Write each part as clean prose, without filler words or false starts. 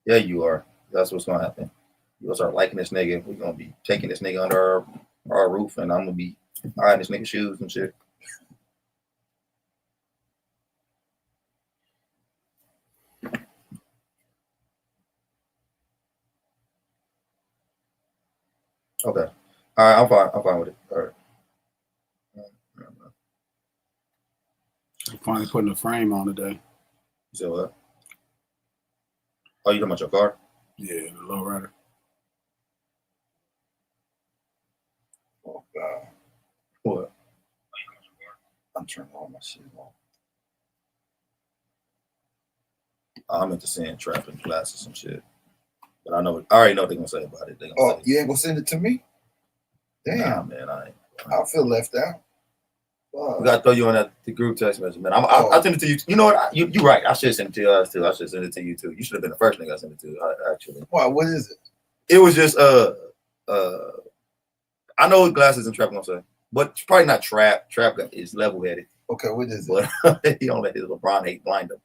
Yeah, you are. That's what's gonna happen. You'll start liking this nigga. We're gonna be taking this nigga under our roof, and I'm gonna be eyeing this nigga shoes and shit. Okay. All right, I'm fine with it. All right. I'm finally putting a frame on today. You said what? Oh, you talking about your car? Yeah, the lowrider. Oh God. What? I'm turning all my shit off. I'm into saying traffic glasses and shit. But I already know what they're gonna say about it. They gonna say, you ain't gonna send it to me? Damn. Nah, man, I feel left out. We gotta throw you on the group text message, man. I'll send it to you. You know what? You're right. I should send it to you too. I should send it to you too. You should have been the first nigga I sent it to. Actually. Why? What is it? It was just I know what glasses and trap gonna say, but it's probably not trap. Trap is level headed. Okay, what is it? But he don't let his LeBron hate blind him.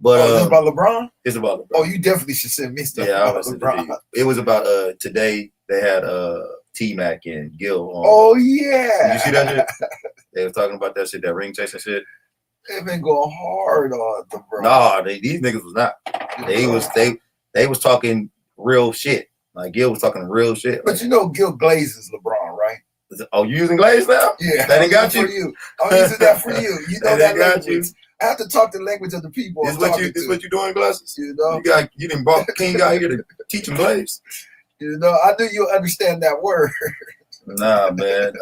But it's about LeBron? It's about LeBron. Oh, you definitely should send me stuff. Yeah, about LeBron. It was about today they had T-Mac and Gil on. Oh yeah. Did you see that shit? They were talking about that shit, that ring chasing shit. They've been going hard on LeBron. Nah, these niggas was not. They was talking real shit. Like Gil was talking real shit. But you know Gil glazes LeBron, right? Oh, you using glaze now? Yeah. That ain't got you? For you. I'm using that for you. You know that got language. you. I have to talk the language of the people. This what you doing, glasses? You know? You didn't brought King out here to teach him glaze. You know, I knew you'll understand that word. Nah, man.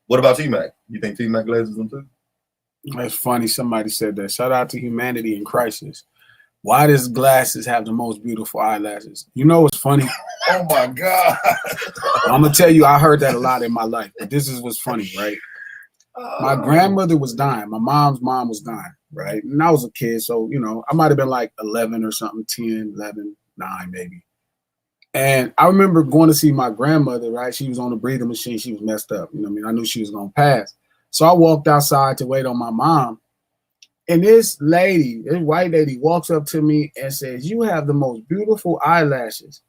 What about T-Mac? You think T-Mac glazes them too? That's funny. Somebody said that. Shout out to humanity in crisis. Why does glasses have the most beautiful eyelashes? You know what's funny? Oh my God. I'm gonna tell you, I heard that a lot in my life, but this is what's funny, right? My grandmother was dying. My mom's mom was dying, right? And I was a kid, so, you know, I might have been like 11 or something, 10, 11, 9 maybe. And I remember going to see my grandmother, right? She was on the breathing machine. She was messed up. You know what I mean? I knew she was going to pass. So I walked outside to wait on my mom. And this white lady walks up to me and says, "You have the most beautiful eyelashes."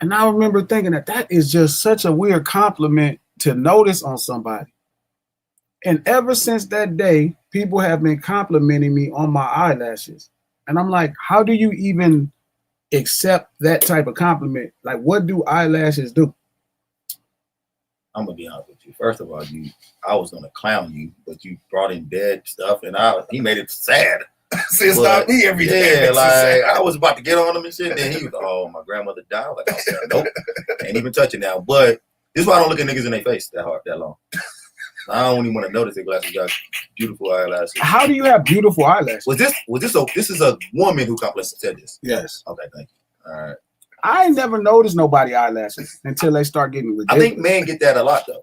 And I remember thinking that is just such a weird compliment to notice on somebody. And ever since that day, people have been complimenting me on my eyelashes. And I'm like, how do you even accept that type of compliment? Like, what do eyelashes do? I'm gonna be honest with you. First of all, I was gonna clown you, but you brought in dead stuff, and he made it sad. See, it's not me every day. Yeah, like I was about to get on him and shit. Then he was, "Oh, my grandmother died." Like, I said, nope, ain't even touching now. But this is why I don't look at niggas in their face that hard, that long. I don't even want to notice their glasses got beautiful eyelashes. How do you have beautiful eyelashes? This is a woman who said this? Yes. Okay, thank you. All right. I ain't never noticed nobody eyelashes until they start getting ridiculous. I think men get that a lot though.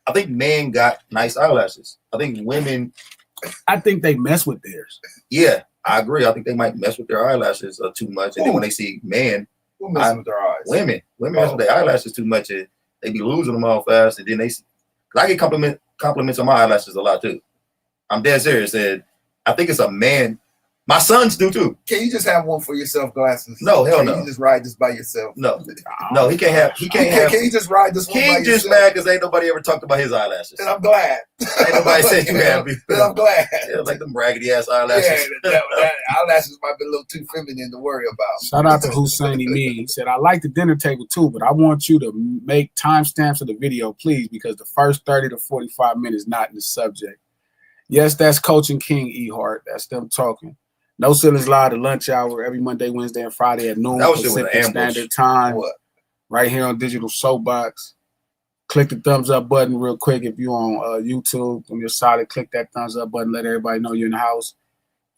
I think men got nice eyelashes. I think women. I think they mess with theirs. Yeah, I agree. I think they might mess with their eyelashes too much, and then when they see men, who mess with their eyes? Women mess with their eyelashes too much, and they be losing them all fast. And then I get compliments on my eyelashes a lot too. I'm dead serious. And I think it's a man. My sons do too. Can you just have one for yourself, glasses? No, hell no. Can you just ride this by yourself? No, he can't have. Can you just ride this one by yourself? King just mad because ain't nobody ever talked about his eyelashes. And I'm glad. Ain't nobody said you happy. And I'm glad. Yeah, like them raggedy ass eyelashes. Yeah, that eyelashes might be a little too feminine to worry about. Shout out to Husseini Me. He said, "I like the dinner table too, but I want you to make timestamps of the video, please, because the first 30 to 45 minutes not in the subject." Yes, that's Coaching King E Hart. That's them talking. No Ceilings Live, the lunch hour, every Monday, Wednesday, and Friday at noon Pacific Standard Time. What? Right here on Digital Soapbox. Click the thumbs up button real quick if you're on YouTube. On your side, click that thumbs up button. Let everybody know you're in the house.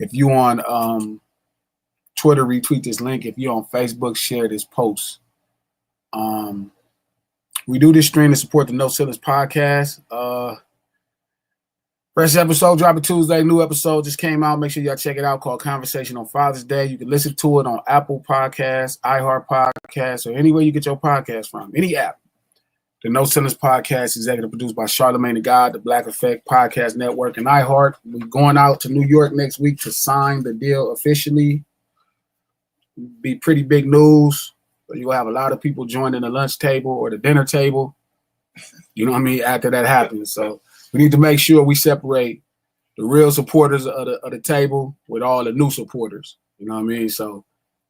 If you on Twitter, retweet this link. If you're on Facebook, share this post. We do this stream to support the No Ceilings podcast. Fresh episode dropping Tuesday. New episode just came out. Make sure y'all check it out. Called Conversation on Father's Day. You can listen to it on Apple Podcasts, iHeart Podcasts, or anywhere you get your podcast from. Any app. The No Ceilings podcast, executive produced by Charlamagne the God, the Black Effect Podcast Network, and iHeart. We're going out to New York next week to sign the deal officially. Be pretty big news. You're gonna have a lot of people joining the lunch table or the dinner table. You know what I mean? After that happens. So we need to make sure we separate the real supporters of the table with all the new supporters. You know what I mean? So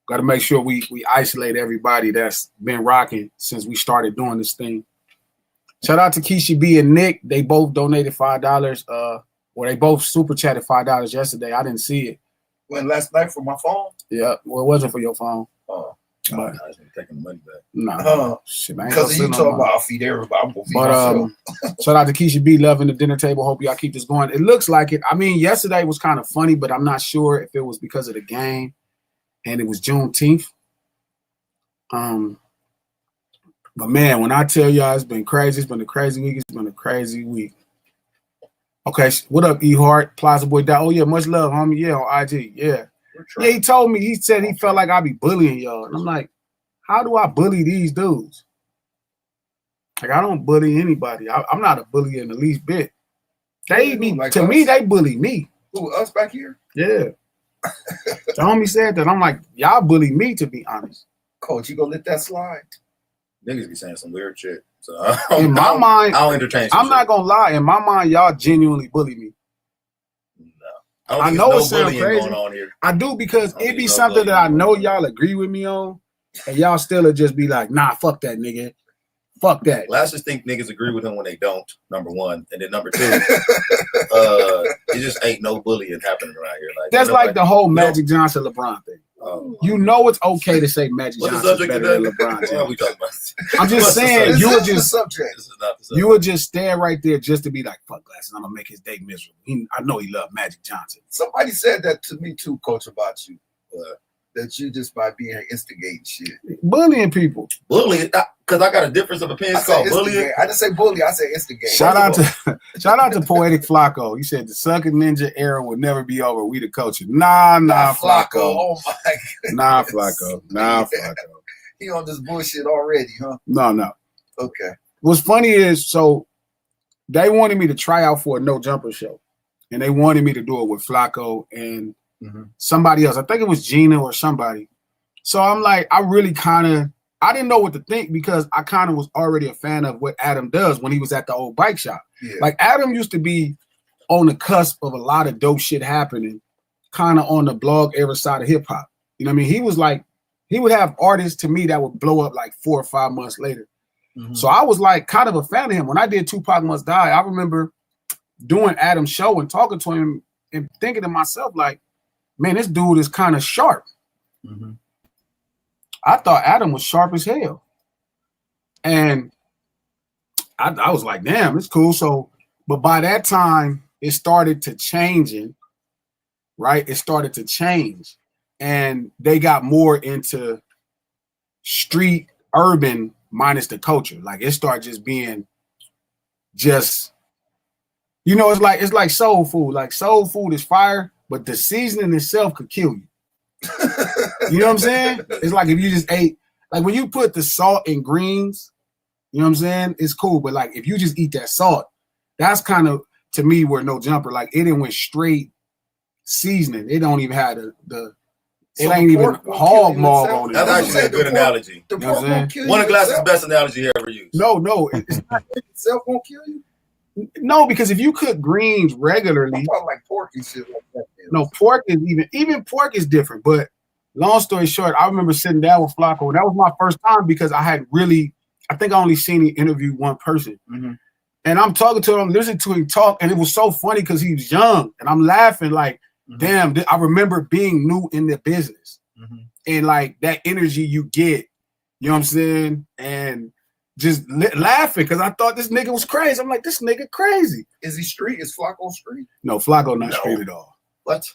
got to make sure we isolate everybody that's been rocking since we started doing this thing. Shout out to Keisha B and Nick. They both donated $5. Or they both super chatted $5 yesterday. I didn't see it. When last night from my phone? Yeah, well, it wasn't for your phone. Oh. But, I was taking the money back. nah, shit, I ain't Because you gonna talking about I'll feed everybody. I'm gonna feed myself. shout out to Keisha B, loving the dinner table. Hope y'all keep this going. It looks like it. I mean, yesterday was kind of funny, but I'm not sure if it was because of the game and it was Juneteenth. But man, when I tell y'all it's been crazy, it's been a crazy week. It's been a crazy week. Okay, what up, E Hart, Plaza Boy? Oh yeah, much love, homie. Yeah, on IG. Yeah. Yeah, he told me, he said he felt like I be bullying y'all. And I'm like, how do I bully these dudes? Like, I don't bully anybody. I'm not a bully in the least bit. They be, like to us? Me, they bully me. Who, us back here? Yeah. The homie said that. I'm like, y'all bully me, to be honest. Coach, you gonna let that slide? Niggas be saying some weird shit. So in my mind, I'll entertain some I'm not gonna lie. In my mind, y'all genuinely bully me. I know it sounds crazy. Going on here. I do because it be something that I know y'all agree with me on, and y'all still will just be like, nah, fuck that nigga. Fuck that. Well, I just think niggas agree with him when they don't, number one. And then number two, it just ain't no bullying happening around here. Like, that's like the whole Magic Johnson LeBron thing. You know it's okay to say Magic Johnson is better than LeBron. What are we talking about? I'm just saying you would just subject. This is not the subject. You would just stand right there just to be like, fuck Glasses, I'm gonna make his day miserable. I know he loved Magic Johnson. Somebody said that to me too, Coach, about you. That you just by being here instigating shit. Bullying people. Bullying, because I got a difference of opinion called bullying. I didn't say bully, I said instigate. Shout out to Poetic Flacco. He said the sucker ninja era will never be over. We the coaches. Nah, Flacco. Oh my God. Nah, Flacco. He on this bullshit already, huh? No. Okay. What's funny is, so they wanted me to try out for a no jumper show, and they wanted me to do it with Flacco and somebody else. I think it was Gina or somebody. So I'm like, I didn't know what to think because I kind of was already a fan of what Adam does when he was at the old bike shop. Yeah. Like Adam used to be on the cusp of a lot of dope shit happening, kind of on the blog era side of hip hop. You know what I mean? He was like, he would have artists to me that would blow up like 4 or 5 months later. So I was like kind of a fan of him. When I did Tupac Must Die, I remember doing Adam's show and talking to him and thinking to myself like, man, this dude is kind of sharp. I thought Adam was sharp as hell. And I was like, damn, it's cool. So, but by that time, it started to changing, right? It started to change. And they got more into street, urban, minus the culture. Like it started just being just, you know, it's like soul food. Like soul food is fire, but the seasoning itself could kill you. You know what I'm saying? It's like if you just ate, like when you put the salt in greens, you know what I'm saying? It's cool. But like if you just eat that salt, that's kind of to me where no jumper, like it didn't went straight seasoning. It don't even have the it ain't even hog maw on it. That's actually a good analogy. The pork won't kill you. One of Glass's best analogy he ever used. No, it's not. Itself won't kill you? No, because if you cook greens regularly, I like pork and shit like that. No, pork is even pork is different. But long story short, I remember sitting down with Flacco. That was my first time because I think I only seen him interview one person. And I'm talking to him, listening to him talk, and it was so funny because he was young, and I'm laughing like, damn, I remember being new in the business, and like that energy you get, you know what I'm saying, and just laughing because I thought this nigga was crazy. I'm like, this nigga crazy. Is he street? Is Flacco street? No, Flacco not street at all. What?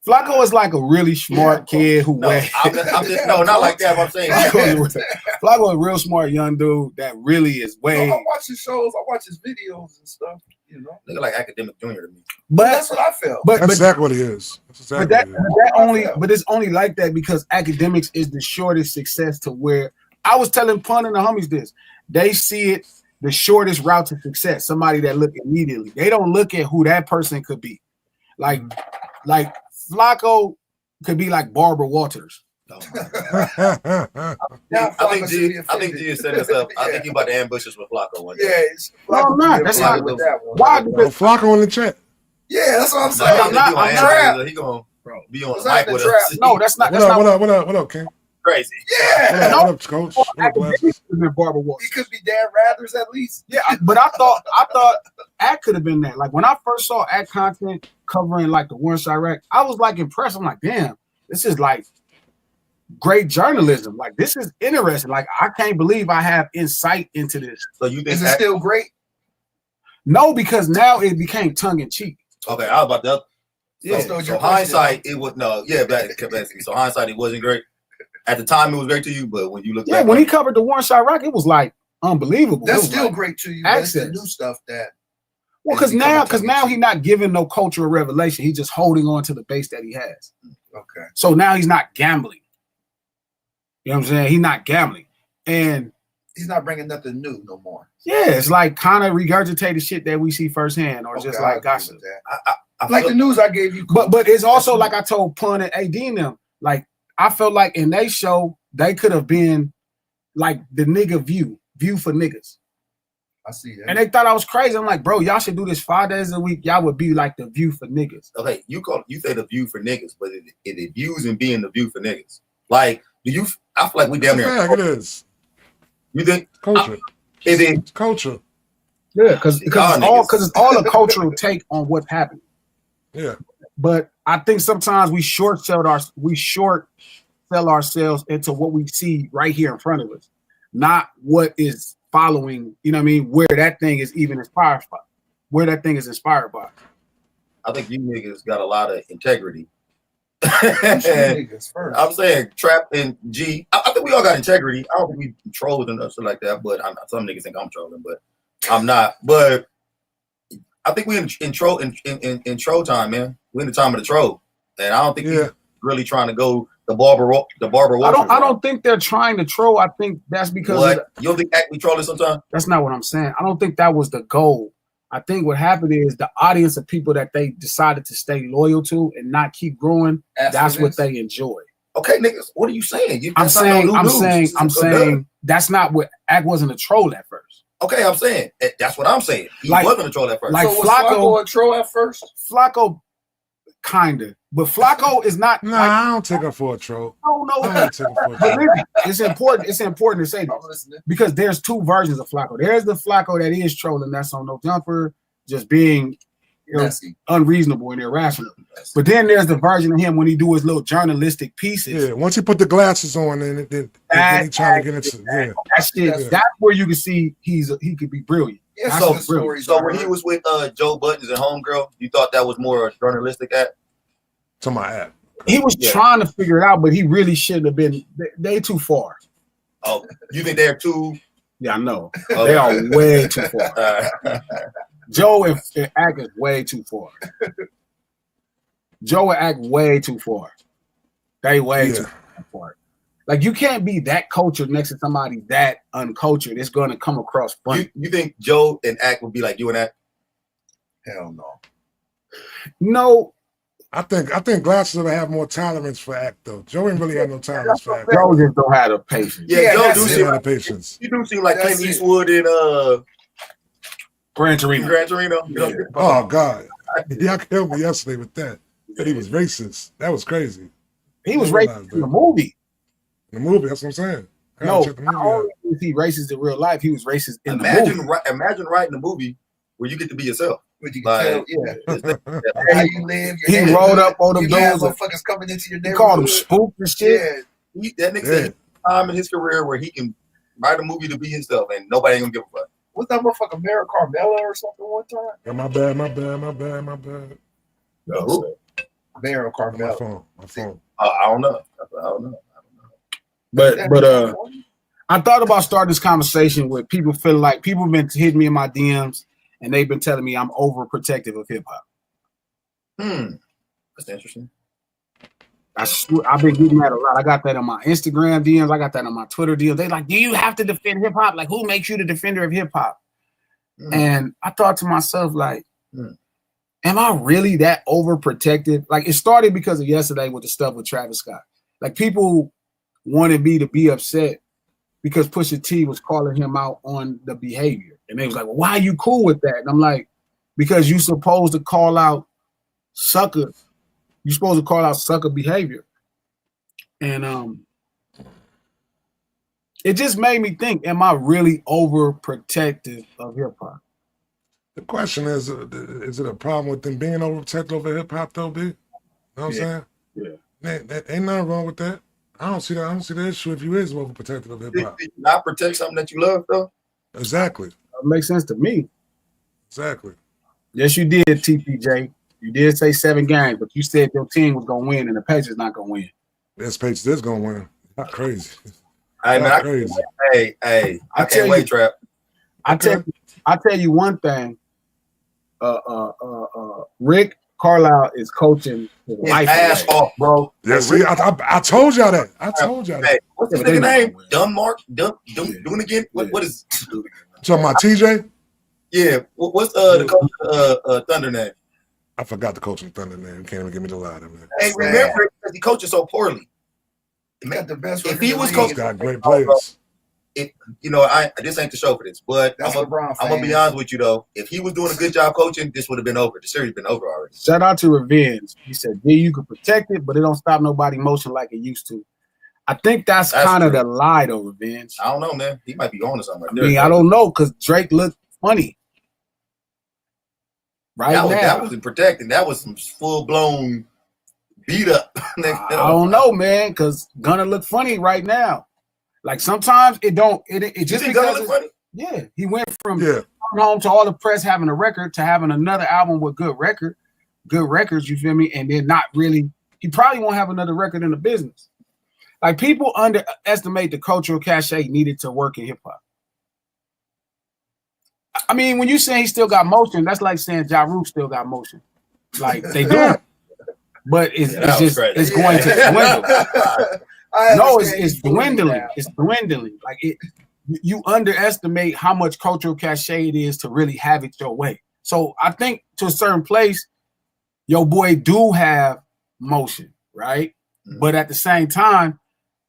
Flacco is like a really smart kid who no, not like that. What I'm saying, Flacco is a real smart young dude that really is way. I watch his shows, I watch his videos and stuff. You know, nigga like academic junior to me. But that's what I felt. That's exactly what he is. But it's only like that because academics is the shortest success to where I was telling Pun and the homies this. They see it the shortest route to success. Somebody that look immediately. They don't look at who that person could be. Like Flacco could be like Barbara Walters. Oh my God. Now I think Flacco should be G offended. is setting us up. I Yeah. think he about to ambush us with Flacco one Yeah, day. No, I'm not. That's not not- with that one. Why? No, Because Flacco in the chat. Yeah, that's what I'm Nah, saying. I'm not- I'm Trap. He gonna be on What's the mic happening, with Trap? us. no, that's not. What That's up, not what up, King? Crazy. Yeah. What up, Coach? What up, Glasses? Barbara Walters. He could be Dan Rathers at least. Yeah, but I thought Act could have been that. Like when I first saw Act content covering like the war in Iraq, I was like impressed. I'm like, damn, this is like great journalism. Like this is interesting. Like I can't believe I have insight into this. So you think Is it Act, still great? No, because now it became tongue in cheek. okay, I was about to Yeah. So hindsight, it was basically. So hindsight, it wasn't great. At the time, it was great to you, but when you look Yeah, back, when he covered the war in Iraq, it was like unbelievable. It That's was still like, great to you. But it's the access. new stuff that. well, it's because becoming now tongue-in-cheek. he's not giving no cultural revelation. He's just holding on to the base that he has. Okay. So now he's not gambling. You know what I'm saying? He's not gambling. And He's not bringing nothing new no more. yeah, it's like kind of regurgitated shit that we see firsthand, or just Okay, I like agree gossip. with that. I Like feel- the news I gave you. But it's also like I told Pun and AD and them, like I felt like in they show they could have been like the nigga view for niggas. I see that. And they thought I was crazy. I'm like, bro, y'all should do this 5 days a week. Y'all would be like the view for niggas. okay, you say the view for niggas, but it views and being the view for niggas. Like, do you? I feel like we damn It's a near. fact, it is. You think Culture. is it? It's culture. Yeah, because Y'all it's all a cultural take on what's happening. Yeah. But I think sometimes we short sell ourselves into what we see right here in front of us, not what is following. You know what I mean? Where that thing is even inspired by, where that thing is inspired by. I think you niggas got a lot of integrity. Who's the And niggas first? I'm saying Trap and G. I think we all got integrity. I don't think we trolled and shit like that. But some niggas think I'm trolling, but I'm not. But I think we in troll time, man. We in the time of the troll, and I don't think Yeah. he's really trying to go the Barber. I don't think they're trying to troll. I think that's because What? You don't think Act we trolling sometimes? that's not what I'm saying. I don't think that was the goal. I think what happened is the audience of people that they decided to stay loyal to and not keep growing. That's what they enjoy. Okay, niggas. What are you saying? I'm saying that's not what Act wasn't a troll at first. Okay, I'm saying that's what I'm saying. He Like- wasn't a troll at first. like So was Flacco- Flacco a troll at first? Flacco, kinda, but Flacco is not. Nah, like, I don't take her for a troll. no. I don't take her for a But troll. listen, it's important. It's important to say this I'm listening. because there's two versions of Flacco. There's the Flacco that is trolling. That's on No Jumper, just being Messy. unreasonable and irrational. But then there's the version of him when he do his little journalistic pieces. Yeah, once he put the glasses on, and then he trying to get into That shit, that's where you can see he could be brilliant. Yeah, That's so the stories. So I when he heard. was with Joe Buttons and Homegirl, you thought that was more a journalistic act? to my app. He was Yeah. trying to figure it out, but he really shouldn't have been. They too far. Oh, you think they're too? Yeah, I know. Oh. They are way too far. Uh, Joe and Act is way too far. Joe and Act way too far. They way too far. Like you can't be that cultured next to somebody that uncultured. It's going to come across funny. you think Joe and Act would be like you and Act? Hell no. No, I think Glasses would have more tolerance for Act though. Joe ain't really had no tolerance for Act. Joe just don't have the patience. Yeah, Joe that's do He it. seem ain't had like the patience. you do seem like That's Clint it. Eastwood in Gran Torino. Gran Torino. Yeah. Oh God, y'all killed me yesterday with that. That he was racist. That was crazy. He was I racist realized in the that. movie. The movie. That's what I'm saying. I gotta No, check the not movie out. only was he racist in real life, he was racist in the movie. Imagine writing a movie where you get to be yourself. But you can Like, tell, yeah, It's- how you live. Your He neighborhood. rolled up on them You have dudes. motherfuckers coming into your He neighborhood. called him spook and shit. Yeah, that nigga Yeah. said time in his career where he can write a movie to be himself and nobody ain't gonna give a fuck. was that motherfucker Mara Carmella or something one time? Yeah, my bad. Who? Mara My Carmella. phone. I don't know. I don't know. But I thought about starting this conversation with people feeling like people have been hitting me in my DMs and they've been telling me I'm overprotective of hip hop. That's interesting. I've been getting that a lot. I got that on my Instagram DMs. I got that on my Twitter DMs. They like, do you have to defend hip hop? Like, who makes you the defender of hip hop? And I thought to myself, like, am I really that overprotective? Like, it started because of yesterday with the stuff with Travis Scott. Like, people wanted me to be upset because Pusha T was calling him out on the behavior. And they was like, well, why are you cool with that? And I'm like, because you supposed to call out sucker. You're supposed to call out sucker behavior. And it just made me think, am I really overprotective of hip hop? The question is it a problem with them being overprotective over hip hop though, B? You know what I'm saying? Yeah. That ain't nothing wrong with that. I don't see the issue if you is overprotective of hip hop. Did you not protect something that you love, though? Exactly. That makes sense to me. Exactly. Yes, you did, TPJ. You did say 7 games, but you said your team was gonna win and the Pacers not gonna win. This Patriots is gonna win. Not crazy. Hey, man, Crazy. I can't wait, Trap. I tell you one thing. Rick Carlisle is coaching his His life ass away. off, bro. Yeah, see, I told y'all that. I told y'all that. Hey, what's his Yeah, they nigga not name? gonna win. Dunmark? Doing again? What is? Talking about TJ? Yeah. What's the coach of Thunder name? I forgot the coaching Thunder name. Can't even give me the lie, man. Hey, remember it because he coaches so poorly. He got the best. If record he in the was league. coach- He's got great players. This ain't the show for this, but That's I'm LeBron. gonna be honest with you though. If he was doing a good job coaching, this would have been over. The series been over already. Shout out to Revenge. He said, "Yeah, you can protect it, but it don't stop nobody motion like it used to." I think that's kind of true. the lie, though, Revenge. I don't know, man. He might be on to something right I there. mean, I don't know because Drake looked funny right that now. wasn't protecting. That was some full blown beat up. I don't know, man, because Gunna look funny right now. Like sometimes it don't. It just think Gunna because look funny? yeah, he went from Yeah. coming home to all the press having a record to having another album with good records. You feel me? And then not really. He probably won't have another record in the business. Like people underestimate the cultural cachet needed to work in hip hop. I mean, when you say he still got motion, that's like saying Ja Rule still got motion. Like they do, but it's crazy. it's going to dwindle. I No, understand it's he's doing dwindling. that. It's dwindling. Like you underestimate how much cultural cachet it is to really have it your way. So I think to a certain place, your boy do have motion, right? Mhm. But at the same time,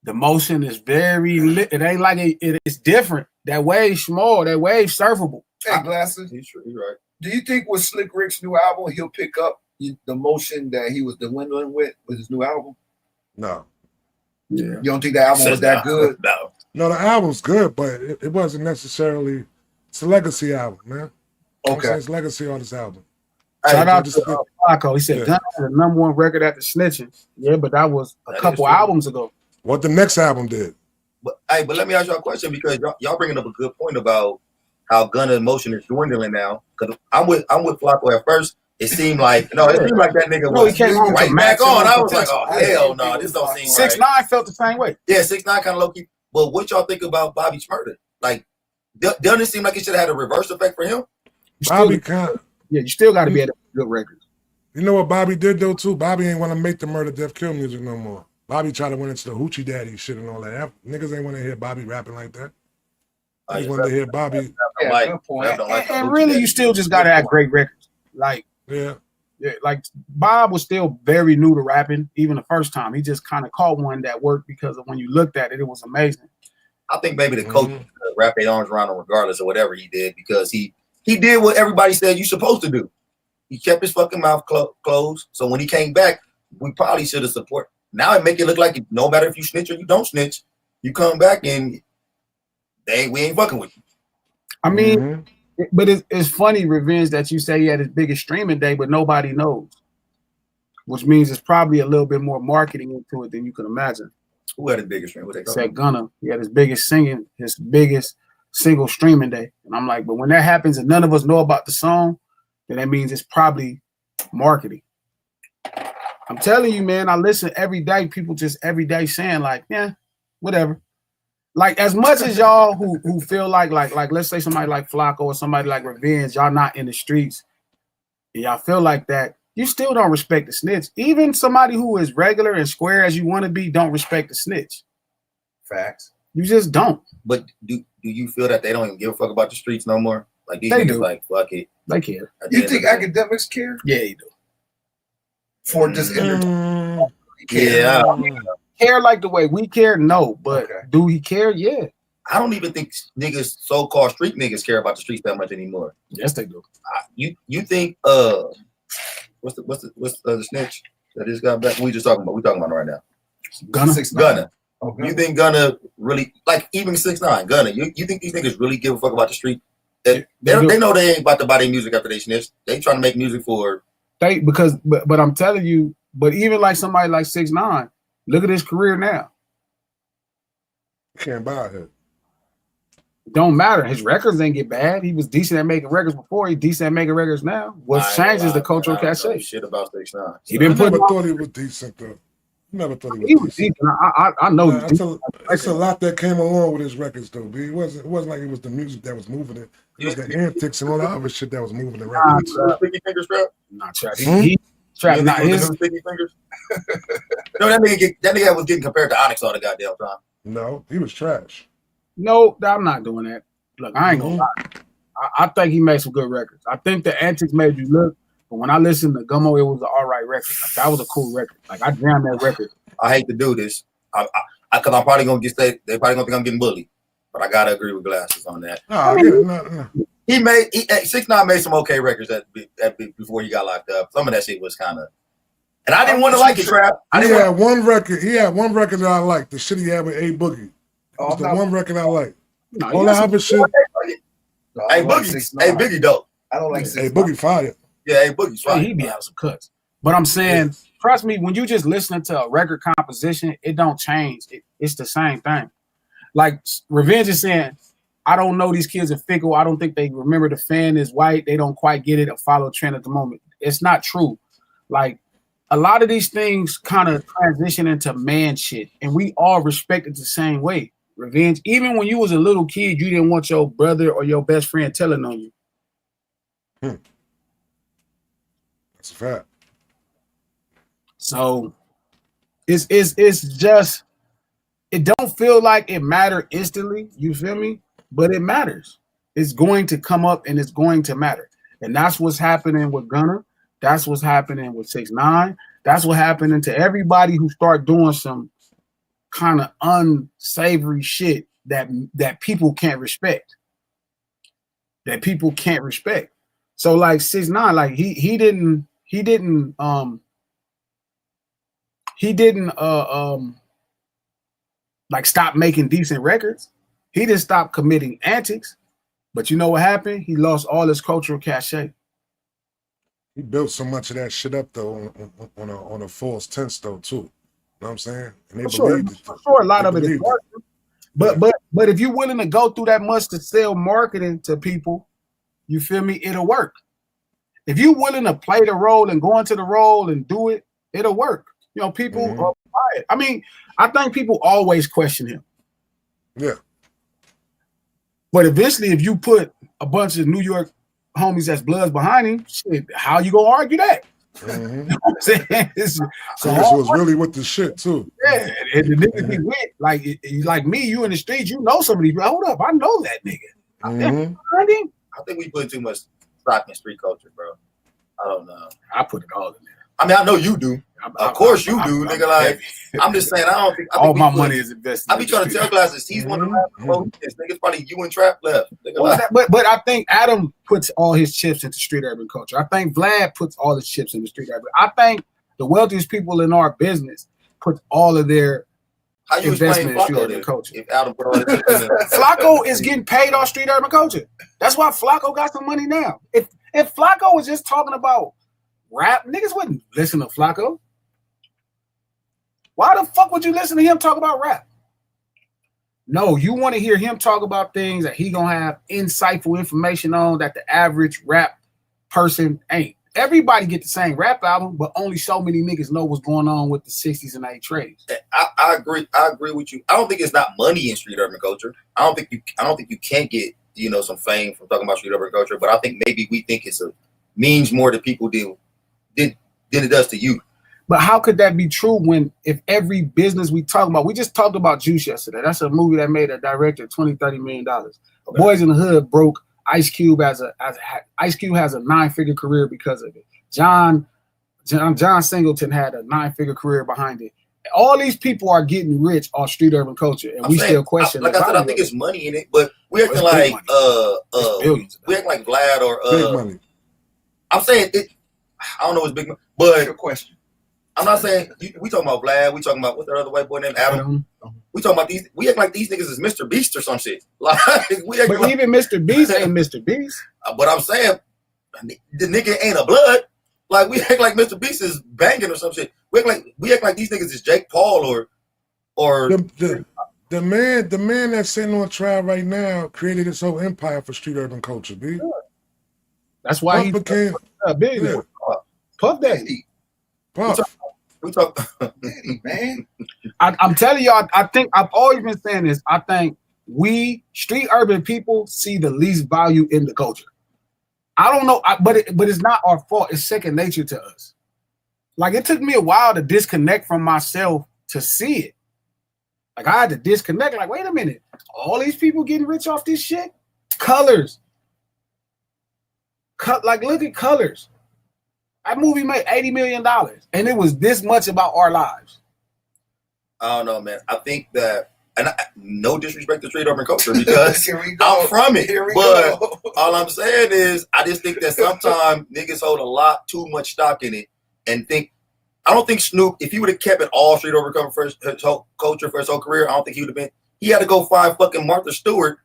the motion is very lit. It ain't like it's different. That wave small, that wave surfable. Hey, Glasses, He's right. do you think with Slick Rick's new album, he'll pick up the motion that he was dwindling with his new album? No. Yeah. You don't think the album was that good? No. No, the album's good, but it wasn't necessarily. It's a legacy album, man. Okay. It's legacy on this album. Shout out just- to Flacco. He said Yeah. Gunna had the #1 record after snitching. Yeah, but that was a That couple is true. albums ago. What the next album did. But let me ask y'all a question because y'all bringing up a good point about how Gunna motion is dwindling now. Because I'm with Flacco at first. It seemed like that nigga No, he was came home right to back maximum on. I was like, potential. oh hell no, this don't seem right. 6ix9ine felt the same way. Yeah, 6ix9ine kind of low key. But what y'all think about Bobby's murder? Like, doesn't it seem like it should have had a reverse effect for him? Bobby kind of. You still got to be at a good record. You know what Bobby did though too? Bobby ain't want to make the murder, death, kill music no more. Bobby tried to went into the hoochie daddy shit and all that. Niggas ain't want to hear Bobby rapping like that. They wanted to hear Bobby. Yeah, good point. And really, you still just got to have great records. Like, Yeah. like Bob was still very new to rapping, even the first time. He just kind of caught one that worked because of when you looked at it, it was amazing. I think maybe the coach wrapped their arms around him regardless of whatever he did because he did what everybody said you're supposed to do. He kept his fucking mouth closed. So when he came back, we probably should have supported. Now it make it look like no matter if you snitch or you don't snitch, you come back and we ain't fucking with you. I mean, but it's funny, Revenge, that you say he had his biggest streaming day, but nobody knows. Which means it's probably a little bit more marketing into it than you can imagine. Who had his biggest stream? What they Said Gunna. He had his biggest single streaming day. And I'm like, but when that happens and none of us know about the song, then that means it's probably marketing. I'm telling you, man, I listen every day. People just every day saying like, yeah, whatever. Like as much as y'all who feel like let's say somebody like Flacco or somebody like Revenge, y'all not in the streets, and y'all feel like that, you still don't respect the snitch. Even somebody who is regular and square as you want to be don't respect the snitch. Facts. You just don't. But do you feel that they don't even give a fuck about the streets no more? Like these They niggas do. like fuck it. They care. You think academics care Yeah, you do. for just entertainment? Yeah. care like the way we care? No, but do he care? Yeah. I don't even think niggas, so-called street niggas, care about the streets that much anymore. Yes, they do. You think what's the snitch that just got back? We talking about it right now. Gunna. Okay. You think Gunna really, like, even 6ix9ine, Gunna? You think these niggas really give a fuck about the street? They know they ain't about to buy their music after they snitch. They trying to make music for but I'm telling you, but even like somebody like 6ix9ine, look at his career now. Can't buy it. Don't matter. His records ain't get bad. He was decent at making records before. He's decent at making records now. What changes the cultural cachet? Shit about 6ix9ine. I never thought he was decent though. Never thought he was decent. I know. It's a lot that came along with his records though. But it wasn't like it was the music that was moving it. It was the antics and all the other shit that was moving the records. Sticky Fingers trap? Not trap. He trap. Not his. Sticky Fingers. No, that nigga was getting compared to Onyx all the goddamn time. No, he was trash. No, I'm not doing that. Look, I ain't gonna lie. I think he made some good records. I think the antics made you look, but when I listened to Gummo, it was an all right record. Like, that was a cool record. Like, I jammed that record. I hate to do this, because I'm probably gonna they probably gonna think I'm getting bullied, but I gotta agree with Glasses on that. No. 6ix9ine made some okay records before he got locked up. Some of that shit was kind of, and I didn't want to like it, trap. He had one record that I liked. The shit he had with A Boogie. That was the one record I liked. All that other shit. Hey, Biggie dope. I don't like Hey, Boogie fire. Yeah, hey, Boogie's fire. He be having some cuts. But I'm saying, trust me, when you just listening to a record composition, it don't change. It's the same thing. Like Revenge is saying, I don't know, these kids are fickle. I don't think they remember the fan is white. They don't quite get it or follow trend at the moment. It's not true. Like, a lot of these things kind of transition into man shit, and we all respect it the same way. Revenge, even when you was a little kid, you didn't want your brother or your best friend telling on you. That's a fact. So it's just, it don't feel like it mattered instantly, you feel me? But it matters. It's going to come up and it's going to matter. And that's what's happening with Gunna. That's what's happening with 6ix9ine. That's what happening to everybody who start doing some kind of unsavory shit that people can't respect. That people can't respect. So like 6ix9ine, like he didn't like stop making decent records. He didn't stop committing antics. But you know what happened? He lost all his cultural cachet. He built so much of that shit up though on a false tense though too. You know what I'm saying? And they believed it. For sure, a lot of it is marketing. But if you're willing to go through that much to sell marketing to people, you feel me? It'll work. If you're willing to play the role and go into the role and do it, it'll work. You know, people are buy it. I mean, I think people always question him. Yeah. But eventually, if you put a bunch of New York homies that's bloods behind him, shit, how you gonna argue that? You know what I'm saying? So this was really with the shit too. Yeah, and the niggas be with like me, you in the streets, you know somebody. Hold up, I know that nigga. I think we put too much stock in street culture, bro. I don't know. I put it all in there. I mean, I know you do. Of course you do, nigga. Like, I'm just saying, I think all my money is invested. I be trying to tell Glasses, he's one of the niggas. Probably you and Trap left. But I think Adam puts all his chips into street urban culture. I think Vlad puts all his chips into street urban. I think the wealthiest people in our business put all of their investment in street urban culture. If Adam put all his chips in Flacco is getting paid off street urban culture. That's why Flacco got some money now. If Flacco was just talking about rap, niggas wouldn't listen to Flacco. Why the fuck would you listen to him talk about rap? No, you want to hear him talk about things that he gonna have insightful information on that the average rap person ain't. Everybody get the same rap album, but only so many niggas know what's going on with the 60s and 80s trades. I agree with you. I don't think it's not money in street urban culture. I don't think you can't get, you know, some fame from talking about street urban culture, but I think maybe we think it's means more to people than it does to you. But how could that be true when if every business we talk about, we just talked about Juice yesterday. That's a movie that made a director $20-30 million. Okay. Boys in the Hood broke. Ice Cube has a 9-figure career because of it. John Singleton had a 9-figure career behind it. all these people are getting rich off street urban culture, and we still question. Like I said, I think it's money in it, but we acting like billions. we act like Vlad or Big money. I'm saying it. I don't know what's big money, but Your question. I'm not saying we talking about Vlad. We talking about what's that other white boy named Adam. We talking about these. We act like these niggas is Mr. Beast or some shit. Like we act But like, even Mr. Beast ain't Mr. Beast. But I'm saying the nigga ain't a blood. Like we act like Mr. Beast is banging or some shit. We act like these niggas is Jake Paul or the man that's sitting on trial right now created his whole empire for street urban culture, B. That's why he became a billionaire. Puff Daddy. Puff. We talk Daddy, man. I'm telling y'all, I think I've always been saying this. I think we street urban people see the least value in the culture. I don't know, but it's not our fault. It's second nature to us. Like it took me a while to disconnect from myself to see it. Like I had to disconnect. Like, wait a minute, all these people getting rich off this shit? Colors. Like look at Colors. That movie made $80 million, and it was this much about our lives. I don't know, man. I think that, and no disrespect to street urban culture because Here we go. I'm from it. Here we But go. all I'm saying is, I just think that sometimes niggas hold a lot too much stock in it and think. I don't think Snoop, if he would have kept it all street urban culture for his whole career, I don't think he would have been. He had to go find fucking Martha Stewart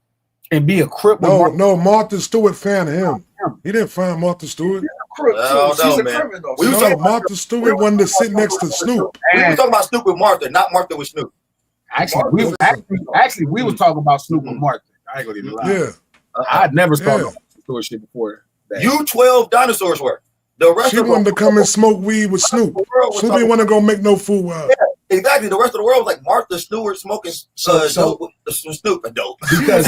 and be a crip. No, Martha Stewart found him. He didn't find Martha Stewart. She's a man. criminal. We was No, Martha Stewart wanted to sit next to Snoop. We were talking about Snoop with Martha, not Martha with Snoop. Actually, we was talking about Snoop and Martha. I ain't gonna even lie. Yeah. I'd never saw no Stewart shit before that. You 12 dinosaurs were. The rest She of wanted the to come and smoke weed with Snoop. Snoop didn't want to go make no food with her. Yeah, exactly. The rest of the world was like Martha Stewart smoking dope with Snoop and dope. Because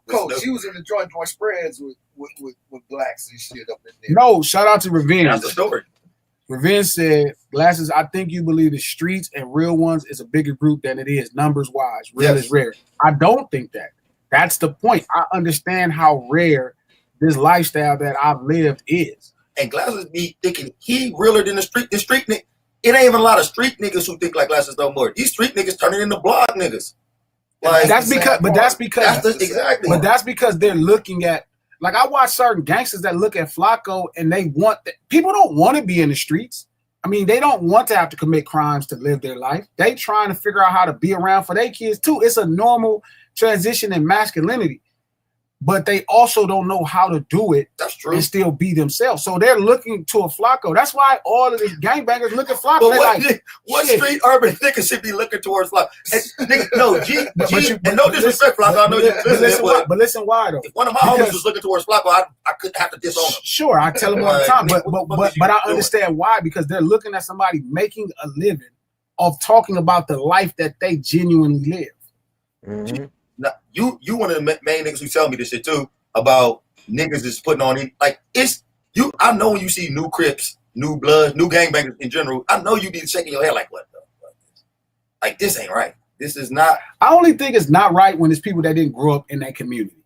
Coach, she was in the joint doing spreads with blacks and shit up in there. no, shout out to Revenge. That's the story. Revenge said, Glasses, I think you believe the streets and real ones is a bigger group than it is numbers wise. Real is rare. I don't think that. That's the point. I understand how rare this lifestyle that I've lived is. And Glasses be thinking he realer than the street. The street nigga, it ain't even a lot of street niggas who think like Glasses no more. These street niggas turning into blog niggas. Like that's because they're looking at, like I watch certain gangsters that look at Flacco and they want that. People don't want to be in the streets. I mean, they don't want to have to commit crimes to live their life. They trying to figure out how to be around for their kids too. It's a normal transition in masculinity. But they also don't know how to do it. That's true. And still be themselves. So they're looking to a Flacco. That's why all of these gangbangers look at Flacco. But what street urban nigga should be looking towards Flacco? And, nigga, no, and no disrespect, Flacco. I know you're listening, but listen why though. If one of my homies was looking towards Flacco, I couldn't have to disown him. Sure, I tell them all the time. But I understand why, because they're looking at somebody making a living of talking about the life that they genuinely live. Mm-hmm. Now, you one of the main niggas who tell me this shit too about niggas just putting on it. Like it's you. I know when you see new Crips, new Bloods, new gangbangers in general. I know you be shaking your head like what the fuck? Like this ain't right. This is not. I only think it's not right when it's people that didn't grow up in that community.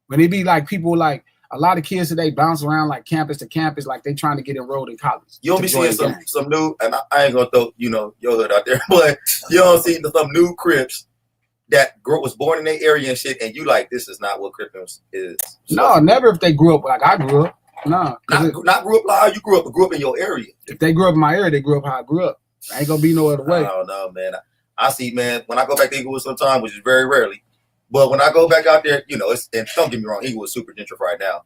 When it be like people like a lot of kids today bounce around like campus to campus, like they trying to get enrolled in college. You don't be seeing some new, and I ain't gonna throw your hood out there, but you don't see some new Crips that was born in their area and shit, and you like, this is not what Crippins is. No, never if they grew up like I grew up. No. Not grew up like how you grew up, but grew up in your area. If they grew up in my area, they grew up how I grew up. I ain't gonna be no other way. I don't know, man. I see, man, when I go back to Inglewood sometime, which is very rarely, but when I go back out there, you know, and don't get me wrong, Inglewood's super gentrified now.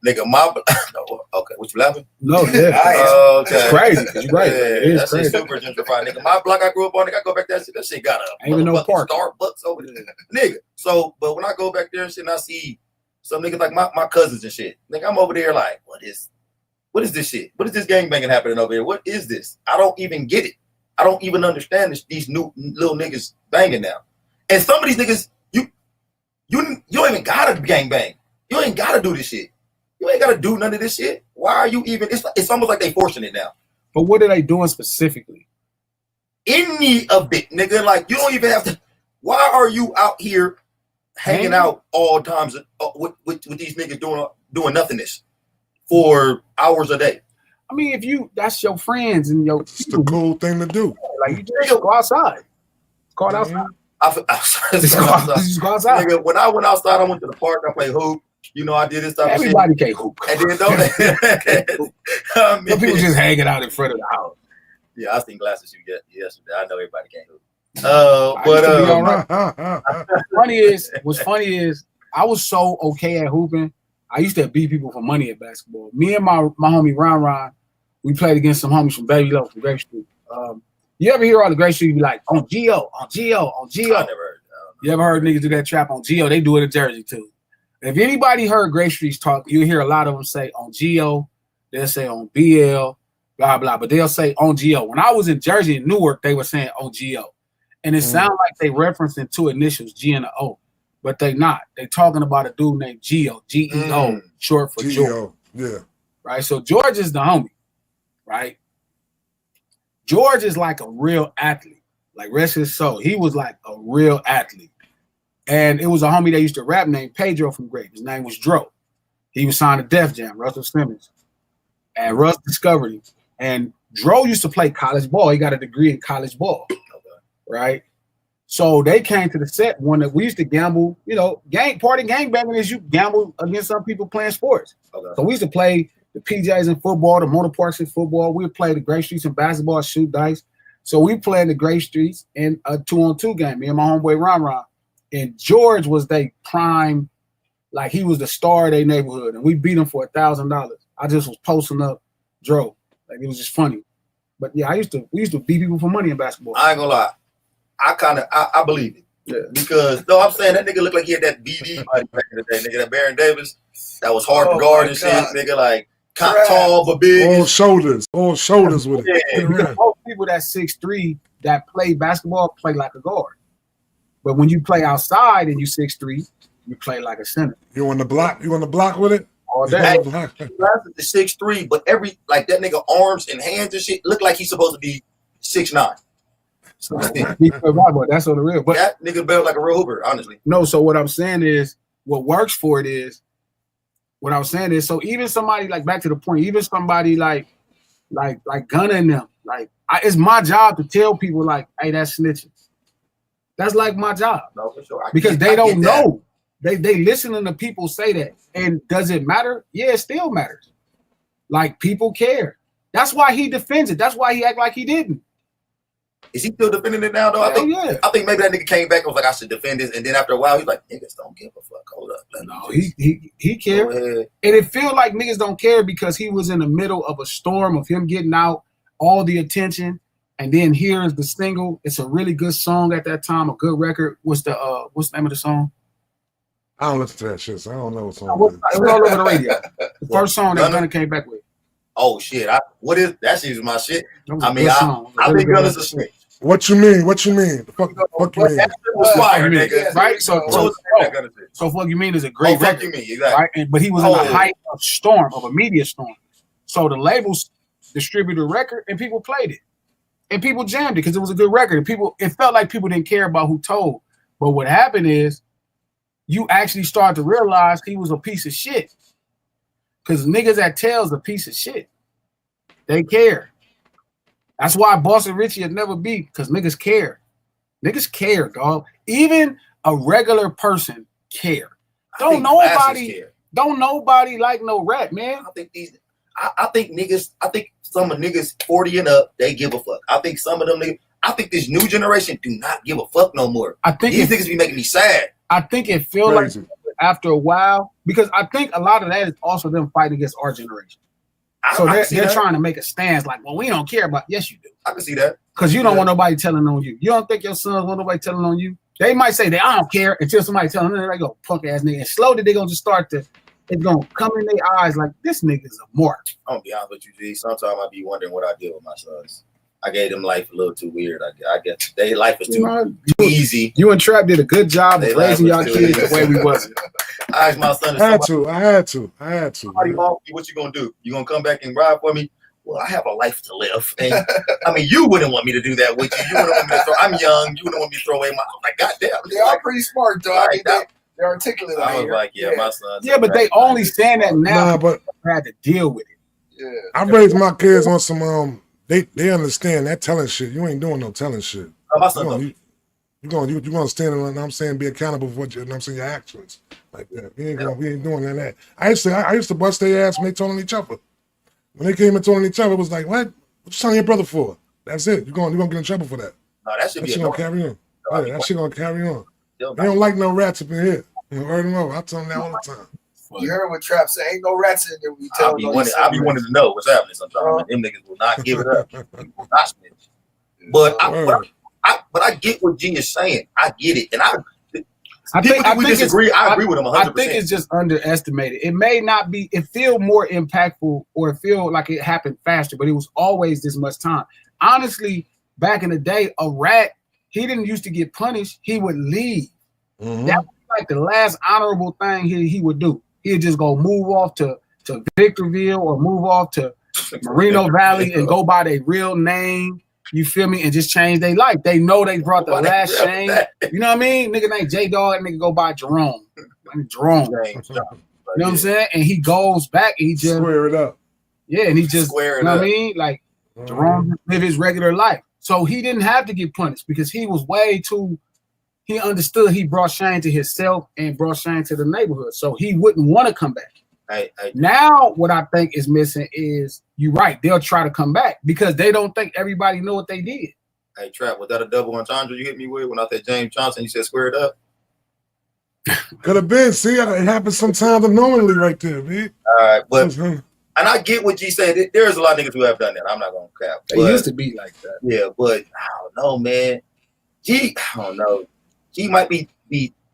Nigga, okay, what you laughing? No, yeah. Okay. It's crazy. It's right. Yeah, that shit's super gentrified, nigga. My block I grew up on, nigga, I go back there, that shit got a ain't even no park. Starbucks over there. Nigga. So, but when I go back there and shit, and I see some niggas like my cousins and shit, nigga, I'm over there like, what is this shit? What is this gangbanging happening over here? What is this? I don't even get it. I don't even understand these new little niggas banging now. And some of these niggas, you don't even gotta gangbang. You ain't gotta do this shit. You ain't gotta do none of this shit. Why are you even? It's almost like they forcing it now. But what are they doing specifically? Any of it, nigga. Like you don't even have to. Why are you out here hanging out all times with these niggas doing nothingness for hours a day? I mean, if that's your friends and your It's the cool thing to do. like you just go outside. It's called outside. Just go outside. Nigga, when I went outside, I went to the park. I played hoop. You know, I did this type of shit. Everybody can't hoop. And then don't Some people just hanging out in front of the house. Yeah, I seen glasses you get yesterday. I know everybody can't hoop. What's funny is I was so okay at hooping. I used to beat people for money at basketball. Me and my homie Ron, we played against some homies from Baby Low from Grape Street. You ever hear all the Grape Street be like on Geo? I never heard. You ever heard niggas do that trap on Geo? They do it in Jersey too. If anybody heard Grape Streets talk, you hear a lot of them say on Geo. They'll say on BL, blah blah, but they'll say on Geo. When I was in Jersey and Newark, they were saying on Geo, and it sounded like they referencing two initials, G and a O. But they not. They talking about a dude named Geo, Geo, short for George. Yeah. Right? So George is the homie, right? George is like a real athlete. Like rest his soul. He was like a real athlete. And it was a homie that used to rap named Pedro from Grape. His name was Dro. He was signed to Def Jam, Russell Simmons. And Russ discovered him. And Dro used to play college ball. He got a degree in college ball. Right? So they came to the set when we used to gamble, you know, gang banging is you gamble against some people playing sports. Okay. So we used to play the PJs in football, the motor parks in football. We would play the Grape Streets in basketball, shoot dice. So we played the Grape Streets in a 2-on-2 game, me and my homeboy Ron. And George was their prime, like he was the star of their neighborhood. And we beat him for $1,000. I just was posting up Dro. Like it was just funny. But yeah, we used to beat people for money in basketball. I ain't gonna lie. I believe it. Yeah. Because no, I'm saying that nigga looked like he had that BD body back in the day, nigga. That Baron Davis, that was hard to guard and shit, nigga. Like tall but big. All shoulders with it. Yeah. Most people that 6'3" that play basketball play like a guard. But when you play outside and you 6'3", you play like a center. You on the block? You on the block with it? All day. The 6'3", but that nigga arms and hands and shit look like he's supposed to be 6'9". So, that's on the real. But that nigga built like a real hooper, honestly. No, so what I'm saying is, what works for it is, what I was saying is, so even somebody like back to the point, even somebody like Gunna and them, it's my job to tell people like, hey, that's snitching. That's like my job. No, for sure. Because they don't know. They listening to people say that. And does it matter? Yeah, it still matters. Like people care. That's why he defends it. That's why he act like he didn't. Is he still defending it now, though? I think maybe that nigga came back and was like, I should defend this. And then after a while, he's like, niggas don't give a fuck. Hold up. No, he cared. And it feel like niggas don't care because he was in the middle of a storm of him getting out all the attention. And then here's the single. It's a really good song at that time, a good record. What's the name of the song? I don't listen to that shit, so I don't know what song it was. It was all over the radio. The first song that Gunna came back with. Oh shit! What is that? Shit's my shit. I mean, I think Gunna's a snitch. What you mean? What you mean? Fuck you mean? Fire, nigga. Right? So Fuck You Mean is a great record. Fuck You Mean, exactly. Right? But he was in the height of storm, of a media storm. So the labels distributed a record and people played it. And people jammed it because it was a good record. And it felt like people didn't care about who told. But what happened is you actually start to realize he was a piece of shit. Because niggas that tells a piece of shit. They care. That's why Boston Richie would never be, because niggas care. Niggas care, dog. Even a regular person care. Don't nobody like no rap, man. I think some of niggas 40 and up, they give a fuck. I think some of them niggas, I think this new generation do not give a fuck no more. I think these niggas be making me sad. I think it feels like after a while, because I think a lot of that is also them fighting against our generation. So they're trying to make a stance like, well, we don't care about. Yes, you do. I can see that. Because you don't want nobody telling on you. You don't think your sons want nobody telling on you. They might say I don't care until somebody telling them. They go, punk ass nigga. And slowly they're going to just it's going to come in their eyes like, this nigga's a mark. I'm going to be honest with you, G. Sometimes I be wondering what I did with my sons. I gave them life a little too weird. I guess their life was too easy. You and Trap did a good job of raising y'all kids the way we wasn't. I asked my son. I had to. What you gonna do? You gonna come back and ride for me? Well, I have a life to live. And I mean, you wouldn't want me to do that with you. You wouldn't want me to I'm young. You wouldn't want me to throw away my. I'm like, goddamn. They are pretty smart, though. They're articulate. I was like, my son. Yeah, but they only saying that now. But I had to deal with it. Yeah. I raised my kids on some they understand that telling shit. You ain't doing no telling shit. My son You gonna stand and, I'm saying, be accountable for what I'm saying, your actions like that. We ain't doing none of that. I used to bust their ass when they told on each other. When they came and told on each other, it was like, what you telling your brother for? That's it. You're gonna get in trouble for that. No, that should That be shit gonna carry on. No, Yeah, that shit gonna carry on. Still They don't like no rats up in here. You heard them over. I tell them that all the time. You heard what Trap said. Ain't no rats in there. When you tell I'll be wanting to know what's happening sometimes. Them niggas will not give it up. They will not snitch. But I get what G is saying. I get it, and I think we disagree. I agree with him 100%. I think it's just underestimated. It may not be. It feel more impactful, or it feel like it happened faster, but it was always this much time. Honestly, back in the day, a rat, he didn't used to get punished. He would leave. Mm-hmm. That was like the last honorable thing he would do. He'd just go move off to Victorville or move off to Moreno Valley and go by their real name. You feel me? And just change their life. They know they brought the last shame. You know what I mean? Nigga named J Dog, nigga go by Jerome. Jerome. You know what I'm saying? And he goes back and he just square it up. Yeah, and he just Square it you know up. what I mean? Like Jerome just live his regular life. So he didn't have to get punished because he was he understood he brought shame to himself and brought shame to the neighborhood. So he wouldn't want to come back. Now, what I think is missing is, you're right, they'll try to come back because they don't think everybody know what they did. Hey, Trap, was that a double entendre you hit me with when I said James Johnson? You said square it up? Could have been. See, it happens sometimes unknowingly right there, man. All right, but and I get what G said. There's a lot of niggas who have done that. I'm not going to cap. It used to be like that. Yeah, but I don't know, man. I don't know. He might be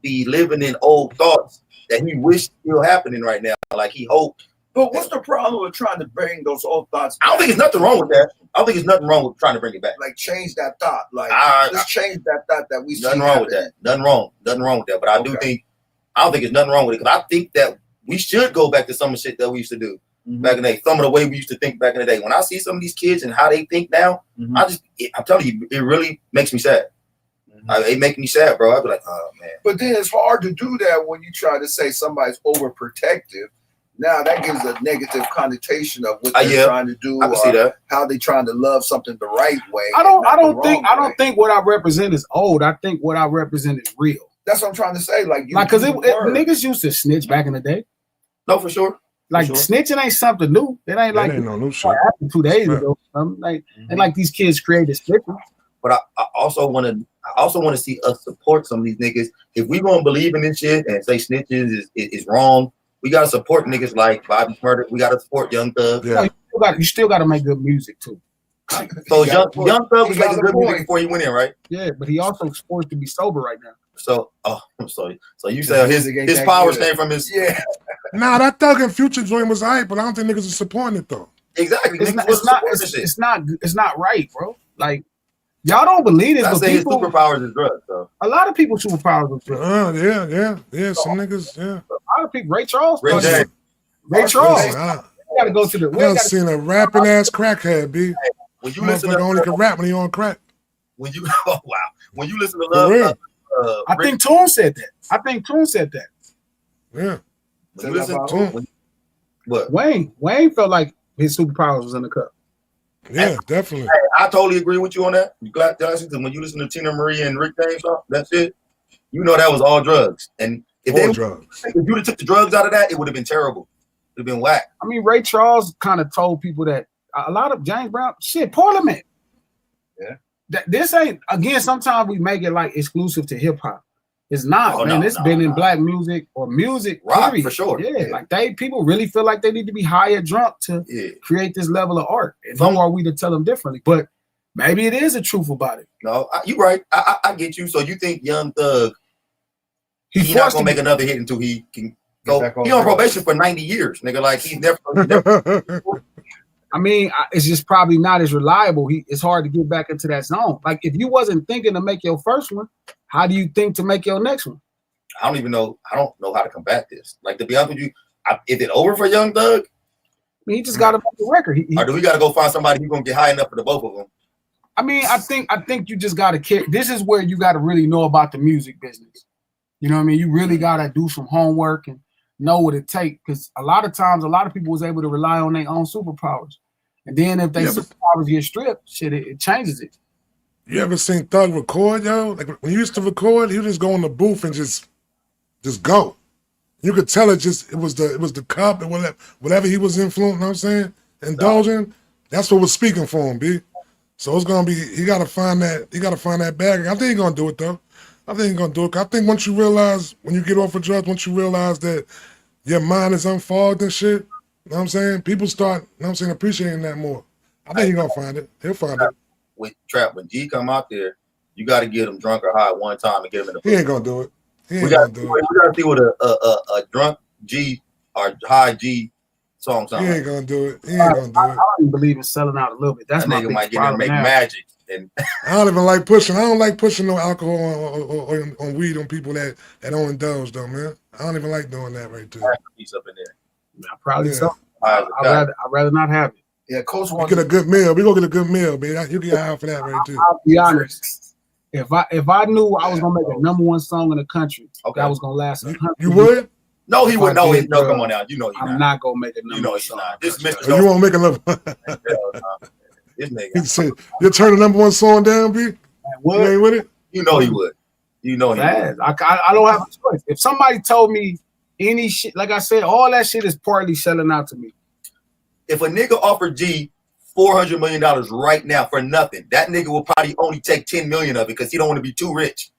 living in old thoughts that he wished still happening right now. Like he hoped. But what's the problem with trying to bring those old thoughts back? I don't think there's nothing wrong with that. I don't think there's nothing wrong with trying to bring it back. Like change that thought. Like let's change that thought that we see. Nothing wrong with that. Nothing wrong with that. But I don't think there's nothing wrong with it, because I think that we should go back to some of the shit that we used to do back in the day. Some of the way we used to think back in the day. When I see some of these kids and how they think now, I'm telling you, it really makes me sad. It makes me sad, bro. I'd be like, oh man. But then it's hard to do that when you try to say somebody's overprotective. Now that gives a negative connotation of what they're trying to do, I can see that. How they trying to love something the right way. I don't think what I represent is old. I think what I represent is real. That's what I'm trying to say. Because niggas used to snitch back in the day. No, for sure. Snitching ain't something new. It ain't like ain't no new shit. Happened 2 days ago. And like these kids created snitching. But I also want to see us support some of these niggas. If we gonna believe in this shit and say snitches is wrong, we gotta support niggas like Bobby Murder. We gotta support Young Thug. Yeah. You still gotta make good music too. So Young Thug was making good music before he went in, right? Yeah, but he also supposed to be sober right now. So I'm sorry. So you say his powers came from his Nah, that Thug and Future joint was hype, but I don't think niggas are supporting it though. Exactly. It's not right, bro. Like, y'all don't believe it, but his superpowers is drugs, though. A lot of people's superpowers is drugs. Yeah. Some niggas, yeah. A lot of people. Ray Charles. Ray Charles. You gotta go to the. I seen a rapping ass crackhead, B. When you listen to only can rap when he on crack. When you when you listen to Love, I think Toon said that. Yeah. When you listen to what? Wayne felt like his superpowers was in the cup. Yeah, definitely. Hey, I totally agree with you on that. You glad when you listen to Tina Marie and Rick James song, that shit, you know that was all drugs. And if you'd have took the drugs out of that, it would have been terrible. It would have been whack. I mean, Ray Charles kind of told people that a lot of James Brown shit, Parliament. Yeah. This ain't, again, sometimes we make it like exclusive to hip hop. It's not, man. It's been in black music or music, rock, period. for sure. Yeah, like people really feel like they need to be higher drunk to create this level of art. And who are we to tell them differently? But maybe it is a truth about it. No, you're right. I get you. So you think Young Thug, he's not gonna make another hit until he can go? He on probation for 90 years, nigga. Like he's never. I mean, it's just probably not as reliable. It's hard to get back into that zone. Like if you wasn't thinking to make your first one, how do you think to make your next one? I don't know how to combat this. Like, to be honest with you, is it over for Young Thug? I mean, he just got to make the record. Or do we got to go find somebody who's gonna get high enough for the both of them? I mean, I think you just got to care. This is where you got to really know about the music business. You know what I mean? You really got to do some homework and know what it takes. Because a lot of times, a lot of people was able to rely on their own superpowers. And then if they superpowers get stripped, shit, it changes it. You ever seen Thug record, yo? Like when he used to record, he would just go in the booth and just go. You could tell it was the cup and whatever he was influencing, you know what I'm saying? Indulging. That's what was speaking for him, B. So it's gonna be he gotta find that bag. I think he's gonna do it though. I think he's gonna do it. I think once you realize, when you get off of drugs, once you realize that your mind is unfogged and shit, you know what I'm saying? People start, you know what I'm saying, appreciating that more. I think he's gonna find it. He'll find it. With Trap, when G come out there, you got to get him drunk or high one time and get him in the He ain't gonna do it. We got to see what a drunk G or high G song sounds. He ain't gonna do it. He ain't gonna do it. I don't even believe in selling out a little bit. That's that my nigga big might get in and make now. magic. And I don't even like pushing. I don't like pushing no alcohol on weed on people that don't indulge though, man. I don't even like doing that right there. Piece up in there. Probably so. I'd rather not have it. Yeah, Coach wants get a good meal. We go get a good meal, man. You get high for that right there. I'll be honest. If I knew I was gonna make a #1 song in the country, that was gonna last. You would? No, he would. No, come on now. You know, I'm not gonna make a #1 song. This Mr. You won't make another. This nigga. He said, "You turn the #1 song down, B. You ain't with it." You know he would. You know he would. I don't have a choice. If somebody told me any shit, like I said, all that shit is partly selling out to me. If a nigga offered G $400 million right now for nothing, that nigga will probably only take 10 million of it because he don't want to be too rich.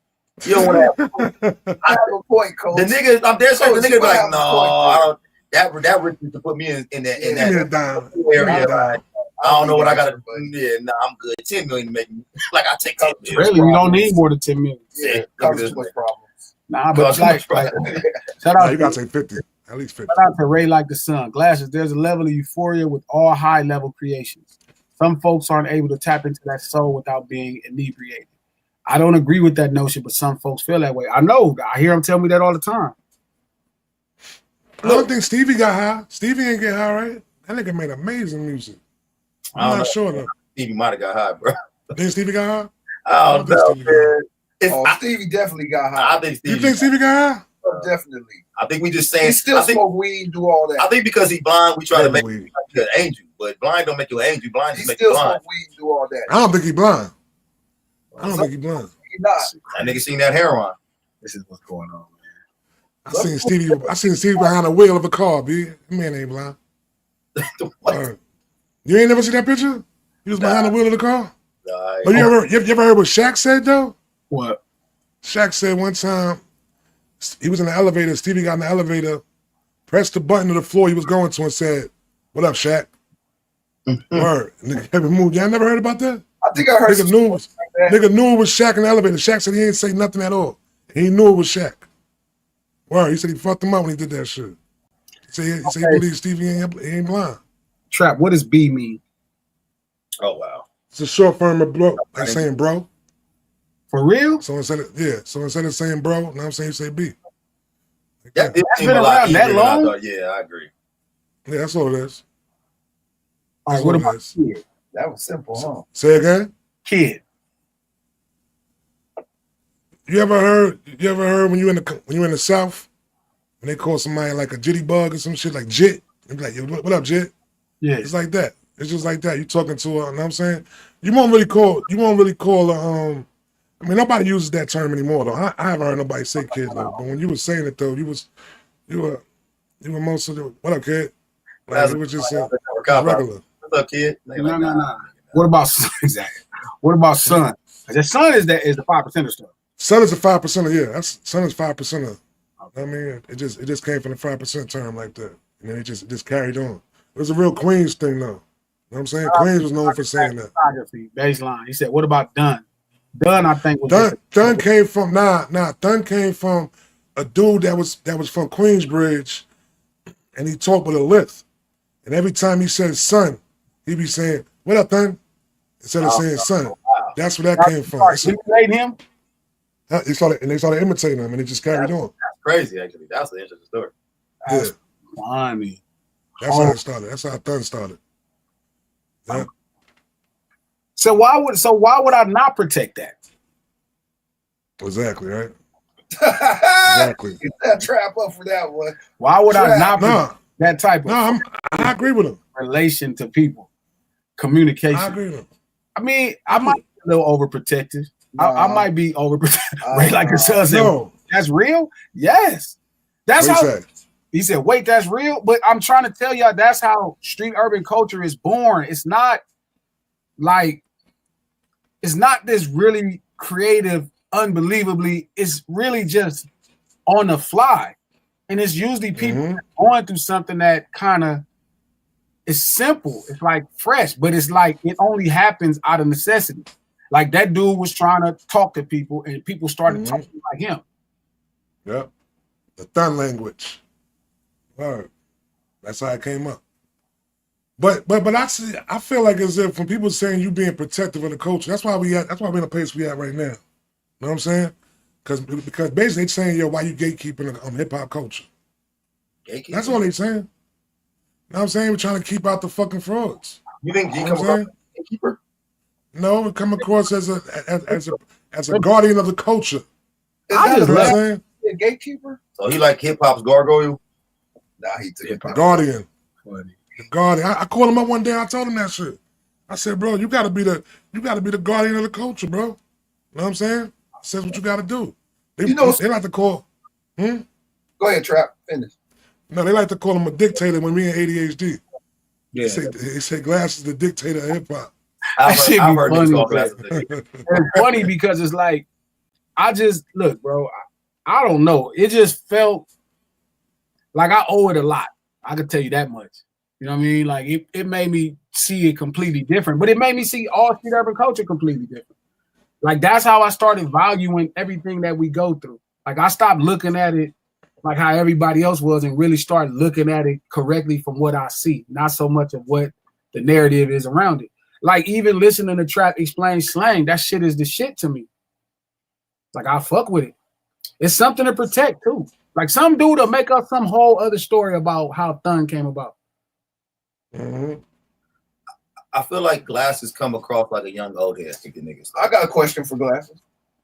You don't want to have. I have a point, Coach. The nigga, I'm there saying the nigga be like, no, I don't. That rich is to put me in that area. Right? I don't know what I gotta do. Yeah, nah, I'm good. 10 million to make me like I take 10 million. Really, you don't need more than 10 million. Yeah, too much problems. Nah, but like shout out. You gotta say 50. At least 50. Shout out to Ray Like the Sun. Glasses, there's a level of euphoria with all high-level creations. Some folks aren't able to tap into that soul without being inebriated. I don't agree with that notion, but some folks feel that way. I know. I hear them tell me that all the time. I don't think Stevie got high. Stevie ain't get high, right? That nigga made amazing music. I'm not sure though. Stevie might have got high, bro. Think Stevie got high? I don't know, man. Stevie definitely got high. I think Stevie. You think Stevie got high? Definitely. I think we just saying he still smoke weed, do all that. I think because he blind, we try to make him an angel, but blind don't make you an angel. Blind just make you blind. Smoke weed, do all that. I don't think he blind. I don't think he blind. He not. That nigga seen that heroin. This is what's going on, man. I seen Stevie behind the wheel of a car, B. That man ain't blind. You ain't never seen that picture? He was behind the wheel of the car? But you ever heard what Shaq said though? What? Shaq said one time he was in the elevator, Stevie got in the elevator, pressed the button of the floor he was going to and said, "What up, Shaq?" Word. Nigga haven't moved. Y'all never heard about that? I think I heard nigga knew it was Shaq in the elevator. Shaq said he ain't say nothing at all. He knew it was Shaq. Word. He said he fucked him up when he did that shit. He said he believes Stevie ain't blind. Trap, what does B mean? Oh wow. It's a short form of bro, like saying bro. For real? So instead of saying bro, now I'm saying you say B. Like that's been around that long? Yeah, I agree. Yeah, that's all it is. All right, what about kid? That was simple, huh? Say again? Kid. You ever heard when you in the South, when they call somebody like a jitty bug or some shit like jit, they be like, "Yo, what up, jit?" Yeah. It's like that. It's just like that. You talking to you know what I'm saying? You won't really call I mean, nobody uses that term anymore though. I haven't heard nobody say kid though. But when you were saying it though, you were most of the what up, kid? Like, it was just regular. What's up, kid? No. What about exactly? What about son? The son is the 5% stuff. Son is a 5%. Yeah, son is 5%. I mean, it just came from the 5% term like that, and then it just carried on. It was a real Queens thing though. You know what I'm saying? Queens was known for saying that. Baseline. He said, "What about Dunn?" Dunn, I think was Dunn came from Dunn came from a dude that was from Queensbridge, and he talked with a lisp. And every time he said son, he be saying, "What up, Dunn?" Instead of saying son. Wow. That's where that came from. Imitating him? They started imitating him, and it just carried on. That's crazy, actually. That's an interesting story. That's funny. That's how it started. That's how Dunn started. Yeah. So why would I not protect that? Exactly, right? Exactly. Get that trap up for that one. Why would I not No, that type of I agree with him. relation to people? Communication. I agree with him. I mean, I might be a little overprotective. I might be overprotective. Right, like the son said, No, that's real? Yes. That's what how he said. he said, wait, that's real. But I'm trying to tell y'all that's how street urban culture is born. It's not like it's not this really creative, unbelievably, it's really just on the fly. And it's usually people going through something that kind of is simple. It's like fresh, but it's like it only happens out of necessity. Like that dude was trying to talk to people and people started talking like him. Yep. The thun language. Word. That's how it came up. But I feel like as if when people saying you being protective of the culture, that's why we're in the place we at right now. You know what I'm saying? Because basically they saying, yo, why you gatekeeping hip hop culture? Gatekeeping? That's all they saying. You know what I'm saying? We're trying to keep out the fucking frauds. You think G You know come what I'm across as a gatekeeper? No, we come across as a guardian of the culture. Is I that just You know what I'm love saying? a gatekeeper? So he like hip hop's gargoyle? Nah, he took it. The guardian. funny. The guardian. I called him up one day. I told him that shit. I said, bro, you gotta be the guardian of the culture, bro. You know what I'm saying? Says what you gotta do. They like to call. Go ahead, Trap. Finish. No, they like to call him a dictator when we in ADHD. Yeah. They say Glass is the dictator of hip hop. I've That shit heard be niggas funny, call bro. Glasses a gatekeeper. It's funny because it's like I just look, bro. I don't know. It just felt like I owe it a lot. I can tell you that much. You know what I mean? Like it made me see it completely different, but it made me see all street urban culture completely different. Like that's how I started valuing everything that we go through. Like I stopped looking at it like how everybody else was and really started looking at it correctly from what I see, not so much of what the narrative is around it. Like even listening to Trap explain slang, that shit is the shit to me. Like I fuck with it. It's something to protect too. Like some dude will make up some whole other story about how Thun came about. I feel like Glasses come across like a young old head thinking niggas. I got a question for Glasses.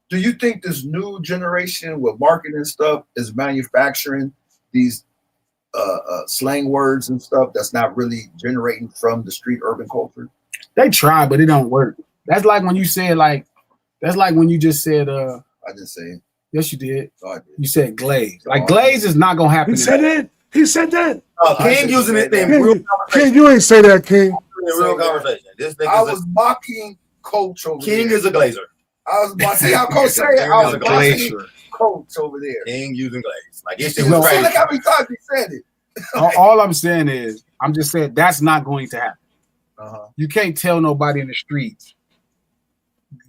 Do you think this new generation with marketing stuff is manufacturing these slang words and stuff that's not really generating from the street urban culture? They try, but it don't work. That's like when you said that's like when you just said I didn't say it. yes you did. Oh, I did. You said glaze. Like glaze is not gonna happen. He said that. He said that. King using it in real King, conversation. you ain't say that, King. In real conversation. This I nigga's was mocking Coach over King there. is a glazer. I was about to see how Coach say it. I was mocking Coach over there. King using glaze. Like this shit No. was See, crazy. look how many times he said it. All I'm saying is I'm just saying that's not going to happen. Uh-huh. You can't tell nobody in the streets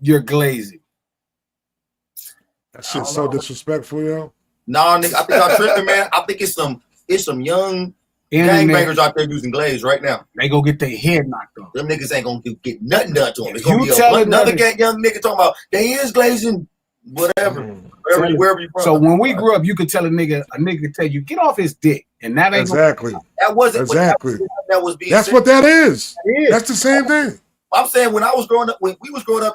you're glazing. That shit's so disrespectful, yo. Nah, nigga, I think I'm tripping, man. I think it's some young Internet, gangbangers out there using glaze right now. they go get their head knocked off. Them niggas ain't gonna get nothing done to them. It's You gonna be tell another another- young nigga talking about they is glazing whatever, wherever you from. So when we grew up, you could tell a nigga could tell you get off his dick, and that ain't Exactly. that wasn't what Exactly. that was being That's said. what that is. It is. That's the same thing. I'm saying when I was growing up, when we was growing up,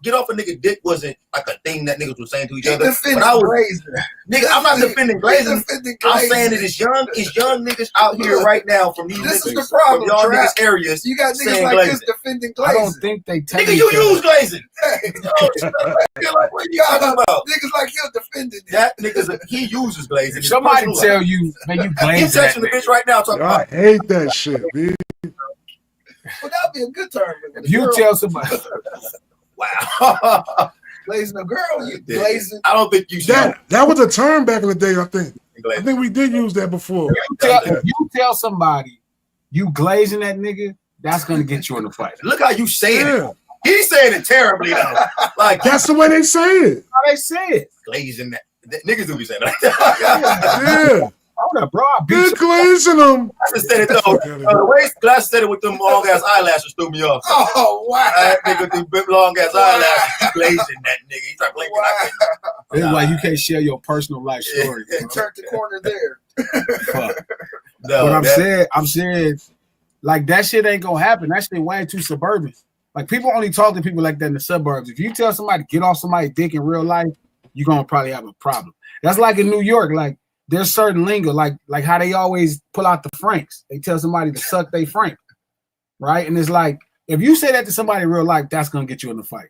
get off a nigga dick wasn't like a thing that niggas were saying to each He other. defending When I was Glazer. nigga, I'm not defending glazing. Defending I'm Glazer. saying that it's young niggas out here right now from these This is niggas, the problem, from y'all Trap. niggas areas. You got niggas saying like glazing. this defending Glazer. I don't think they tell Nigga, each you other. use glazing. You're like, what you talking about? Niggas like him defending it. That nigga's he uses glazing. If somebody tell you, man, you He's glazing that texting the bitch nigga. right now talking Yo, I about hate that shit, B. Well, that'd be a good term. If you tell somebody, wow. glazing a girl, you glazing. I don't think you should. That was a term back in the day, I think. I think we did use that before. if you tell somebody you glazing that nigga, that's gonna get you in a fight. Look how you saying Yeah. it. He's saying it terribly though. Like That's the way they say it. How they say it? glazing that. Niggas do be saying that. Yeah. Hold up, bro. I beat They're you. glazing them. I just said it though. The way Glass said it with them long ass eyelashes threw me off. Oh, wow. That nigga with them big long ass eyelashes, you glazing that nigga. He started blinking. I couldn't. It's like you can't share your personal life story. And turned the corner there. Fuck. No, But that- I'm saying, like that shit ain't gonna happen. That shit way too suburban. Like people only talk to people like that in the suburbs. If you tell somebody to get off somebody's dick in real life, you're gonna probably have a problem. That's like in New York, like there's certain lingo, like how they always pull out the franks. They tell somebody to suck they frank, right? And it's like if you say that to somebody in real life, that's gonna get you in the fight.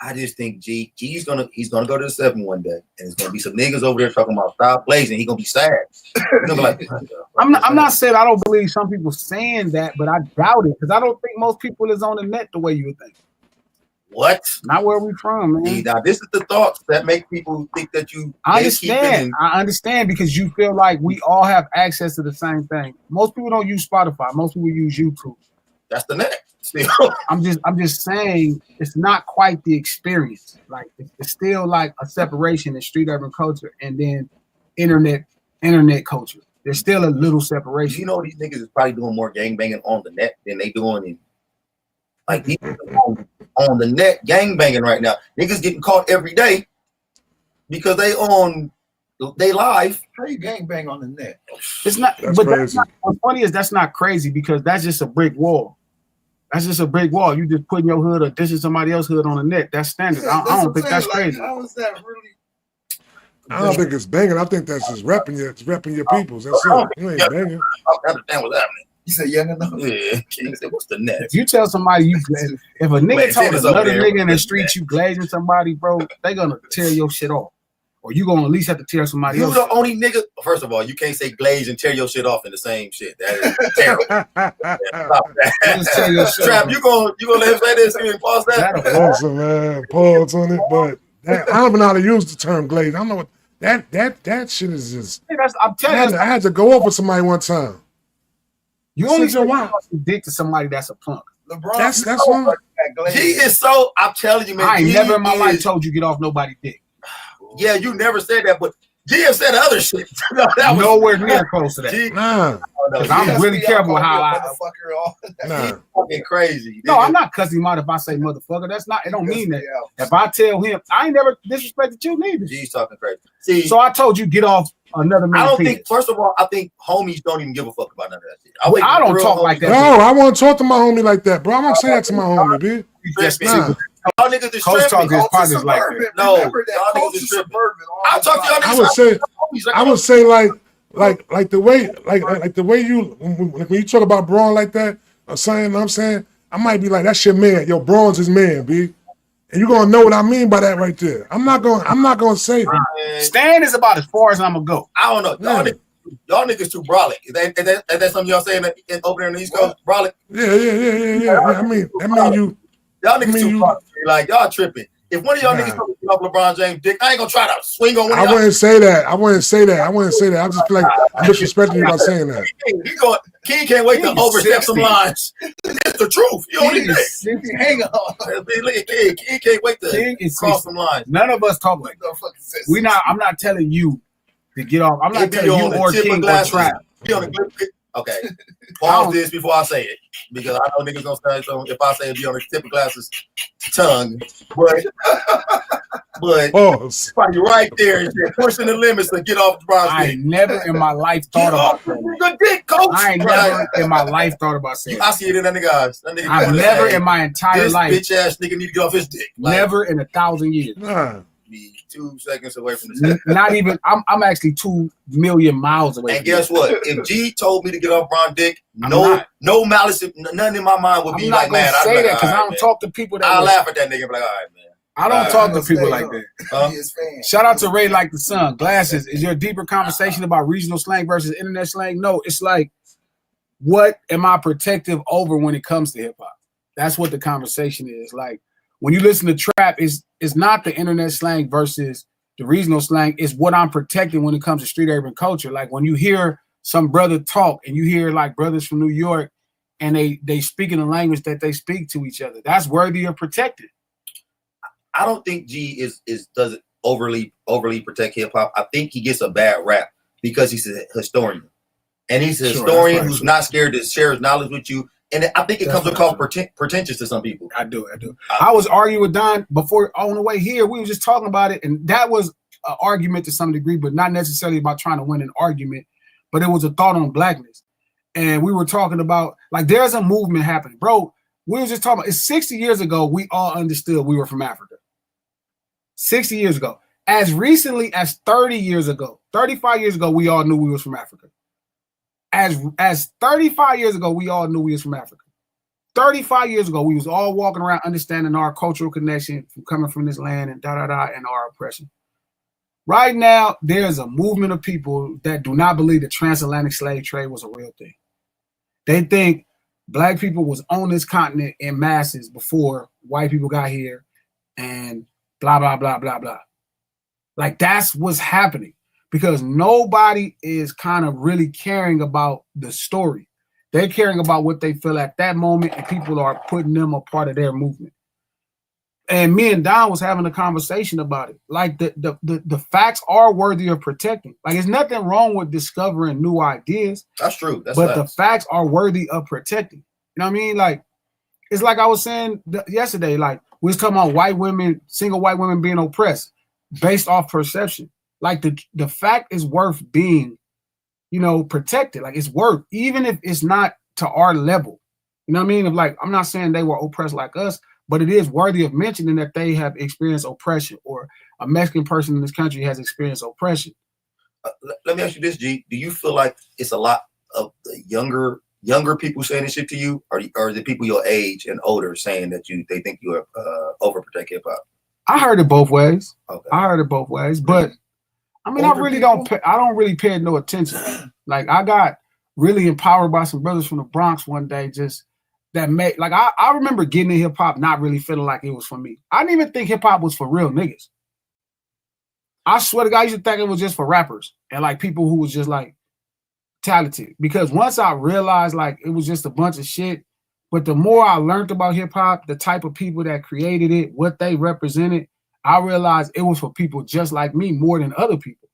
I just think G's gonna go to the 7 one day, and there's gonna be some niggas over there talking about stop blazing. He gonna be sad. He's gonna be like, I'm not saying I don't believe some people saying that, but I doubt it because I don't think most people is on the net the way you would think. what? Not where we from, man. Now this is the thoughts that make people think that you. I understand because you feel like we all have access to the same thing. Most people don't use Spotify. Most people use YouTube. That's the net. I'm just saying it's not quite the experience. Like it's still like a separation in street urban culture and then internet culture. There's still a little separation. You know these niggas is probably doing more gangbanging on the net than they doing in like people on the net gangbanging right now. Niggas getting caught every day because they live. How you gangbang on the net? It's not. That's but crazy. that's not, what's funny is that's not crazy because that's just a brick wall. That's just a brick wall. You just putting your hood or dishing somebody else's hood on the net. That's standard. I don't think that's crazy. How is that really? I don't think it's banging. I think that's just repping your peoples. That's it. You ain't banging. I understand what's happening. You say young enough? Yeah, King said, what's the net? If you tell somebody if a nigga Man, told tennis over another there nigga in the with street that. you glazing somebody, bro, they gonna tear your shit off. Or you gonna at least have to tear somebody You else. the only nigga. First of all, you can't say glaze and tear your shit off in the same shit. That is terrible. Stop Just tear your that. shit Trap, off. you gonna let him say this and pause that? Awesome, man. Pause on it, but I don't even know how to use the term glaze. I don't know what that shit is just. I'm telling you, I had to go over somebody one time. you only Said your say wife. dick to somebody that's a punk. LeBron. That's one. G is so. I'm telling you, man. I ain't G never in my life is- told you get off nobody's dick. Yeah, you never said that, but G have said other shit. No, that was Nowhere near close to that. G. Nah, No, Cause I'm really careful how I. nah. fucking crazy. No, nigga. I'm not cussing him out if I say motherfucker. That's not. It don't mean that. If I tell him, I ain't never disrespected you neither. G's talking crazy. See, So I told you get off another I man's don't penis. think. First of all, I think homies don't even give a fuck about none of that shit. Well, think I don't real talk homies like that. No, I won't talk to my homie like that, bro. I won't say that to my homie, B. Just Nah. Y'all niggas is Coach talk tripping. his partners like that. No, Remember that y'all Coach niggas is is tripping. suburban. I'll talk to y'all niggas. I would say, homies like I would say like the way you when you talk about Braun like that or saying, you know what I'm saying, I might be like, that's your man. Yo, Braun's his man, B. And you're gonna know what I mean by that right there. I'm not gonna say that. Man, Stan is about as far as I'm gonna go. I don't know. Y'all niggas too brolic. Is that something y'all saying over there in the East Coast? Brolic? Yeah. I mean you. Y'all niggas too you- brolic. Like, y'all tripping. If one of y'all niggas come off LeBron James' dick, I ain't gonna try to swing on one of I y'all. wouldn't say that. I just feel like I'm disrespecting you by saying that. King can't wait to King is overstep 60. some lines. It's the truth. You don't need that. Hang on. Look at King. King can't wait to King is cross 60. some lines. None of us talk like that. I'm not telling you to get off. I'm not It be telling on you the or tip of King or glasses. Trap. Be on the okay. Pause this before I say it because I know niggas gonna start. So if I say it, be on the tip of glasses tongue, but Pause. probably right there and shit, pushing the limits to get off the bronze I dick. ain't never in my life Get thought about off that. the dick, coach. I ain't never in my life thought about saying I see it in that nigga eyes. That nigga I've never in my entire this life, bitch ass nigga need to get off his dick. Like, never in 1,000 years. Nah. be 2 seconds away from the Not even. I'm actually 2 million miles away. And from guess you. what? If G told me to get off Bron dick, I'm no not. malice, nothing in my mind would I'm be not like, gonna man, I'd be say like, that because I all don't right, talk to people that. I'll way. laugh at that nigga and be like, all right, man. I don't Right. talk to people like that. Huh? Shout out to Ray Like the Sun. Glasses, is your deeper conversation about regional slang versus internet slang? No, it's like, what am I protective over when it comes to hip hop? That's what the conversation is. Like, when you listen to trap, it's not the internet slang versus the regional slang. It's what I'm protecting when it comes to street urban culture. Like, when you hear some brother talk and you hear like brothers from New York and they speak in the language that they speak to each other, that's worthy of protecting. I don't think G doesn't overly protect hip hop. I think he gets a bad rap because he's a historian, and he's a Sure, historian that's who's right. not scared to share his knowledge with you. And I think it That's comes across pretentious to some people. I do. I was arguing with Don before on the way here. We were just talking about it, and that was an argument to some degree, but not necessarily about trying to win an argument. But it was a thought on blackness, and we were talking about like there's a movement happening, bro. We were just talking about it's 60 years ago. We all understood we were from Africa. 60 years ago, As recently as 30 years ago, 35 years ago, we all knew we was from Africa. As 35 years ago, we all knew we was from Africa. 35 years ago, we was all walking around understanding our cultural connection from coming from this land and and our oppression. Right now, there's a movement of people that do not believe the transatlantic slave trade was a real thing. They think black people was on this continent in masses before white people got here and blah, blah, blah, blah, blah. Like that's what's happening because nobody is kind of really caring about the story. They're caring about what they feel at that moment, and people are putting them a part of their movement. And me and Don was having a conversation about it. Like the facts are worthy of protecting. Like there's nothing wrong with discovering new ideas. That's true. But the facts are worthy of protecting. You know what I mean? Like it's like I was saying yesterday. Like we was talking about white women, single white women being oppressed based off perception. Like the fact is worth being, protected. Like it's worth, even if it's not to our level. You know what I mean? Of like, I'm not saying they were oppressed like us, but it is worthy of mentioning that they have experienced oppression, or a Mexican person in this country has experienced oppression. Let me ask you this, G. Do you feel like it's a lot of the younger people saying this shit to you, or the people your age and older saying that they think you overprotect hip hop? I heard it both ways. Okay. I heard it both ways, but I mean, Older I really people? don't really pay no attention. Like I got really empowered by some brothers from the Bronx one day, just that made like I remember getting in hip hop not really feeling like it was for me. I didn't even think hip hop was for real niggas. I swear to God, I used to think it was just for rappers and like people who was just like talented. Because once I realized like it was just a bunch of shit, but the more I learned about hip hop, the type of people that created it, what they represented, I realized it was for people just like me more than other people.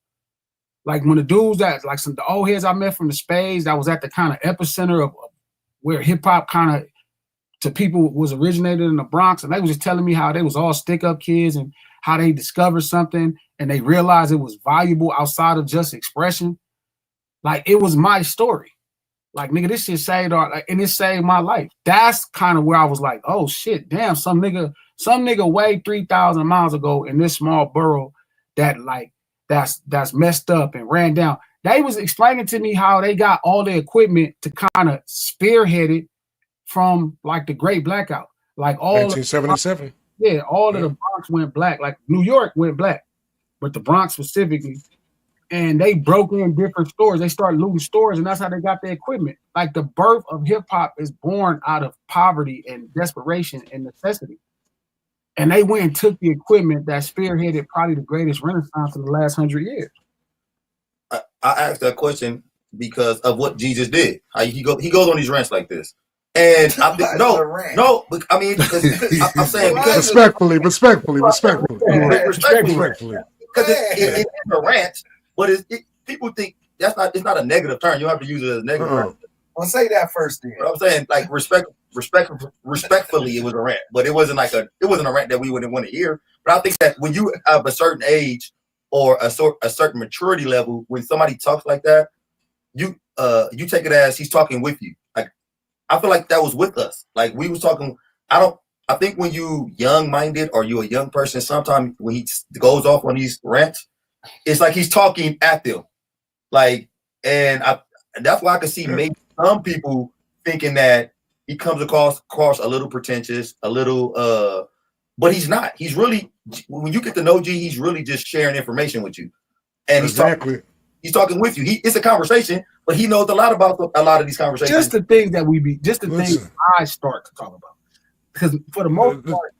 Like when the dudes that like the old heads I met from the Spades, that was at the kind of epicenter of where hip hop kind of to people was originated in the Bronx, and they was just telling me how they was all stick up kids and how they discovered something and they realized it was valuable outside of just expression. Like it was my story. Like nigga, this shit saved and it saved my life. That's kind of where I was like, oh shit, damn, some nigga way 3,000 miles ago in this small borough that like that's messed up and ran down. They was explaining to me how they got all the equipment to kind of spearhead it from like the Great Blackout. Like all 1977. All of the Bronx went black. Like New York went black, but the Bronx specifically. And they broke in different stores. They started looting stores, and that's how they got the equipment. Like the birth of hip hop is born out of poverty and desperation and necessity. And they went and took the equipment that spearheaded probably the greatest renaissance in the last 100 years. I asked that question because of what Jesus did. He goes on these rants like this, and I think I mean because I'm saying because respectfully. Respectfully. Because it's a rant, but people think it's not a negative term. You don't have to use it as a negative term. Well, say that first then. But I'm saying like respectfully, it was a rant, but it wasn't a rant that we wouldn't want to hear. But I think that when you have a certain age or a certain maturity level, when somebody talks like that, you take it as he's talking with you. Like I feel like that was with us. Like we was talking. I think when you young-minded or you a young person, sometimes when he goes off on these rants, it's like he's talking at them. Like, and that's why I can see maybe some people thinking that he comes across a little pretentious, a little, but he's not. He's really, when you get to know G, he's really just sharing information with you. And he's talking with you. It's a conversation, but he knows a lot about a lot of these conversations. Just the things things I start to talk about. Because for the most part,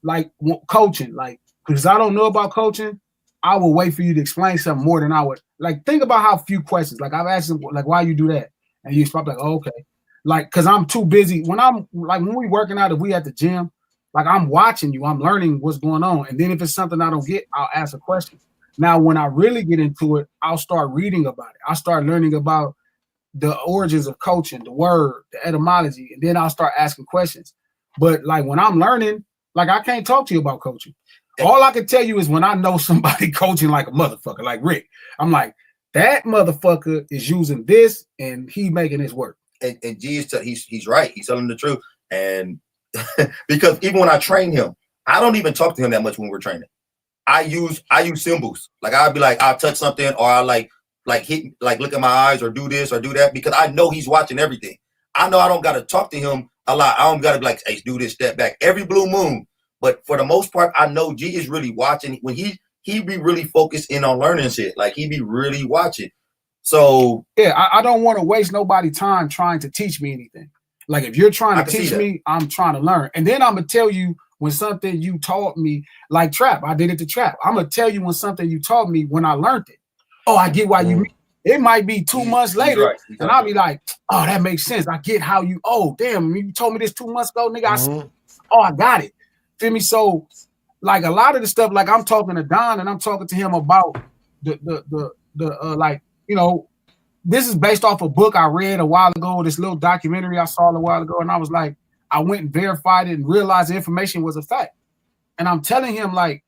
like coaching, like because I don't know about coaching, I will wait for you to explain something more than I would. Like think about how few questions. Like I've asked him, like why you do that, and you probably like, oh, okay, like because I'm too busy. When we working out, if we at the gym, like I'm watching you, I'm learning what's going on, and then if it's something I don't get, I'll ask a question. Now when I really get into it, I'll start reading about it. I'll start learning about the origins of coaching, the word, the etymology, and then I'll start asking questions. But like when I'm learning, like I can't talk to you about coaching. All I can tell you is when I know somebody coaching like a motherfucker, like Rick, I'm like, that motherfucker is using this and he making this work. And G he's right. He's telling the truth. And because even when I train him, I don't even talk to him that much when we're training. I use symbols. Like I'll be like, I'll touch something, or I'll like hit, like look at my eyes, or do this or do that, because I know he's watching everything. I know I don't gotta talk to him a lot. I don't gotta be like, hey, do this, step back every blue moon. But for the most part, I know G is really watching. When he be really focused in on learning shit. Like he be really watching. So yeah, I don't want to waste nobody's time trying to teach me anything. Like if you're trying to teach me, I'm trying to learn. And then I'm gonna tell you when something you taught me, like trap, I did it to trap. I'm gonna tell you when something you taught me when I learned it. Oh, I get why you. It might be 2 months later, right. And I'll be like, oh, that makes sense. I get how you. Oh, damn, you told me this 2 months ago, nigga. I got it. Feel me? So, like a lot of the stuff, like I'm talking to Don and I'm talking to him about the like, you know, this is based off a book I read a while ago, this little documentary I saw a while ago, and I was like, I went and verified it and realized the information was a fact. And I'm telling him, like,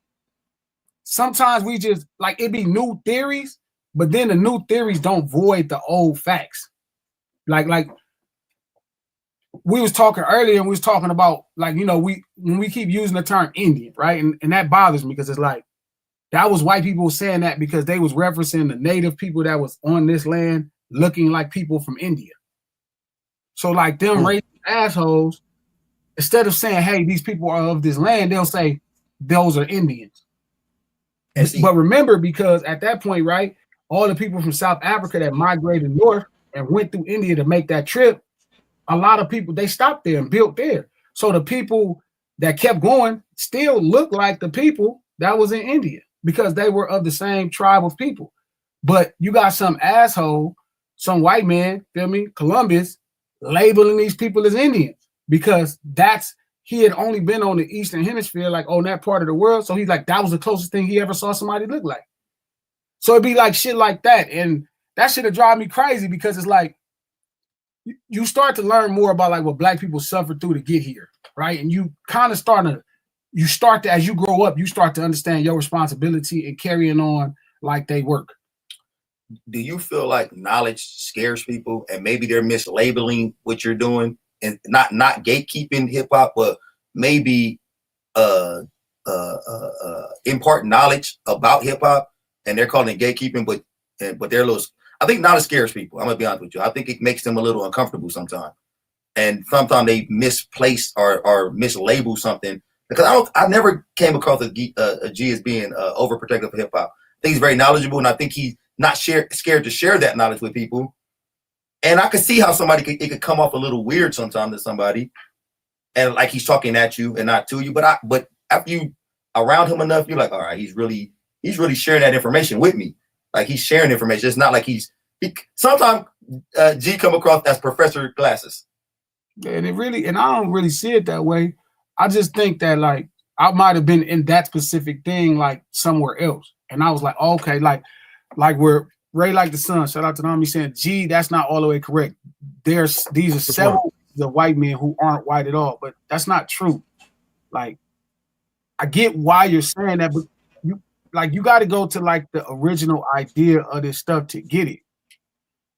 sometimes we just, like, it be new theories, but then the new theories don't void the old facts. Like we was talking earlier and we was talking about, like, you know, when we keep using the term Indian, right? And that bothers me because it's like, that was white people saying that because they was referencing the native people that was on this land looking like people from India. So like them racist assholes, instead of saying, hey, these people are of this land, they'll say those are Indians. But remember, because at that point, right, all the people from South Africa that migrated north and went through India to make that trip, a lot of people, they stopped there and built there. So the people that kept going still look like the people that was in India because they were of the same tribe of people. But you got some asshole, some white man, feel me, Columbus, labeling these people as Indians because he had only been on the Eastern Hemisphere, like on that part of the world. So he's like, that was the closest thing he ever saw somebody look like. So it'd be like shit like that. And that shit would drive me crazy because it's like, you start to learn more about like what black people suffered through to get here, right? And you kind of start to, as you grow up, you start to understand your responsibility and carrying on like they work. Do you feel like knowledge scares people and maybe they're mislabeling what you're doing and not gatekeeping hip hop, but maybe impart knowledge about hip hop and they're calling it gatekeeping, but they're a little. I think knowledge scares people. I'm gonna be honest with you. I think it makes them a little uncomfortable sometimes, and sometimes they misplace or mislabel something. Because I never came across a G as being overprotective of hip hop. I think he's very knowledgeable, and I think he's not scared to share that knowledge with people. And I could see how it could come off a little weird sometimes to somebody, and like he's talking at you and not to you. But after you around him enough, you're like, all right, he's really sharing that information with me. Like he's sharing information. It's not like sometimes G come across as professor classes. And I don't really see it that way. I just think that like I might have been in that specific thing like somewhere else. And I was like, okay, like where Ray like the Sun, shout out to Nami saying, G, that's not all the way correct. These are several the white men who aren't white at all, but that's not true. Like I get why you're saying that, but you got to go to like the original idea of this stuff to get it.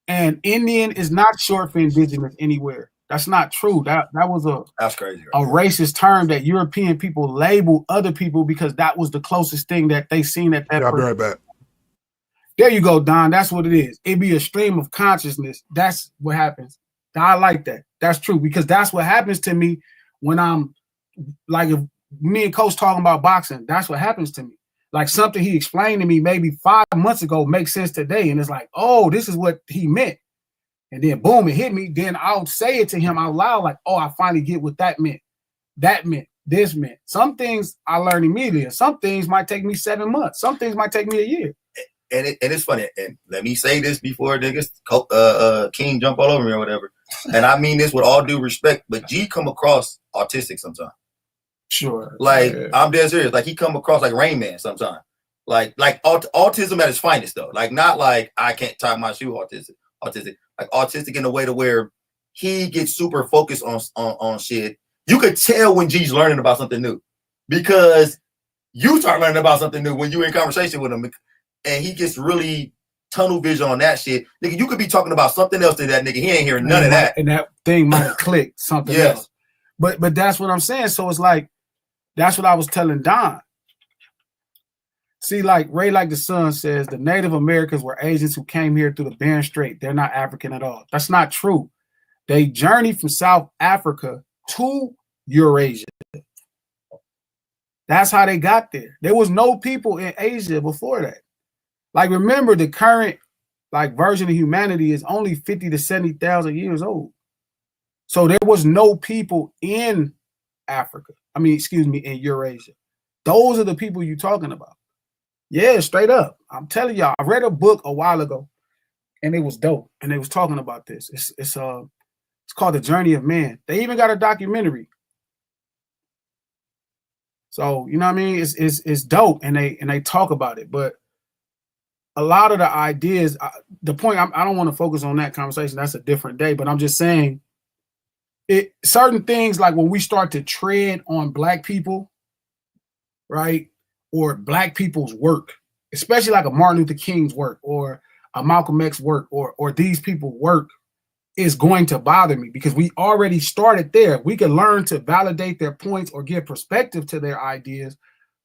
And Indian is not short for indigenous anywhere. That's not true. That's crazy. Right? A racist term that European people label other people because that was the closest thing that they seen at that. I'll be right back. There you go, Don. That's what it is. It be a stream of consciousness. That's what happens. I like that. That's true because that's what happens to me when I'm like, if me and Coach talking about boxing, that's what happens to me. Like something he explained to me maybe 5 months ago makes sense today. And it's like, oh, this is what he meant. And then boom, it hit me. Then I'll say it to him out loud, like, oh, I finally get what that meant. That meant, this meant. Some things I learn immediately. And some things might take me 7 months. Some things might take me a year. And it's funny. And let me say this before niggas King jump all over me or whatever. And I mean this with all due respect, but G come across autistic sometimes. Sure. Like I'm dead serious. Like he come across like Rain Man sometimes. Like autism at its finest though. Like not like I can't tie my shoe autistic. Like autistic in a way to where he gets super focused on shit. You could tell when G's learning about something new because you start learning about something new when you're in conversation with him, and he gets really tunnel vision on that shit. Nigga, you could be talking about something else to that nigga. He ain't hearing none of that, and that thing might have clicked something else. But that's what I'm saying. So it's like that's what I was telling Don. See, like Ray Like the Sun says, the Native Americans were Asians who came here through the Bering Strait. They're not African at all. That's not true. They journeyed from South Africa to Eurasia. That's how they got there. There was no people in Asia before that. Like, remember, the current version of humanity is only 50 to 70,000 years old. So there was no people in Africa. I mean, excuse me, in Eurasia. Those are the people you're talking about. Yeah, straight up. I'm telling y'all, I read a book a while ago, and it was dope. And they was talking about this. It's called The Journey of Man. They even got a documentary. So, you know what I mean? It's dope, and they talk about it. But a lot of the ideas, the point, I don't want to focus on that conversation. That's a different day. But I'm just saying, certain things, like when we start to tread on Black people, right, or Black people's work, especially like a Martin Luther King's work or a Malcolm X work or these people's work, is going to bother me, because we already started there. We can learn to validate their points or give perspective to their ideas,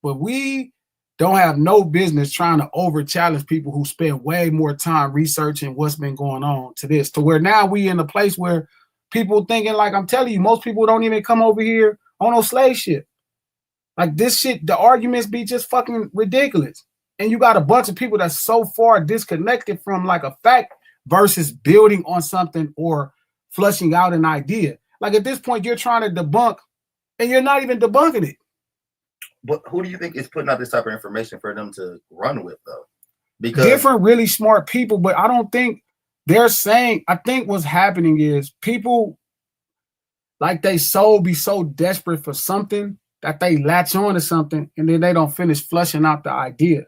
but we don't have no business trying to over challenge people who spend way more time researching what's been going on to this, to where now we in a place where people thinking, like I'm telling you, most people don't even come over here on no slave ship. Like this shit, the arguments be just fucking ridiculous. And you got a bunch of people that's so far disconnected from like a fact versus building on something or flushing out an idea. Like at this point, you're trying to debunk and you're not even debunking it. But who do you think is putting out this type of information for them to run with, though? Because different really smart people, but I don't think they're saying, I think what's happening is people, like they be so desperate for something that they latch on to something and then they don't finish flushing out the idea.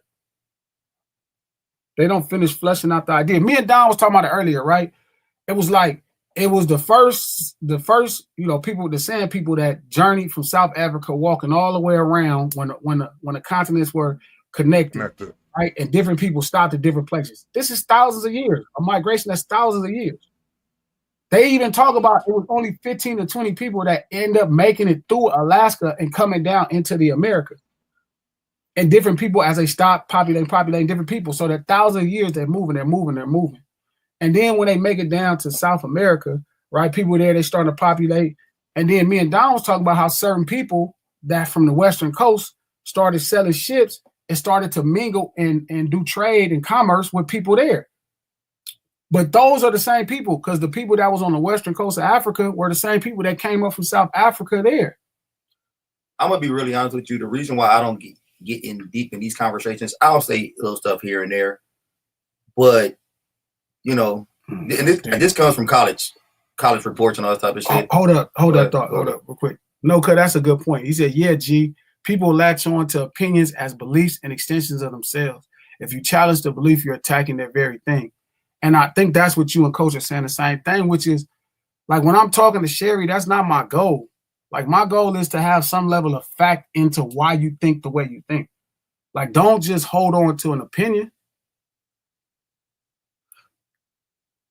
They don't finish flushing out the idea. Me and Don was talking about it earlier, right? It was like, it was the first, you know, people, the sand people that journeyed from South Africa, walking all the way around when the continents were connected, right? And different people stopped at different places. This is thousands of years, a migration that's thousands of years. They even talk about it was only 15 to 20 people that end up making it through Alaska and coming down into the Americas. And different people, as they stop populating different people. So that thousands of years, they're moving. And then when they make it down to South America, right, people there, they start to populate. And then me and Don was talking about how certain people that from the Western coast started selling ships and started to mingle and do trade and commerce with people there. But those are the same people, because the people that was on the Western coast of Africa were the same people that came up from South Africa there. I'm going to be really honest with you. The reason why I don't get in deep in these conversations, I'll say little stuff here and there, but you know, and this comes from college reports and all that type of shit. Hold up real quick. No, cause that's a good point. He said, yeah, G, people latch on to opinions as beliefs and extensions of themselves. If you challenge the belief, you're attacking their very thing. And I think that's what you and Coach are saying the same thing, which is like when I'm talking to Sherry, that's not my goal. Like my goal is to have some level of fact into why you think the way you think. Like don't just hold on to an opinion.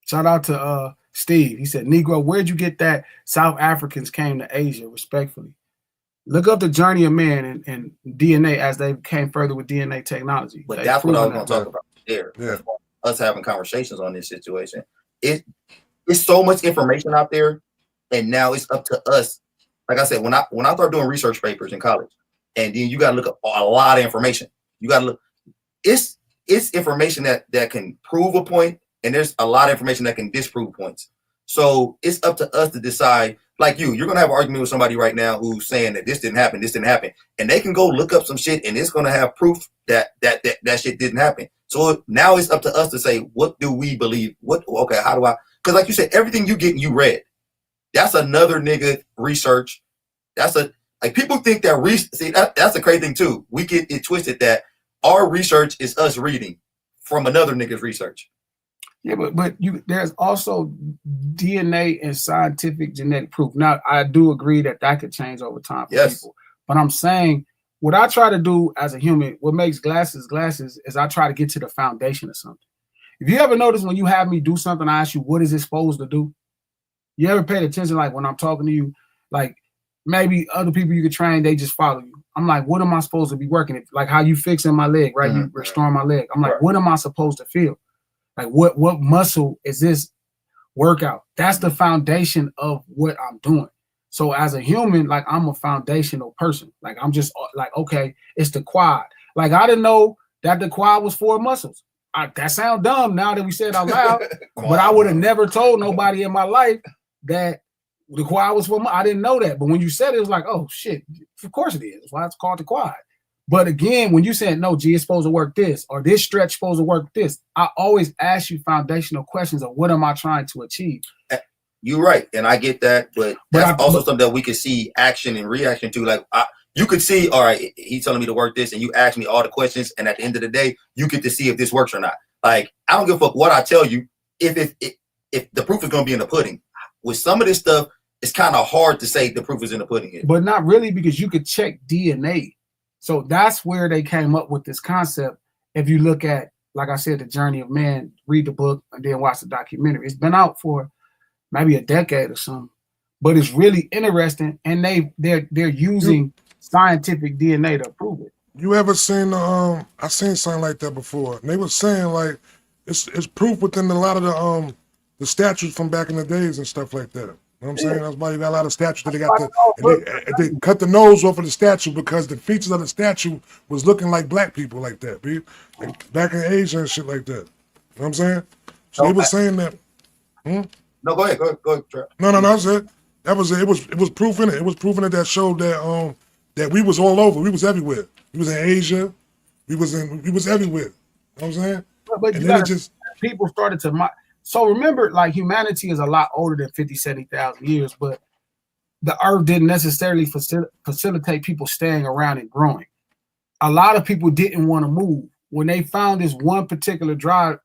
Shout out to Steve. He said, Negro, where'd you get that South Africans came to Asia? Respectfully. Look up the journey of man and DNA as they came further with DNA technology. But that's what I was going to talk about there. Yeah. Us having conversations on this situation. It's so much information out there, and now it's up to us. Like I said, when I start doing research papers in college, and then you got to look up a lot of information. You got to look. It's information that can prove a point, and there's a lot of information that can disprove points. So it's up to us to decide. Like you're gonna have an argument with somebody right now who's saying that this didn't happen, and they can go look up some shit, and it's gonna have proof that shit didn't happen. So now it's up to us to say, what do we believe? How do I? Because like you said, everything you get and you read, that's another nigga research. Like people think that that's the crazy thing too. We get it twisted that our research is us reading from another nigga's research. Yeah, but there's also DNA and scientific genetic proof. Now, I do agree that could change over time for people. But I'm saying what I try to do as a human, what makes glasses, is I try to get to the foundation of something. If you ever notice when you have me do something, I ask you, what is it supposed to do? You ever paid attention, like when I'm talking to you, like maybe other people you could train, they just follow you. I'm like, what am I supposed to be working? If, like how you fixing my leg, right? You restoring my leg. I'm like, what am I supposed to feel? Like what muscle is this workout? That's the foundation of what I'm doing. So as a human, like I'm a foundational person. Like I'm just like, okay, it's the quad. Like I didn't know that the quad was 4 muscles. That sounds dumb now that we said it out loud, but I would have never told nobody in my life that the quad was 4 muscles. I didn't know that. But when you said it, it was like, oh shit, of course it is. That's why it's called the quad. But again, when you said, no, G, it's supposed to work this, or this stretch supposed to work this, I always ask you foundational questions of what am I trying to achieve? You're right, and I get that, but that's also something that we can see action and reaction to. Like you could see, all right, he's telling me to work this, and you ask me all the questions, and at the end of the day, you get to see if this works or not. Like I don't give a fuck what I tell you. If the proof is going to be in the pudding, with some of this stuff, it's kind of hard to say the proof is in the pudding. But not really, because you could check DNA. So that's where they came up with this concept. If you look at, like I said, The Journey of Man, read the book and then watch the documentary. It's been out for maybe a decade or something, but it's really interesting, and they're using scientific DNA to prove it. You ever seen I seen something like that before? And they were saying like it's proof within a lot of the statues from back in the days and stuff like that. You know what I'm saying? That's why you got a lot of statues that they got they cut the nose off of the statue because the features of the statue was looking like black people like that, like back in Asia and shit like that. You know what I'm saying? So they were saying that. No, go ahead, Trap. No, that's it. That was it. It was proof in it. It was proof in it that showed that that we was all over. We was everywhere. We was in Asia. We was everywhere. You know what I'm saying? But and then it just people started to. So remember, like humanity is a lot older than 50, 70,000 years, but the earth didn't necessarily facilitate people staying around and growing. A lot of people didn't want to move. When they found this one particular tribe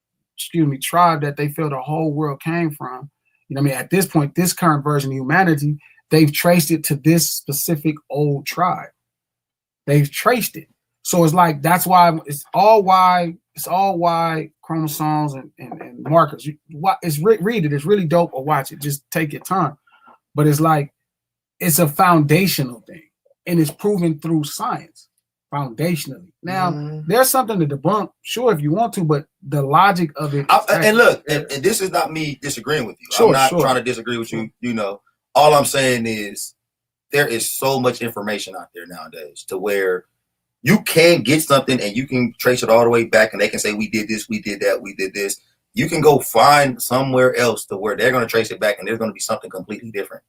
that they felt the whole world came from, you know what I mean? At this point, this current version of humanity, they've traced it to this specific old tribe. They've traced it. So it's like, that's why it's all Y chromosomes and markers. Read it. It's really dope, or watch it. Just take your time. But it's like, it's a foundational thing, and it's proven through science foundationally. Now, there's something to debunk, sure, if you want to, but the logic of it. And look, and this is not me disagreeing with you. I'm not trying to disagree with you. You know, all I'm saying is there is so much information out there nowadays to where you can get something and you can trace it all the way back, and they can say, we did this, we did that, we did this. You can go find somewhere else to where they're going to trace it back, and there's going to be something completely different.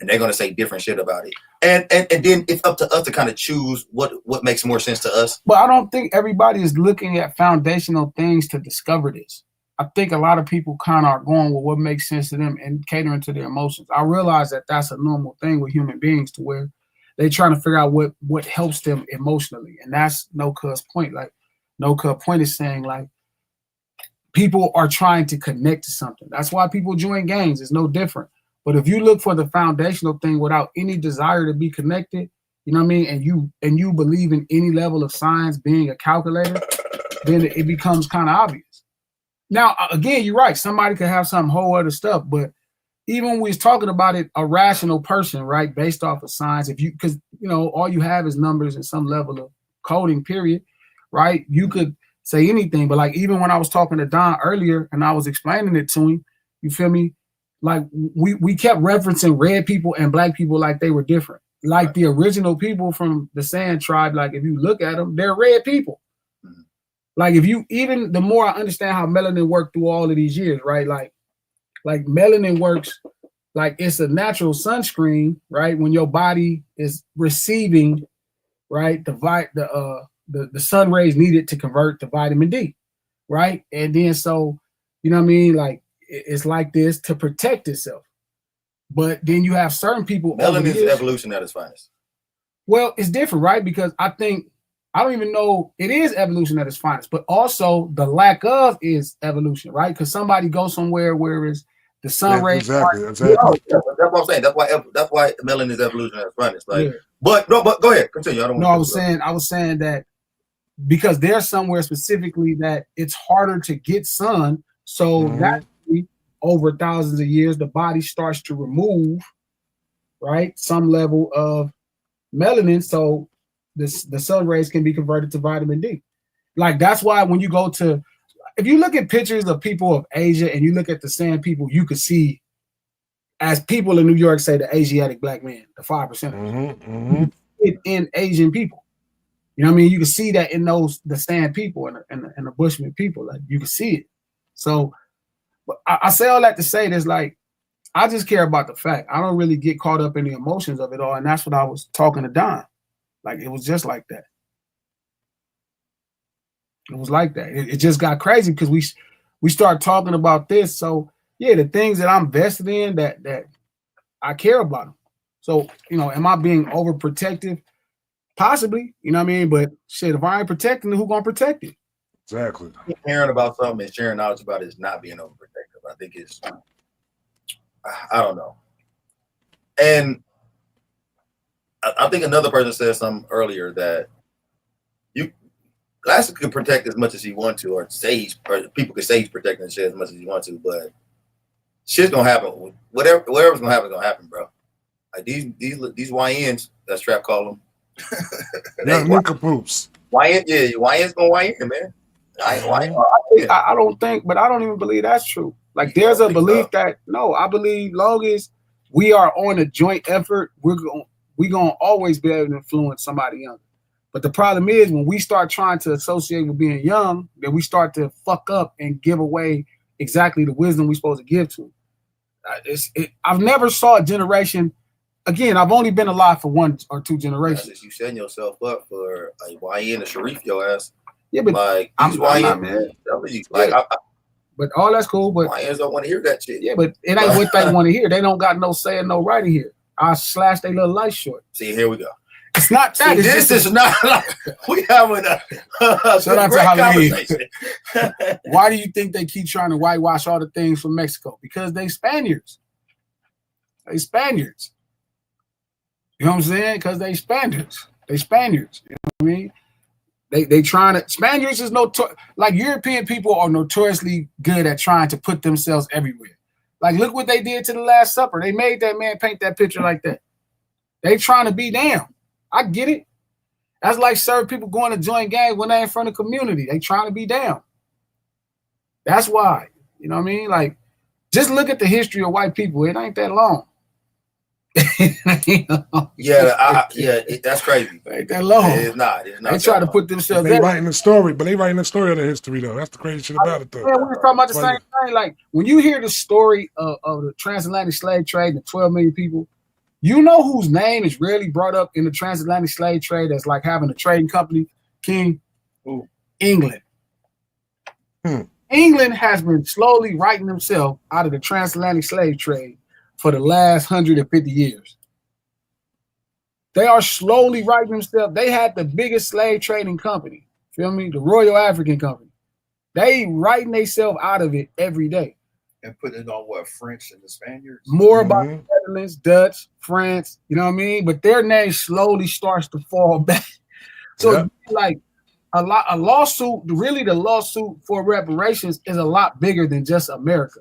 And they're going to say different shit about it. And then it's up to us to kind of choose what makes more sense to us. But I don't think everybody is looking at foundational things to discover this. I think a lot of people kind of are going with what makes sense to them and catering to their emotions. I realize that that's a normal thing with human beings, to where they're trying to figure out what helps them emotionally. And that's No Cuz point. Like, No Cuz point is saying, like, people are trying to connect to something. That's why people join gangs. It's no different. But if you look for the foundational thing without any desire to be connected, you know what I mean, and you believe in any level of science being a calculator, then it becomes kind of obvious. Now, again, you're right. Somebody could have some whole other stuff, but even when we're talking about it, a rational person, right, based off of science, because all you have is numbers and some level of coding, period, right? You could say anything, but like even when I was talking to Don earlier and I was explaining it to him, you feel me? Like we kept referencing red people and black people like they were different. Like the original people from the Sand tribe, like if you look at them, they're red people. Like even the more I understand how melanin worked through all of these years, right? Like melanin works like it's a natural sunscreen, right? When your body is receiving, right, the sun rays needed to convert to vitamin D, right? And then so, you know what I mean? Like it's like this to protect itself. But then you have certain people. Melanin is evolution at its finest. Well, it's different, right? Because I don't even know it is evolution at its finest, but also the lack of is evolution, right? Because somebody goes somewhere where it's the sun rays. Exactly. That's what I'm saying. That's why melanin is evolution at its finest. Like, but go ahead, continue. I was saying that because there's somewhere specifically that it's harder to get sun, so that over thousands of years, the body starts to remove, right, some level of melanin. So the sun rays can be converted to vitamin D. Like that's why when you go to, if you look at pictures of people of Asia and you look at the sand people, you could see, as people in New York say, the Asiatic black man, the 5%, in Asian people. You know what I mean? You can see that in the sand people and the Bushman people. Like you can see it. So but I say all that to say this, like, I just care about the fact. I don't really get caught up in the emotions of it all. And that's what I was talking to Don. Like, it was just like that. It was like that. It just got crazy because we start talking about this. So, yeah, the things that I'm vested in that I care about them. So, you know, am I being overprotective? Possibly, you know what I mean? But shit, if I ain't protecting it, who gonna protect it? Exactly. Caring about something and sharing knowledge about it is not being overprotective. I think it's, I don't know. And I think another person said something earlier that Lassie can protect as much as he want to, or people can say he's protecting shit as much as he want to, but shit's gonna happen. Whatever's gonna happen, bro. Like these YNs, that's Trap call them. Yeah, nincompoops. YN's gonna YN, man. I don't think, but I don't even believe that's true. Like there's a belief that I believe long as we are on a joint effort, we're gonna always be able to influence somebody younger. But the problem is when we start trying to associate with being young, then we start to fuck up and give away exactly the wisdom we're supposed to give to. I've never saw a generation. Again, I've only been alive for 1 or 2 generations. You setting yourself up for a YN or Sharif your ass. Yeah, but like I'm not, man. But all that's cool. But YNs don't want to hear that shit. Yeah, but it ain't what they want to hear. They don't got no say and no right in here. I slash their little life short. See, here we go. It's not that. This is not like we having a shout out to conversation. Why do you think they keep trying to whitewash all the things from Mexico? Because they Spaniards. They Spaniards. You know what I'm saying? Because they Spaniards. They Spaniards. You know what I mean? They trying to. Spaniards is like European people are notoriously good at trying to put themselves everywhere. Like look what they did to the Last Supper. They made that man paint that picture like that. They trying to be down. I get it. That's like certain people going to join gangs when they're in front of community. They trying to be down. That's why. You know what I mean? Like, just look at the history of white people. It ain't that long. That's crazy. It ain't that long. It's not. They try to put themselves. They writing the story, but they writing the story of the history though. That's the crazy shit about it though. Yeah, we were talking about the same thing. Like when you hear the story of the transatlantic slave trade and the 12 million people. You know whose name is rarely brought up in the transatlantic slave trade that's like having a trading company, King? Ooh. England. England has been slowly writing themselves out of the transatlantic slave trade for the last 150 years. They are slowly writing themselves. They had the biggest slave trading company, feel me? The Royal African Company. They writing themselves out of it every day. And put it on what, French and the Spaniards? More about the Netherlands, Dutch, France, you know what I mean? But their name slowly starts to fall back. So like a lawsuit, really the lawsuit for reparations is a lot bigger than just America.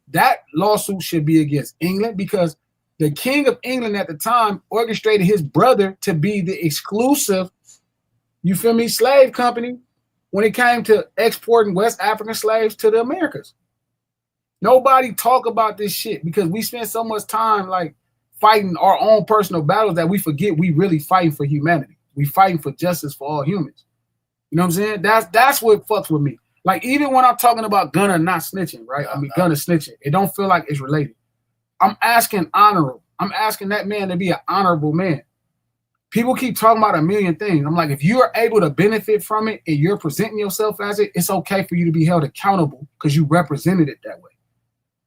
That lawsuit should be against England because the King of England at the time orchestrated his brother to be the exclusive, you feel me, slave company when it came to exporting West African slaves to the Americas. Nobody talk about this shit because we spend so much time like fighting our own personal battles that we forget we really fighting for humanity. We fighting for justice for all humans. You know what I'm saying? That's what fucks with me. Like even when I'm talking about Gunna not snitching, right? Gunna snitching. It don't feel like it's related. I'm asking honorable. I'm asking that man to be an honorable man. People keep talking about a million things. I'm like, if you are able to benefit from it and you're presenting yourself as it, it's okay for you to be held accountable because you represented it that way.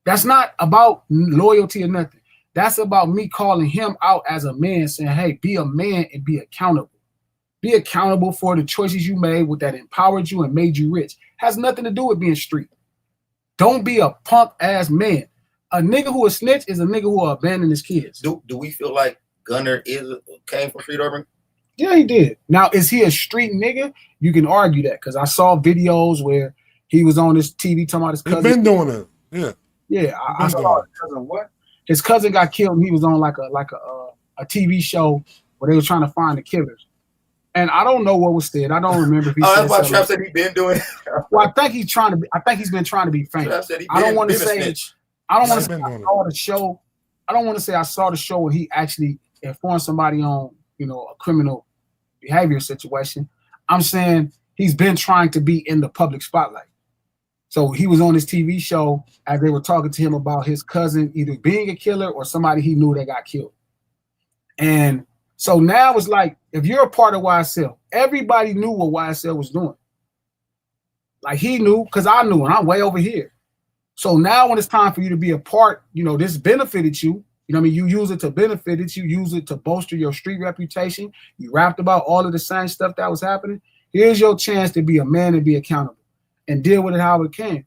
That's not about loyalty or nothing. That's about me calling him out as a man, saying, hey, be a man and be accountable. Be accountable for the choices you made with that empowered you and made you rich. Has nothing to do with being street. Don't be a punk ass man. A nigga who a snitch is a nigga who will abandon his kids. Do we feel like Gunner came from street urban? Yeah, he did. Now, is he a street nigga? You can argue that because I saw videos where he was on this TV talking about his cousin. He's been doing it. Yeah. Yeah, I saw his cousin. What? His cousin got killed, and he was on like a TV show where they were trying to find the killers. And I don't know what was said. I don't remember if he Oh, said that's why something. Trap said he been doing it. Well, I think he's trying to be. I think he's been trying to be Trap famous. said he I don't want to been a say. snitch. I don't want He's to say been I doing it. saw the show. I don't want to say I saw the show when he actually informed somebody on, you know, a criminal behavior situation. I'm saying he's been trying to be in the public spotlight. So he was on his TV show as they were talking to him about his cousin either being a killer or somebody he knew that got killed. And so now it's like, if you're a part of YSL, everybody knew what YSL was doing. Like he knew, because I knew, and I'm way over here. So now when it's time for you to be a part, you know, this benefited you. You know what I mean? You use it to benefit it. You use it to bolster your street reputation. You rapped about all of the same stuff that was happening. Here's your chance to be a man and be accountable and deal with it how it can.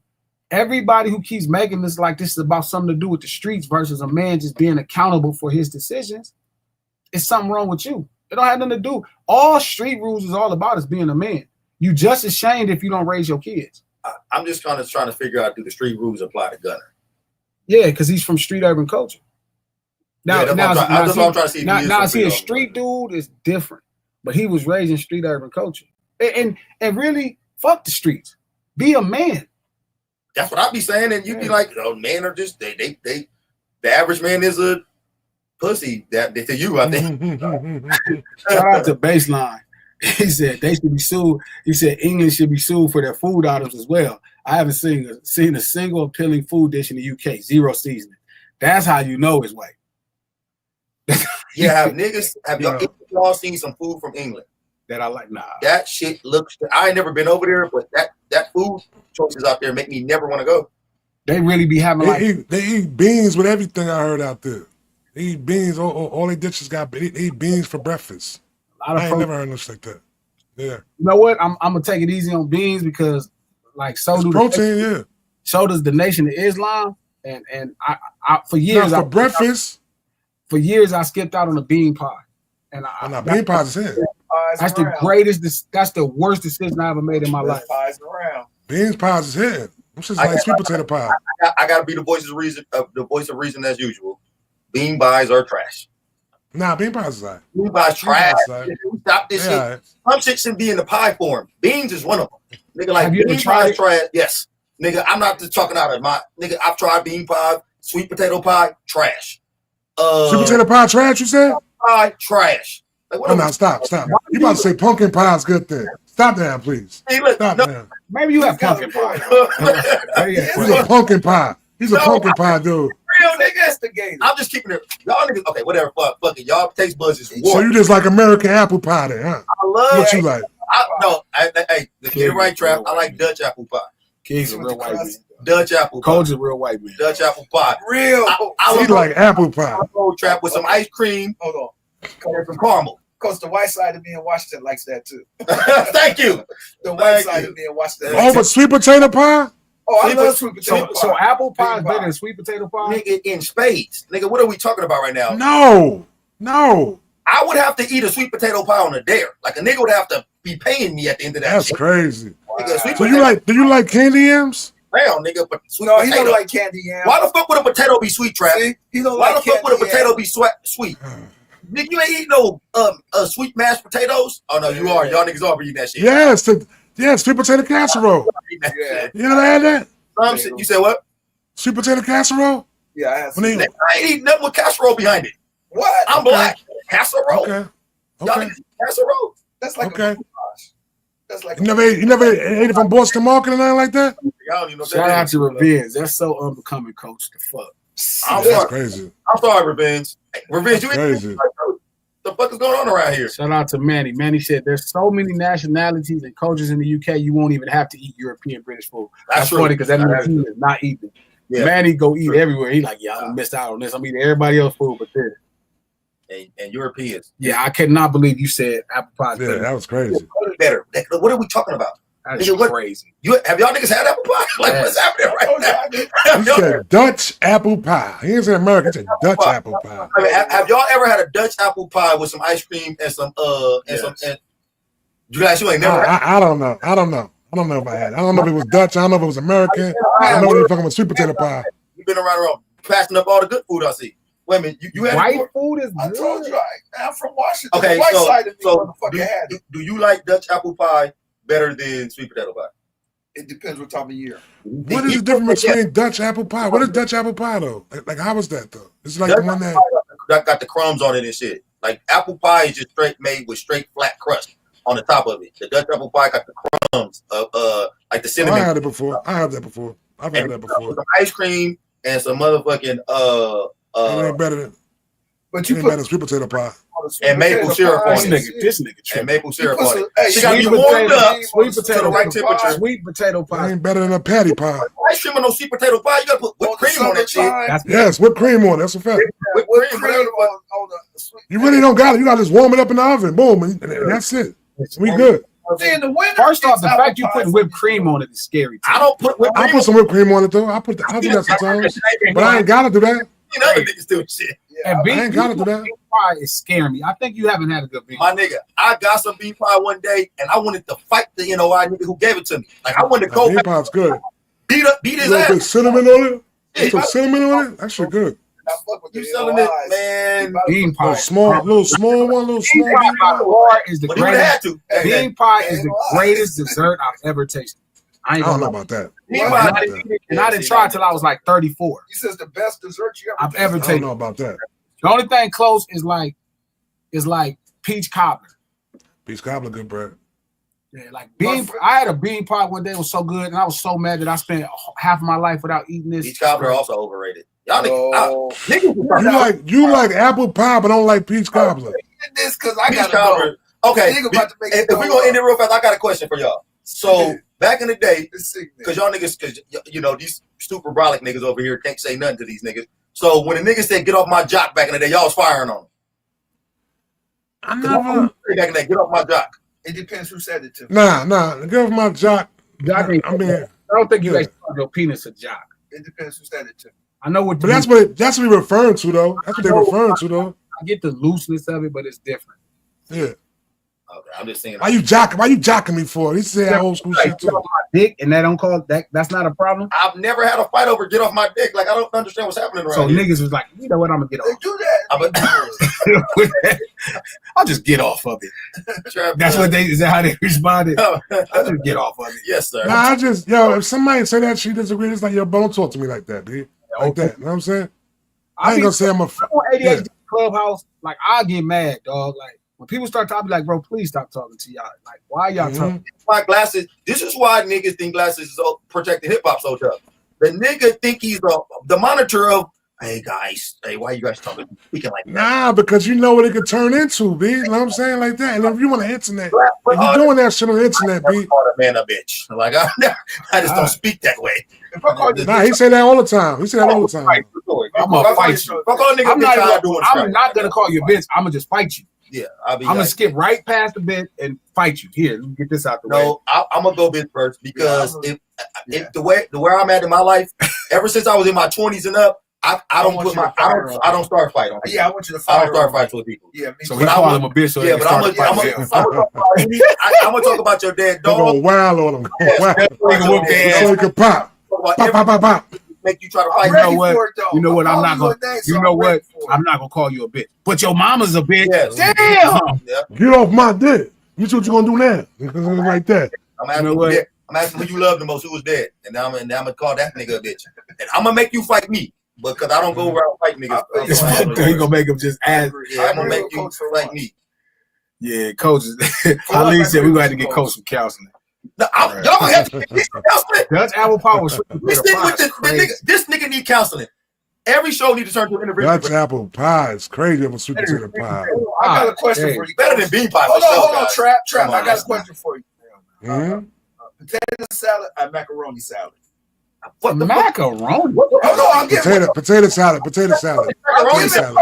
Everybody who keeps making this like this is about something to do with the streets versus a man just being accountable for his decisions, it's something wrong with you. It don't have nothing to do. All street rules is all about is being a man. You just ashamed if you don't raise your kids. I'm just kind of trying to figure out, do the street rules apply to Gunner? Yeah, because he's from street urban culture. Now, Yeah, that's what I'm trying to see. Now, see, a street dude is different, but he was raised in street urban culture, and really fuck the streets. Be a man. That's what I be saying, and you be like, "Oh, men are just they. The average man is a pussy." That to you, I think. Shout out to Baseline. He said they should be sued. He said England should be sued for their food items as well. I haven't seen a single appealing food dish in the UK. Zero seasoning. That's how you know it's white. Yeah, have y'all seen some food from England? That I like. Nah. That shit looks. I ain't never been over there, but that food choices out there make me never want to go. They really be having they eat beans with everything. I heard out there. They eat beans. All their dishes got. They eat beans for breakfast. I ain't never heard nothing like that. Yeah. You know what? I'm gonna take it easy on beans because, like, so do protein. Yeah. So does the Nation of Islam, and I for years for breakfast. For years I skipped out on the bean pie, and bean pie is it. That's the greatest. That's the worst decision I ever made in my life. Pies around. Beans pies is hitting. I'm just like sweet potato pie. I gotta be the voice of reason. The voice of reason as usual. Bean pies are trash. Nah, bean pies is like. Bean pies trash. Stop this shit. Right. Some shit shouldn't be in the pie form. Beans is one of them. Nigga, like bean pie is trash. Yes. Nigga, I'm not just talking out of my nigga. I've tried bean pie, sweet potato pie, trash. Sweet potato pie trash, you said? Pie trash. Like, oh no, stop. You about to say pumpkin pie is good thing. Stop that, please. Hey, look, stop that. Maybe you have pumpkin pie. He's a pumpkin pie. He's a pumpkin pie dude. Real nigga. I'm just keeping it. Y'all niggas, okay, whatever. Fuck it. Y'all taste buds is warped. So you just like American apple pie then, huh? I love what you like. Hey, let's get it right, Trap. I like Dutch apple pie. King's a real white man. Dutch apple pie. Cole's a real white man. Dutch apple pie. Real. I like apple pie. Trap with some ice cream. Hold on. And some caramel. Because the white side of me in Washington likes that too. Thank you. The white side of me in Washington. Oh, but sweet potato pie? Oh, I love sweet potato pie. So apple pie is better than sweet potato pie? Nigga, in spades. Nigga, what are we talking about right now? No. I would have to eat a sweet potato pie on a dare. Like a nigga would have to be paying me at the end of that. That's crazy. Nigga, so do you like candy yams? Hell, nigga, but he don't like candy yams. Why the fuck would a potato be sweet, Trap? He don't Why like the fuck would a potato be sweet? Nigga, you ain't eat no sweet mashed potatoes? Oh no, you are. Y'all niggas are eating that shit. Yes, sweet potato casserole. Yeah. You never had that? You said what? Sweet potato casserole? Yeah, I have. I ain't eating nothing with casserole behind it. What? I'm black. Casserole. Okay. Y'all niggas eat casserole. That's like okay. That's like you never ate it from Boston Market or nothing like that? Y'all don't even know Shout out to Revenge. That's so unbecoming, Coach. The fuck. That's crazy. I'm sorry, Revenge. Revenge, you crazy. The fuck is going on around here? Shout out to Manny. Manny said there's so many nationalities and cultures in the UK, you won't even have to eat European British food. That's funny because that means he is not eating. Yeah. Manny go eat everywhere. He like, I missed out on this. I'm eating everybody else's food but this. And Europeans. Yeah, I cannot believe you said apple pie. Yeah, that was crazy. Better. What are we talking about? That's crazy. Have y'all niggas had apple pie? Like, what's happening right now? He said Dutch apple pie. He didn't say American. He said Dutch apple pie. I mean, have y'all ever had a Dutch apple pie with some ice cream and some you guys, you ain't never. I don't know. I don't know if I had. I don't know if it was Dutch. I don't know if it was American. I don't know if you're talking about sweet potato pie. You've been around passing up all the good food I see. Wait a minute, you had White it? food is I good. told you, I'm from Washington. Okay, the white so side of me so motherfucker had it. do you like Dutch apple pie better than sweet potato pie? It depends what time of year. What is the difference between Dutch apple pie? What is Dutch apple pie though? Like how is that though? It's like Dutch the one that that got the crumbs on it and shit. Like apple pie is just straight made with straight flat crust on the top of it. The Dutch apple pie got the crumbs of like the cinnamon. I had it before. I have that before. I've had and that before. some ice cream and some motherfucking It ain't better than But it you ain't put better than sweet potato pie. and maple syrup on This it. nigga And tripping. maple syrup put on some- it. hey, She got to be sweet warmed potato- up sweet to potato the right pie. temperature. Sweet potato It pie. ain't better than a patty pie. Ice cream on no sweet potato pie. You got to put whipped cream on that shit. That's Yes, whipped cream on it. That's a fact. Whipped Whipped cream, cream whatever. on the sweet. You really don't got it. You got to just warm it up in the oven. Boom, and that's it. We good. See, in the winter, First off, it's the apple fact you pie putting for whipped me. cream on it is scary. I don't put whipped I cream put some whipped cream on it though. I do that sometimes, but I ain't gotta do that. You know, niggas doing shit. Yeah, And I ain't gotta do that. beef pie is scaring me. I think you haven't had a good beef. My nigga, I got some beef pie one day, and I wanted to fight the NOI nigga who gave it to me. Like I wanted to go Beef pie's good. beat A his little bit ass. cinnamon on it. Yeah, Some cinnamon on it. That shit good. I fuck with You the selling NOIs. it, man? Bean pie. Little small one, little Bean small pie beef pie. by far is the But he would have greatest. had to. Bean pie is the greatest dessert I've ever tasted. I I ain't don't gonna know lie. about that. Beef And pie, I didn't try it till I was like 34. He says the best dessert you I've ever ever I don't tasted. know about that. The only thing close is like peach cobbler. Peach cobbler, good bread. Yeah, like bean. I had a bean pie one day. It was so good, and I was so mad that I spent half of my life without eating this. Peach cobbler also overrated. Y'all Oh. niggas, You like apple pie, but don't like peach cobbler. This because I peach got cobbler. Okay, Nigga about to make if it we're go gonna end it up. real fast, I got a question for y'all. So back in the day, because y'all niggas, because you know these super brolic niggas over here can't say nothing to these niggas. So when a nigga said get off my jock back in the day, y'all was firing on him. I Back in the day, get off my jock. It depends who said it to. Nah. Give my jock. Jock ain't- I mean, I don't think you Yeah. guys call your penis a jock. It depends who said it to. I know what. but that's what we referring to though. That's what they're referring to though. I get the looseness of it, but it's different. Yeah. Okay, I'm just saying. Why you jocking me for? He said that old school Like, shit get too. off my dick, and they don't call that. That's not a problem. I've never had a fight over get off my dick. Like I don't understand what's happening around So here. niggas was like, you know what? I'm gonna get They off. do that. I'll just get off of it. That's what they. Is that how they responded? I'll just get off of it. Yes, sir. Nah, if somebody say that she disagrees, it's like, yo, don't talk to me like that, dude. Like that. You know what I'm saying? I ain't gonna say I'm a. I'm on ADHD Clubhouse. Like I get mad, dog. Like when people start talking, I be like, bro, please stop talking to y'all. Like why y'all talking? My glasses. This is why niggas think glasses is protecting hip hop so tough. The nigga think he's the monitor of. Hey guys, hey, why you guys talking? Speaking like that? Nah, because you know what it could turn into, B. You know what I'm saying? Like that. And if you want the internet, But if you're doing that shit on the internet, I never B. called a man a bitch. Like I just don't speak that way. If I call you, Nah, he say that all the time. He say that all the time. I'm gonna fight you. Fuck all niggas. I'm not, bitch, I do I'm not gonna call you a bitch. I'm gonna just fight you. Yeah, I'll be. I'm gonna like, skip right past the bit and fight you. Here, let me get this out the way. No, I'm gonna go bitch first because Yeah, if the way I'm at in my life, ever since I was in my 20s and up, I don't want put you my to fire I don't start fighting. on people. yeah, I want you to I fire. don't start fights with people. Yeah, me So too. he But call I'm him a bitch. So Yeah, they but can I'm start fighting. gonna talk about your dead They're dog. gonna wow on him. Yes, Nigga whoop their ass. So he can pop. Pop. Make you try to I'm fight. ready know what? for it, though. You know what? I'm not calling gonna. your name, so You know I'm ready what? for it. I'm not gonna call you a bitch. But your mama's a bitch. Yes. Damn. Yeah, Get off my dick. You see what you gonna do now? Like that. I'm asking You know what? I'm asking who you love the most, who was dead, and now I'm gonna call that nigga a bitch, and I'm gonna make you fight me, because I don't go around fighting niggas. It's fucked up. He gonna make him just ask. Yeah, I'm gonna make you fight me. Yeah, coaches. Ali said we gonna have to get coach some counseling. No, y'all gonna have to get counseling. Dutch apple pie was This nigga, with the nigga, this nigga need counseling. Every show need to turn to an interview. Dutch apple pie is crazy of a sweet potato pie. I got a question for you. Better than bean pie. Hold for sure, on, guys. Trap. Come on, I got a that's question for you. Mhm. Potato salad and macaroni salad. What the fuck? macaroni. Oh no, I'm getting Potato salad. Potato salad. Macaroni salad.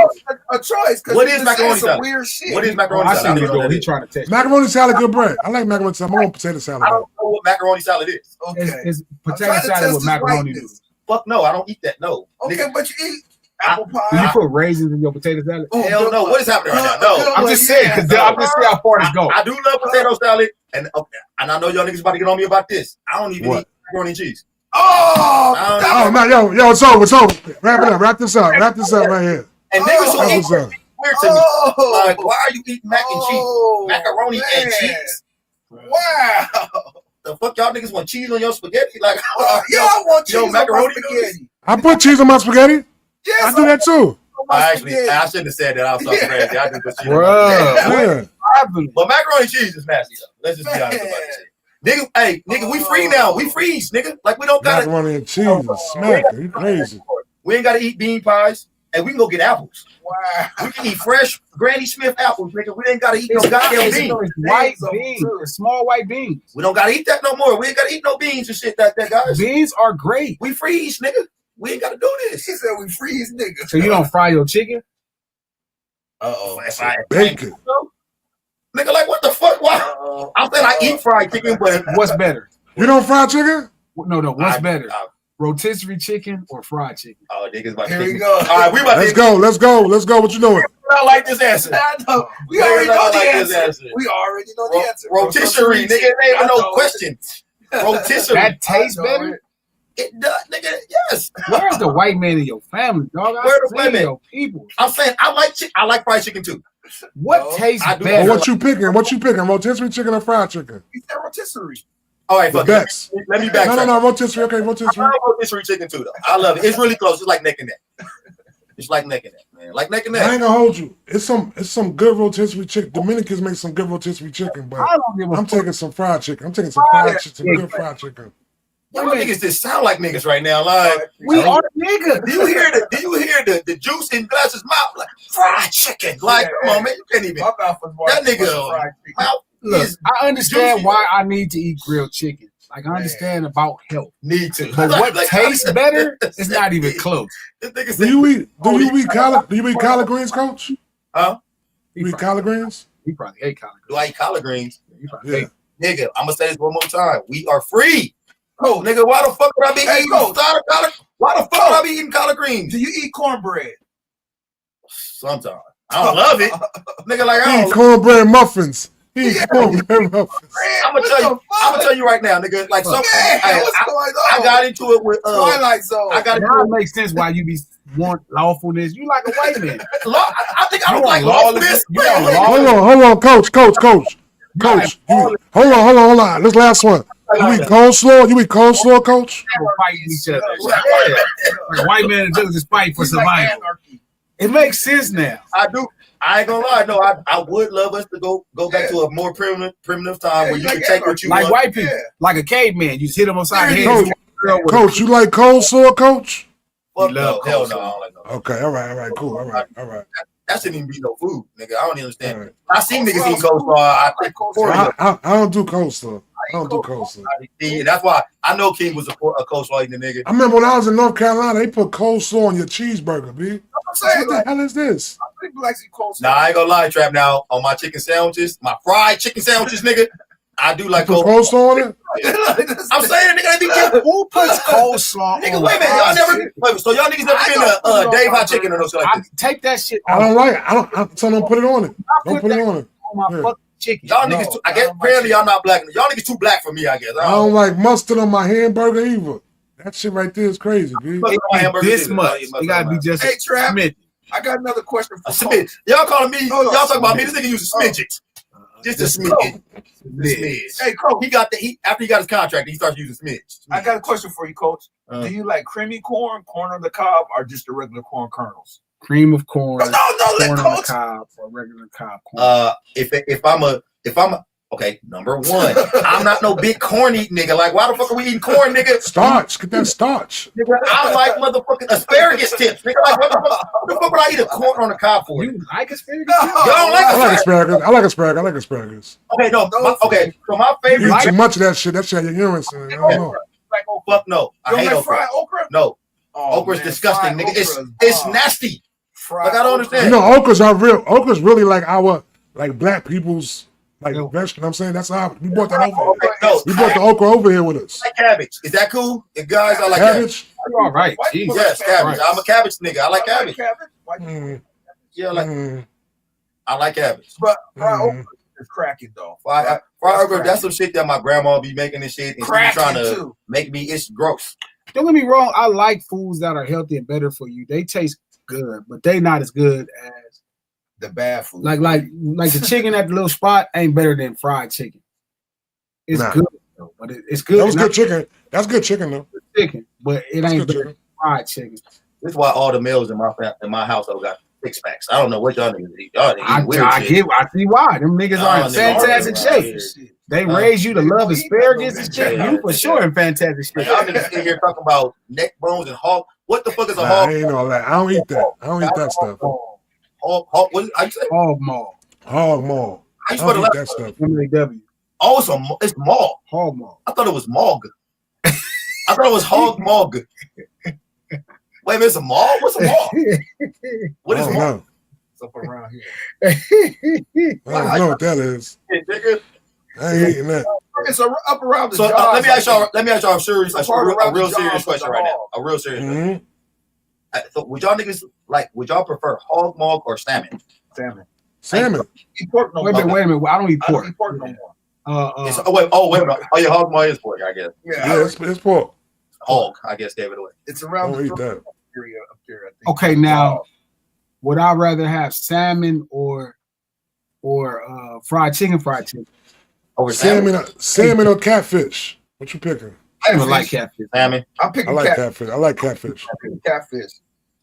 a choice. What is macaroni some salad? weird shit. What is macaroni I salad? see you I don't know doing. what He it is. trying to test. Macaroni salad, good bread. I like macaroni salad. I want potato salad. I don't know what macaroni salad is. Okay. It's I'm potato trying to salad test with his macaroni whiteness. noodles. Fuck no, I don't eat that. No. Okay, Nigga, but you eat apple Do you pie. put raisins in your potato salad? Oh, hell no. What is happening right now? No. I'm just saying, because I'm just saying how far this goes. I do love potato salad, and I know y'all niggas about to get on me about this. I don't even What? eat macaroni and cheese. Oh, I don't Oh, man, yo, it's over. Wrap it up. Wrap this up right here. And niggas who That's eat what's up. weird to me. Like, why are you eating mac and cheese? Macaroni and man. cheese? Wow. The fuck y'all niggas want cheese on your spaghetti? Like, Yeah, I want cheese yo, on my macaroni spaghetti. I put cheese on my spaghetti. Yes, I do that too. on my I spaghetti. shouldn't have said that. I was so crazy. I just put cheese on my Bruh. spaghetti. Yeah. But macaroni and cheese is nasty though. Let's just be honest about this shit. Nigga, hey, nigga, we free now. We freeze, nigga. Like we don't gotta Macaroni and cheese is smacking. You crazy. we ain't gotta eat bean pies. And we can go get apples. Wow. We can eat fresh Granny Smith apples, nigga. We ain't gotta eat no goddamn beans. White beans, small white beans. We don't gotta eat that no more. We ain't gotta eat no beans and shit like that, guys. Beans are great. We freeze, nigga. We ain't gotta do this. He said we freeze niggas. So you don't fry your chicken? If I Bacon. nigga, like what the fuck? Why? I'm saying I eat fried chicken, but What's better? You don't fry chicken? No. What's better? I- Rotisserie chicken or fried chicken? oh, niggas about to Here we kick me. go. All right, we about Let's to go. Let's go. Let's go. What you doing? I like this answer. I know. We Niggas already not know the like this answer. We already know the answer. Rotisserie, nigga. It ain't even no question. Rotisserie. That tastes I know better? It does, nigga. Yes. Where's the white man in your family, dog? Where the white man? Your people. I'm saying I like fried chicken too. What No, tastes I do. Well, better? what you picking? What you picking? Rotisserie chicken or fried chicken? He said rotisserie. All right, The fuck it. best. Let me backtrack. No. Rotisserie. Okay, I rotisserie. love rotisserie chicken too, though. I love it. It's really close. It's like neck and neck. It's like neck and neck, man. Like neck and I neck. ain't gonna hold you. It's some good rotisserie chicken. Dominicans make some good rotisserie chicken, but I don't give a I'm fuck. taking some fried chicken. I'm taking some fried chicken, some good fried chicken. Y'all niggas just sound like niggas right now. Like, We are niggas. do you hear the juice in Glass's mouth? Like fried chicken. Like, come on, man. You can't even. My mouth was That nigga fried chicken. mouth Look, is I understand juicy. why I need to eat grilled chicken. Like I understand about health, need to. but what tastes better is not even close. This nigga Do said, you eat collard greens, coach? huh? You eat collard greens? He probably ate collard Do I eat collard greens? greens. He probably Yeah. ate. Nigga, I'm gonna say this one more time. We are free. Coach, Nigga, why the fuck would I be Hey, eating Coach. collard? Why the fuck would I be eating collard greens? do you eat cornbread? Sometimes. I don't love it. Nigga, like He I eat don't. cornbread muffins. He eat cornbread muffins. I'm gonna tell you right now, nigga. Like some, Man, hey, what's going I on? got into it with Twilight Zone. I got into Now it. it makes sense why you be want lawfulness. You like a white man. I think I You don't like want lawfulness. lawlessness? You want Hold on, coach. Hold on. This last one. You eat coleslaw, coach? People fighting each other. Yeah, Like white man and just just fight for He's like survival. anarchy. It makes sense now. I do. I ain't gonna lie. No, I would love us to go back to a more primitive time Yeah, where you you like can take what you Like want. white people, Yeah. like a caveman. You just hit him upside the head. Coach, You want a girl with a- Coach, you like coleslaw, coach? Fuck We no, love hell coleslaw. no. I don't like no. Okay, all right, cool, all right. That shouldn't even be no food, nigga. I don't even understand. All right. I see niggas eat coleslaw. I think I don't do coleslaw. Yeah, that's why I know King was a coleslaw eating nigga. I remember when I was in North Carolina, they put coleslaw on your cheeseburger, B. I'm What saying, the like, hell is this? people like to eat coleslaw. Nah, I ain't gonna lie, Trap. Now on my chicken sandwiches, my fried chicken sandwiches, nigga, I do like Put coleslaw. coleslaw on it? I'm saying, nigga, they be getting. Who puts coleslaw Nigga, on wait a minute, y'all fried never. chicken? Wait, so y'all niggas never been to Dave Hot Chicken or no shit like I this? take that shit I off. don't like it. I'm telling them put it on it. I Don't put it on it. on my Yeah. fucking chicken. Y'all No, niggas, I I guess don't like apparently chicken. y'all not black. Y'all niggas too black for me, I guess. I don't like mustard on my hamburger either. That shit right there is crazy, B. Fuck It my be hamburgers this either. much. You It gotta be just Hey, a Trap. smidge. I got another question A for smidge. Coach. Y'all calling me? Hold on. Y'all talking about me? This nigga using smidget. Just a smidge. Smidge. Hey, Coach, After he got his contract, he starts using smidge. I got a question for you, Coach. Do you like creamy corn, corn on the cob, or just the regular corn kernels? Cream of corn, No, let corn on the Coach. cob, or regular cob corn. If I'm a okay, number one, I'm not no big corn eating nigga. Like, why the fuck are we eating corn, nigga? Starch. Get that starch. Nigga, I like motherfucking asparagus tips. Nigga, like, what the fuck would I eat a corn on the cob for? You like asparagus? No. Y'all don't like I like asparagus? asparagus. I like asparagus. Okay, no. Okay, so my You favorite. eat too much of that shit. That shit had your urine in it. I don't know. Like okra. Fuck no. I You hate don't like okra. fried okra? No, Oh, okra's man, disgusting, fried nigga. It's okra is bomb. nasty. Fried Like, I don't okra. understand. You know, okras really like our black people's vegetable. You know what I'm saying? That's how we brought that over. Okay, no. We brought the okra over here with us. I like cabbage. Is that cool? If guys, I like cabbage. Cabbage. You all right? Why Jeez. you Yes, cabbage. I'm a cabbage nigga. I like I cabbage. Why- Mm, Yeah, like mm, I like cabbage. But fried mm. okra is cracking though. Fried okra, that's some shit that my grandma be making and shit. And she be Cracking trying to too. make me. It's gross. Don't get me wrong. I like foods that are healthy and better for you. They taste good, but they not as good as The bad food. like the chicken at the little spot ain't better than fried chicken. It's Nah. good though, but it's good. That was and good chicken. That's good chicken though. chicken, but it That's ain't good better chicken. than fried chicken. This is why all the males in my household got 6-packs. I don't know what y'all niggas eat. Y'all niggas eat weird I shit. see why them niggas are in Y'all niggas fantastic are shape. weird. They raise you to They love don't eat asparagus that and no shit. more. You for sure in fantastic Like, shape. y'all niggas in here talking about neck bones and hog. What the fuck is a Nah, hog? I ain't all that. I don't eat that. I don't eat that stuff. Hog, what is, how you say? Hog maw. Hog maw. How I you spell the don't eat last that one? stuff. MAW. Oh, it's mog. Hog maw. I thought it was mog. I thought it was hog mog. Wait a minute, it's a mog? What's a mog? What I is don't mog? know. It's up around here. I don't know what that is. Nigga? I ain't eating that. It's up around the So jaws. let me ask y'all a serious, It's part around the real jaws serious of the question right now. hog. A real serious question. Mm-hmm. So would y'all niggas would y'all prefer hog mog or salmon? Salmon. Salmon. Eat pork no Wait a more. minute, wait a minute. I don't eat I don't pork. eat pork no more. Wait a minute. Oh yeah, hog mog is pork, I guess. Yeah, Yeah, it's pork. Hog, I guess gave it away. it's I around don't the eat that. area up there. I think. Okay, now would I rather have salmon or fried chicken? Fried chicken. Over salmon? Salmon or catfish? What you picking? I don't even like catfish. Salmon. I'm I picking like catfish. catfish. I like catfish. I'm picking catfish.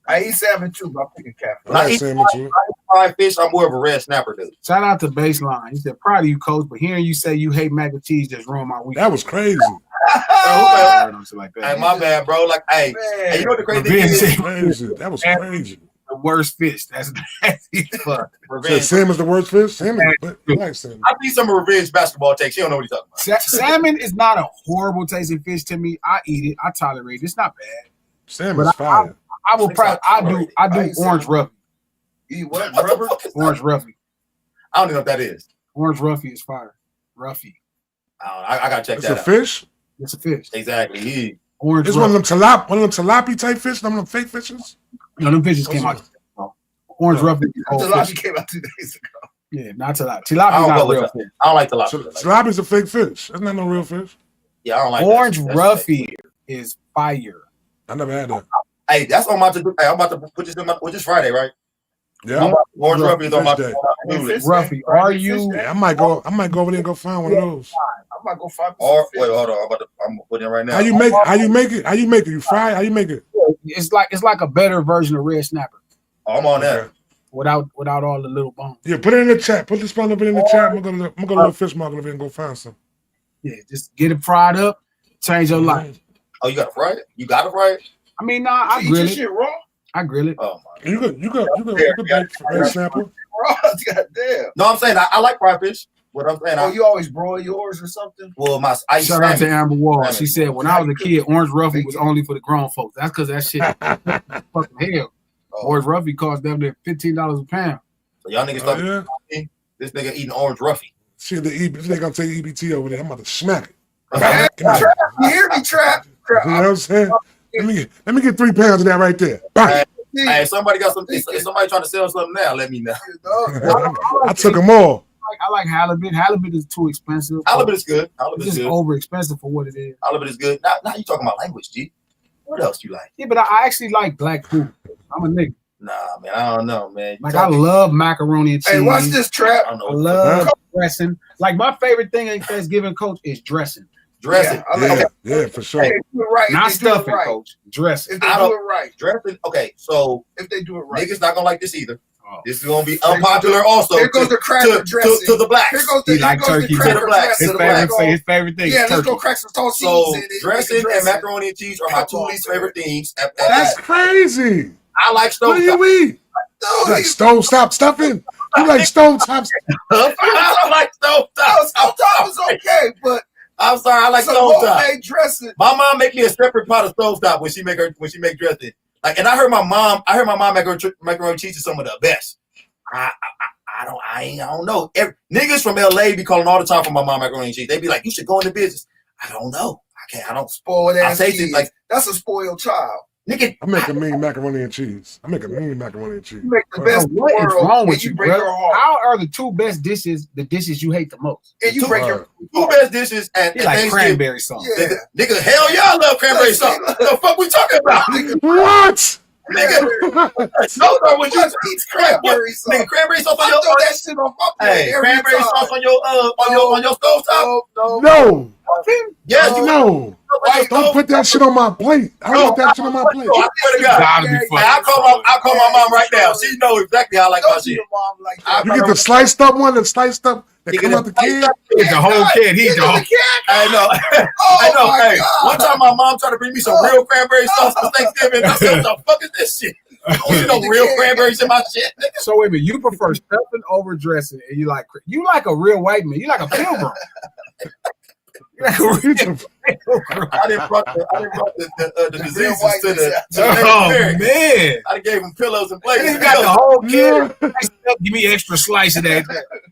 I eat salmon too, but I'm picking catfish. I like eat salmon too. Fried fish, I'm more of a red snapper dude. Shout out to Baseline. He said, proud of you, coach, but hearing you say you hate mac and cheese just ruined my week. That was crazy. Like Hey, that. my bad, bro. Like, hey, you know what the crazy thing is? Crazy. That was crazy. The worst fish. That's nasty as fuck. So Revenge. salmon's the worst fish? Salmon. I like salmon. I need some revenge basketball takes. You don't know what he's talking about. Salmon is not a horrible tasting fish to me. I eat it. I tolerate it. It's not bad. Salmon's But fire. I will probably I do I orange eat roughy. You eat what? What the Rubber? fuck is Orange that? roughy. I don't even know what that is. Orange roughy is fire. Roughy. I gotta check It's that a out. fish? It's a fish. Exactly. Orange It's roughy. one of them tilapia type fish, one of them fake fishes? No, them fishes came out. Orange roughy. is old Tilapia fish. came out 2 days ago. Yeah, not tilapia. I Tilapia don't not go with real that. fish. I don't like tilapia. Tilapia's a fake fish. That's not no real fish. Yeah, I don't like Orange that. roughy is fire. I never had that. Hey, that's on my to do. Hey, I'm about to put this in my. Which is Friday, right? Yeah. Orange roughy is on my. Fish day. to-do list. Roughy, are you? Yeah, I might go over there and go find one of those. I might go 5%. Or wait, hold on. I'm putting it right now. How you make it? You fry it? How you make it? It's like a better version of red snapper Oh, I'm on that. Okay. without all the little bones. Yeah, put it in the chat. Put the spelling of it in the chat. I'm gonna go to little fish market over here and go find some. Yeah, just get it fried up, change your life. Oh, you gotta fry it. You gotta fry it. I mean, nah, I You eat grill your it. shit raw? I grill it. Oh my. You could bake red snapper. Raw? Goddamn. No, I'm saying I like fried fish. What I'm saying, Oh, you always broil yours or something? I eat Shout out to salmon. Amber Wall. Salmon. She said, when I was a kid, orange roughy was only for the grown folks. That's because that shit fucking hell. Oh. Orange roughy cost them there $15 a pound. So y'all niggas Oh, talking yeah. this nigga eating orange roughy. Shit, if they gonna take EBT over there, I'm about to smack it. Okay. Come on. You hear me, Trap? You know what I'm saying? Let me get 3 pounds of that right there. Bang. Hey, somebody got some. If somebody trying to sell something now, let me know. I took them all. I like halibut. Halibut is too expensive. Halibut is good. It's Halibut is just good. over expensive for what it is. Halibut is good. Now you talking about language, G. What else you like? Yeah, but I actually like black food. I'm a nigga. Nah, man, I don't know, man. You Like I talking- love macaroni and cheese. Hey, watch this, Trap. I don't know. I love dressing. Like my favorite thing at Thanksgiving, coach, is dressing. Dressing. Yeah, I like Yeah, for sure. If they do it right. Not if they do it stuffing, right. coach. Dressing. If they I do don't- it right. Dressing. Okay, so If they do it right. niggas not gonna like this either. Oh. This is gonna be unpopular also. Here goes the cracker dressing. to the blacks. Here goes He the, like here goes turkey. the cracker To the blacks. dressing. To the blacks. His favorite thing Yeah, is let's turkey. go crack some toast So cheese in it. dressing and Dressing. macaroni and cheese are my Come two on, least man. favorite things. That's crazy. I like What do stovetop. you eat? No, You like stove top stuffing? You like stove top? I like stovetop. Stovetop is okay, but I'm sorry, I like some stovetop. homemade dressing. My mom make me a separate pot of stovetop when she make dressing. Like, and I heard my mom make her macaroni and cheese is some of the best. I don't know. Niggas from LA be calling all the time for my mom macaroni and cheese. They be like, you should go into business. I don't know. I don't. Spoiled I ass say kids. things like, That's a spoiled child. nigga, I make a mean macaroni and cheese. I make a mean macaroni and cheese. You make the Bro, best in the What is world, wrong and with you, break bro? your heart. How are the two best dishes the dishes you hate the most? And you Two- break your two best dishes at He like Thanksgiving. cranberry sauce. Yeah. Nigga, hell yeah, I love cranberry sauce. What the fuck we talking about? What? Nigga, no, when you eat Cranberry sauce. nigga, cranberry sauce on I your throw that shit on my plate hey, every cranberry time. sauce on your stove top. No, Yes, you no. Don't put that shit on my plate. I don't put that shit on my plate. I swear to God. Gotta be Hey, fucking. I call my mom right now. She knows exactly how I like my Don't shit. your mom like I that. You get the sliced up one, the sliced up that come out the can. Get the whole can. He Get the the whole. can. I know. Oh I know. my Hey, God. one time my mom tried to bring me some real cranberry sauce for Thanksgiving. I said, "What the fuck is this shit? You know, real cranberries in my shit." Nigga. So wait a minute, you prefer stuffing over dressing, and you like a real white man. You like a pilgrim. You like a real pilgrim. I didn't brought the diseases white to the Oh Native Americans. man! I gave them pillows and blankets. You got the whole Yeah, can. Give me extra slice of that.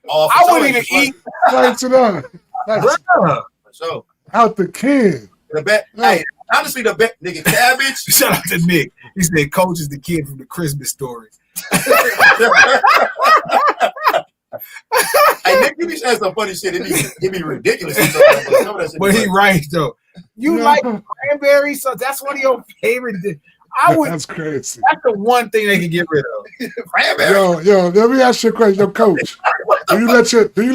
Oh, for I sure, wouldn't even it's like- eat. slice it up. Like, Bruh. For sure. out the can. The bet. Hey, honestly, the bet, nigga, cabbage. Shout out to Nick. He said, "Coach is the kid from the Christmas Story." Hey, Nick, you be saying some funny shit. It be ridiculous. Some of that shit But be he funny. right though. You Yeah. like cranberry, so that's one of your favorite. I would. That's crazy. That's the one thing they can get rid of. Cranberry. Yo, let me ask you a question, yo, Coach. Do you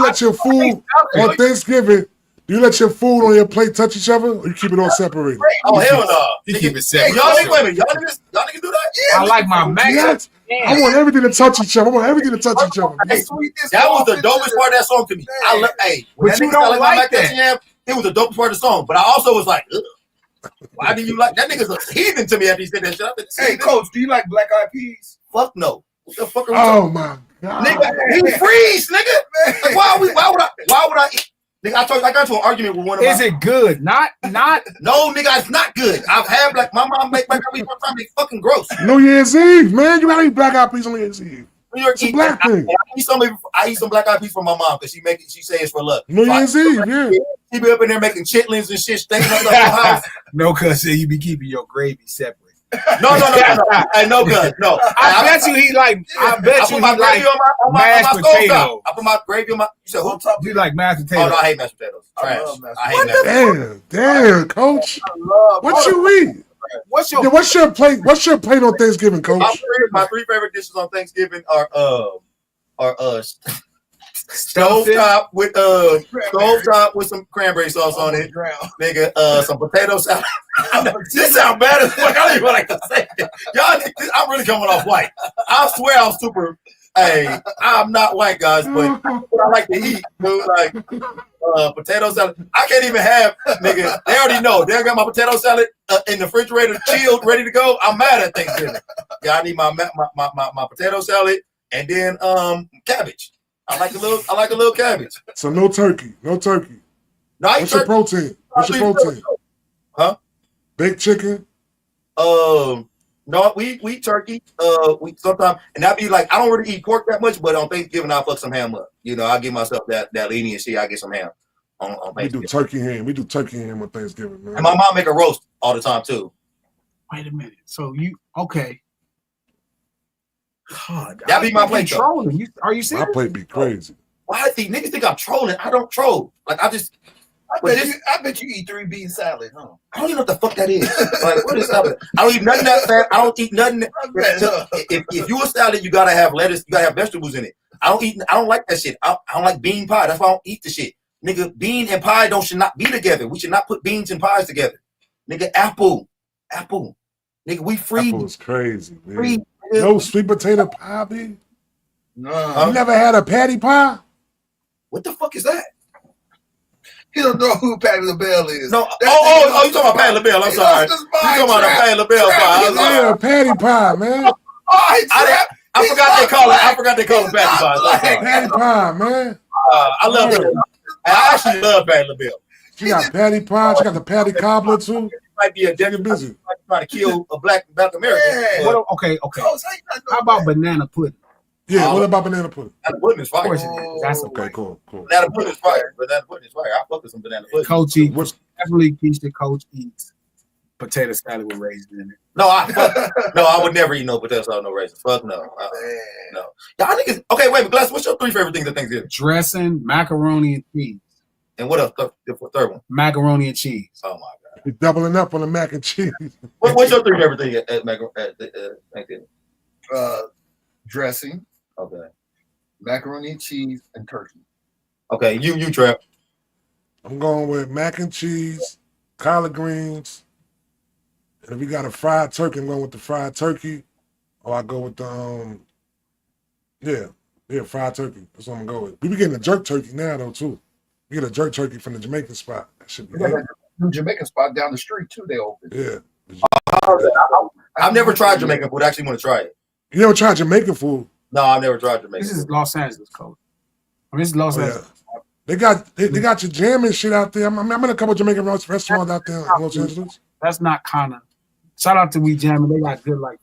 let your food on Thanksgiving? Do you let your food on your plate touch each other, or you keep it all separated? Oh hell no! He keep it Hey, separate. y'all niggas, wait a minute. Y'all niggas do that? I like my mac. Yes. I want everything to touch each other. I want everything to touch each other. Hey, that was the dopest part of that song to me. I love. Hey, when But that you nigga don't started like mac and that. cheese, it was the dopest part of the song. But I also was like, ugh, why do you like that? Nigga's a heathen to me after he said that shit. I said, Hey, Coach, do you like black eyed peas? fuck no. What the fuck are we talking? Oh my God. Nigga, he freeze, nigga. Like, why would I eat? Nigga, I got into an argument with one of my. Is it good? Not. No, nigga, it's not good. I've had like my mom make black eyed peas one time. They fucking gross. New Year's Eve, man. You gotta eat black eyed peas on New Year's Eve. New York It's a black thing. I eat some black eyed peas from my mom because she say it's for luck. New Year's Eve, yeah. She be up in there making chitlins and shit, stinking up the whole house. No, cuz say you be keeping your gravy separate. No. Hey, no good. No. I bet you he like. I bet I you put my he gravy like on my mashed stove top. potato. I put my gravy on my. You said who? You like mashed Oh potato. no, I hate mashed potatoes. I Trash. love mashed I hate mashed potatoes. Damn, Coach. What you eat? What's your Yeah, what's your plate? What's your plate on Thanksgiving, Coach? My three favorite dishes on Thanksgiving are stuffing? stovetop with some cranberry sauce on it, nigga. Some potato salad. This sound bad as fuck. I don't even like to say it. Y'all, I'm really coming off white. I swear I'm super. Hey, I'm not white, guys, but what I like to eat, dude, like potato salad. I can't even have, nigga. They already know. They got my potato salad in the refrigerator, chilled, ready to go. I'm mad at Thanksgiving. Yeah, I need my potato salad and then cabbage. I like a little cabbage. So no turkey. No turkey. No, I eat What's your turkey. protein? What's your protein? Huh? Baked chicken? No, we eat turkey. We sometimes, and that be like I don't really eat pork that much, but on Thanksgiving I'll fuck some ham up. You know, I give myself that leniency. I get some ham on We do Thanksgiving. turkey ham. We do turkey ham on Thanksgiving, man. And my mom make a roast all the time too. Wait a minute. So you okay? God, That be my plate, though. trolling. Are you My serious? plate be crazy. Why niggas think I'm trolling? I don't troll. Like I bet you eat 3 bean salad, huh? I don't even know what the fuck that is. Like what is salad? I don't eat nothing that fat. I don't eat nothing. If you a salad, you gotta have lettuce. You gotta have vegetables in it. I don't like that shit. I don't like bean pie. That's why I don't eat the shit. Nigga, bean and pie should not be together. We should not put beans and pies together. Nigga, apple. Nigga, we free. Apple is crazy, man. Free. No sweet potato pie, B? No. You never had a patty pie? What the fuck is that? He don't know who Patty LaBelle is. No. Oh, you talking about Patty LaBelle? I'm sorry. You talking about the Patty LaBelle pie? I'm sorry. Yeah, patty pie, man. I forgot they call it Patty pie. I'm sorry. Patty pie, man. I love it. I actually love Patty LaBelle. She got patty pie. She got the patty cobbler, too. Might be a She get dead busy. trying to kill a black American. Yeah. But Okay. How about banana pudding? Yeah, what about banana pudding? banana pudding is Of fire. course it is. That's Okay, okay. cool. Banana pudding is fire. Banana pudding is fire. I fuck with some banana pudding. Coach eats. What's Definitely Keisha Coach eats potato salad with raisins in it. No, I would never eat no potato salad, no raisins. Fuck no. No. Y'all niggas. Okay, wait, but Glass, what's your 3 favorite things at Thanksgiving? Dressing, macaroni and cheese. And what else? The third one. Macaroni and cheese. Oh my god. You're doubling up on the mac and cheese. What's your three favorite thing at Thanksgiving? Dressing, Okay. macaroni and cheese, and turkey. Okay, you Trap. I'm going with mac and cheese, collard greens, and if we got a fried turkey, I'm going with the fried turkey, or I go with the fried turkey. That's what I'm going with. We be getting a jerk turkey now though too. We get a jerk turkey from the Jamaican spot. That should be The Jamaican spot down the street too. They open. yeah. I've never tried Jamaican food. I actually want to try it. You never tried Jamaican food? No, I've never tried Jamaican. This is food. Los Angeles, coach. I mean, this is Los Oh, Angeles. yeah. They got your jam and shit out there. I'm in a couple of Jamaican restaurants out there in Los Angeles. That's not kind of. Shout out to We Jamming. They got good like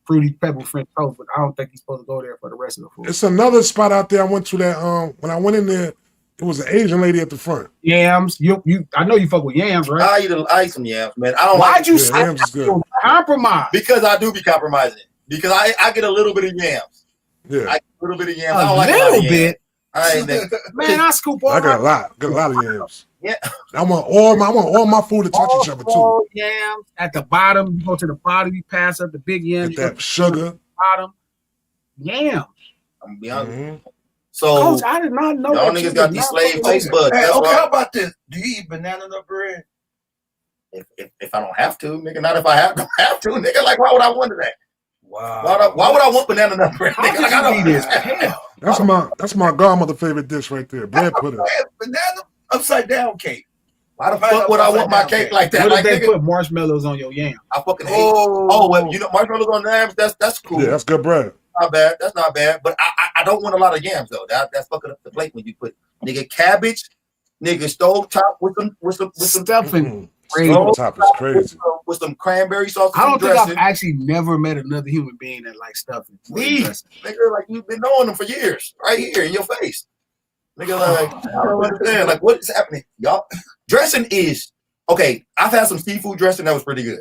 fruity pebble French toast, but I don't think you're supposed to go there for the rest of the food. It's another spot out there I went to that when I went in there, it was an Asian lady at the front. Yams, you. I know you fuck with yams, right? I eat some yams, man. I don't Why'd like you Yeah, say yams is good. compromise? because I do be compromising. Because I get a little bit of yams. Yeah, I get a little bit of yams. I A don't like a lot little of yams. bit, I ain't that. man. I scoop all I got a my lot. Got a lot of yams. Yeah. I want all my food to touch each other too. all yams at the bottom. You go to the bottom, you pass up the big yams. Get that sugar. Bottom yams. I'm gonna be honest. Mhm. So Coach, I did not know y'all that you niggas got did these not slave fucking taste know buds. Hey, That's okay, why how about this? Do you eat banana nut bread? if I don't have to, nigga, not if I don't have to, nigga. Like, why would I want that? Wow. Why would I want banana nut bread? How Nigga, did like, I you eat don't this? Hell. That's my godmother favorite dish right there. Bread pudding. Banana upside down cake. Why the fuck would I want my cake like that? What Like, if they nigga, put marshmallows on your yam? I fucking hate. Oh, Oh, well, you know, marshmallows on yams. That's cool. Yeah, that's good bread. Not bad. That's not bad. But I don't want a lot of yams though. That's fucking up the plate when you put nigga cabbage, nigga stove top with some Stuffing. Mm. Crazy. Stove top is crazy. with some cranberry sauce. I don't think dressing. I've actually never met another human being that likes stuffing. Me, nigga, like you've been knowing them for years, right here in your face. Nigga, like I don't understand. Like, what is happening, y'all? Dressing is okay. I've had some seafood dressing that was pretty good.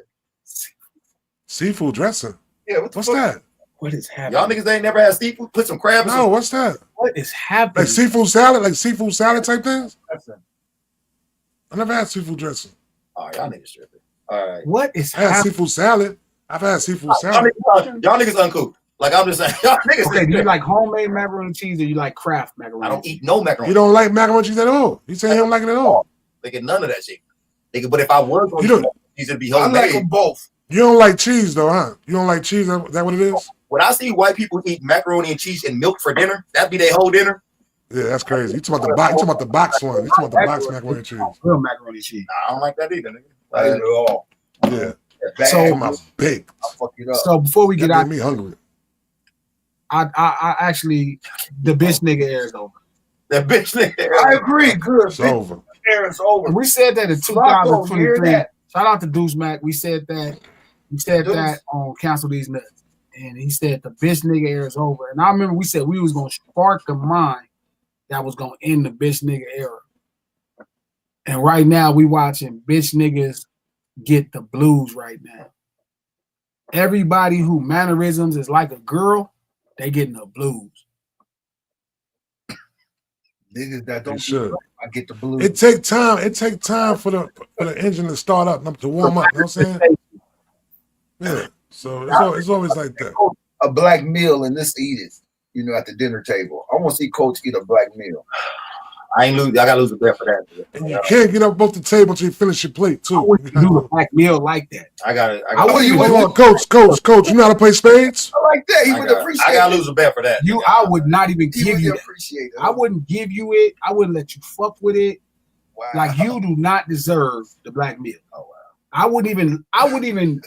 Seafood dressing. yeah. What the What's fuck? that? What is happening? Y'all niggas ain't never had seafood. Put some crab. No, what's that? What is happening? Like seafood salad? Like seafood salad type things? Dressing. I never had seafood dressing. Oh, y'all niggas tripping. All right. What is I had happening? seafood salad. I've had seafood Y'all salad. niggas uncool. Like I'm just saying, y'all niggas. Okay, do you like homemade macaroni and cheese or you like Kraft macaroni? I don't eat no macaroni. You don't like macaroni and cheese at all. You say you don't like it at all. Nigga, none of that shit. Nigga, but if I was going You to don't- cheese, it'd be I like homemade. them both. You don't like cheese though, huh? You don't like cheese? Is that what it is? When I see white people eat macaroni and cheese and milk for dinner, that'd be their whole dinner. Yeah, that's crazy. You talking about the box? You talking about the box one? You talking about the box macaroni and cheese? Real macaroni and cheese. Nah, I don't like that either, nigga. Not Like, at all. Yeah, Bad. So- talking about baked. I'll fuck it up. So before we That get out, made me hungry. I actually the bitch nigga air is over. that bitch nigga. I agree. Good. It's over. Aaron's over. And we said that in Flacco, you hear 2023. that? Shout out to Deuce Mac. We said that. We said Deuce. that on Cancel These Nuts. And he said the bitch nigga era is over. And I remember we said we was gonna spark the mind that was gonna end the bitch nigga era. And right now we watching bitch niggas get the blues right now. Everybody who mannerisms is like a girl, they getting the blues. Niggas that You don't should. I get the blues. It take time. It take time for the engine to start up, to warm up. You know what I'm saying? Yeah. So it's always like that. A black meal and this eat it, you know, at the dinner table. I want to see Coach eat a black meal. I gotta lose a bet for that. And you can't get up off the table until you finish your plate I too. wouldn't do a black meal like that. I gotta wouldn't you even want- Coach, you know how to play spades? I like that. He would appreciate I gotta it. lose a bet for that. You, I would not even He give would you that. appreciate it. I wouldn't give you it. I wouldn't let you fuck with it. Wow. Like you do not deserve the black meal. Oh, wow. I wouldn't even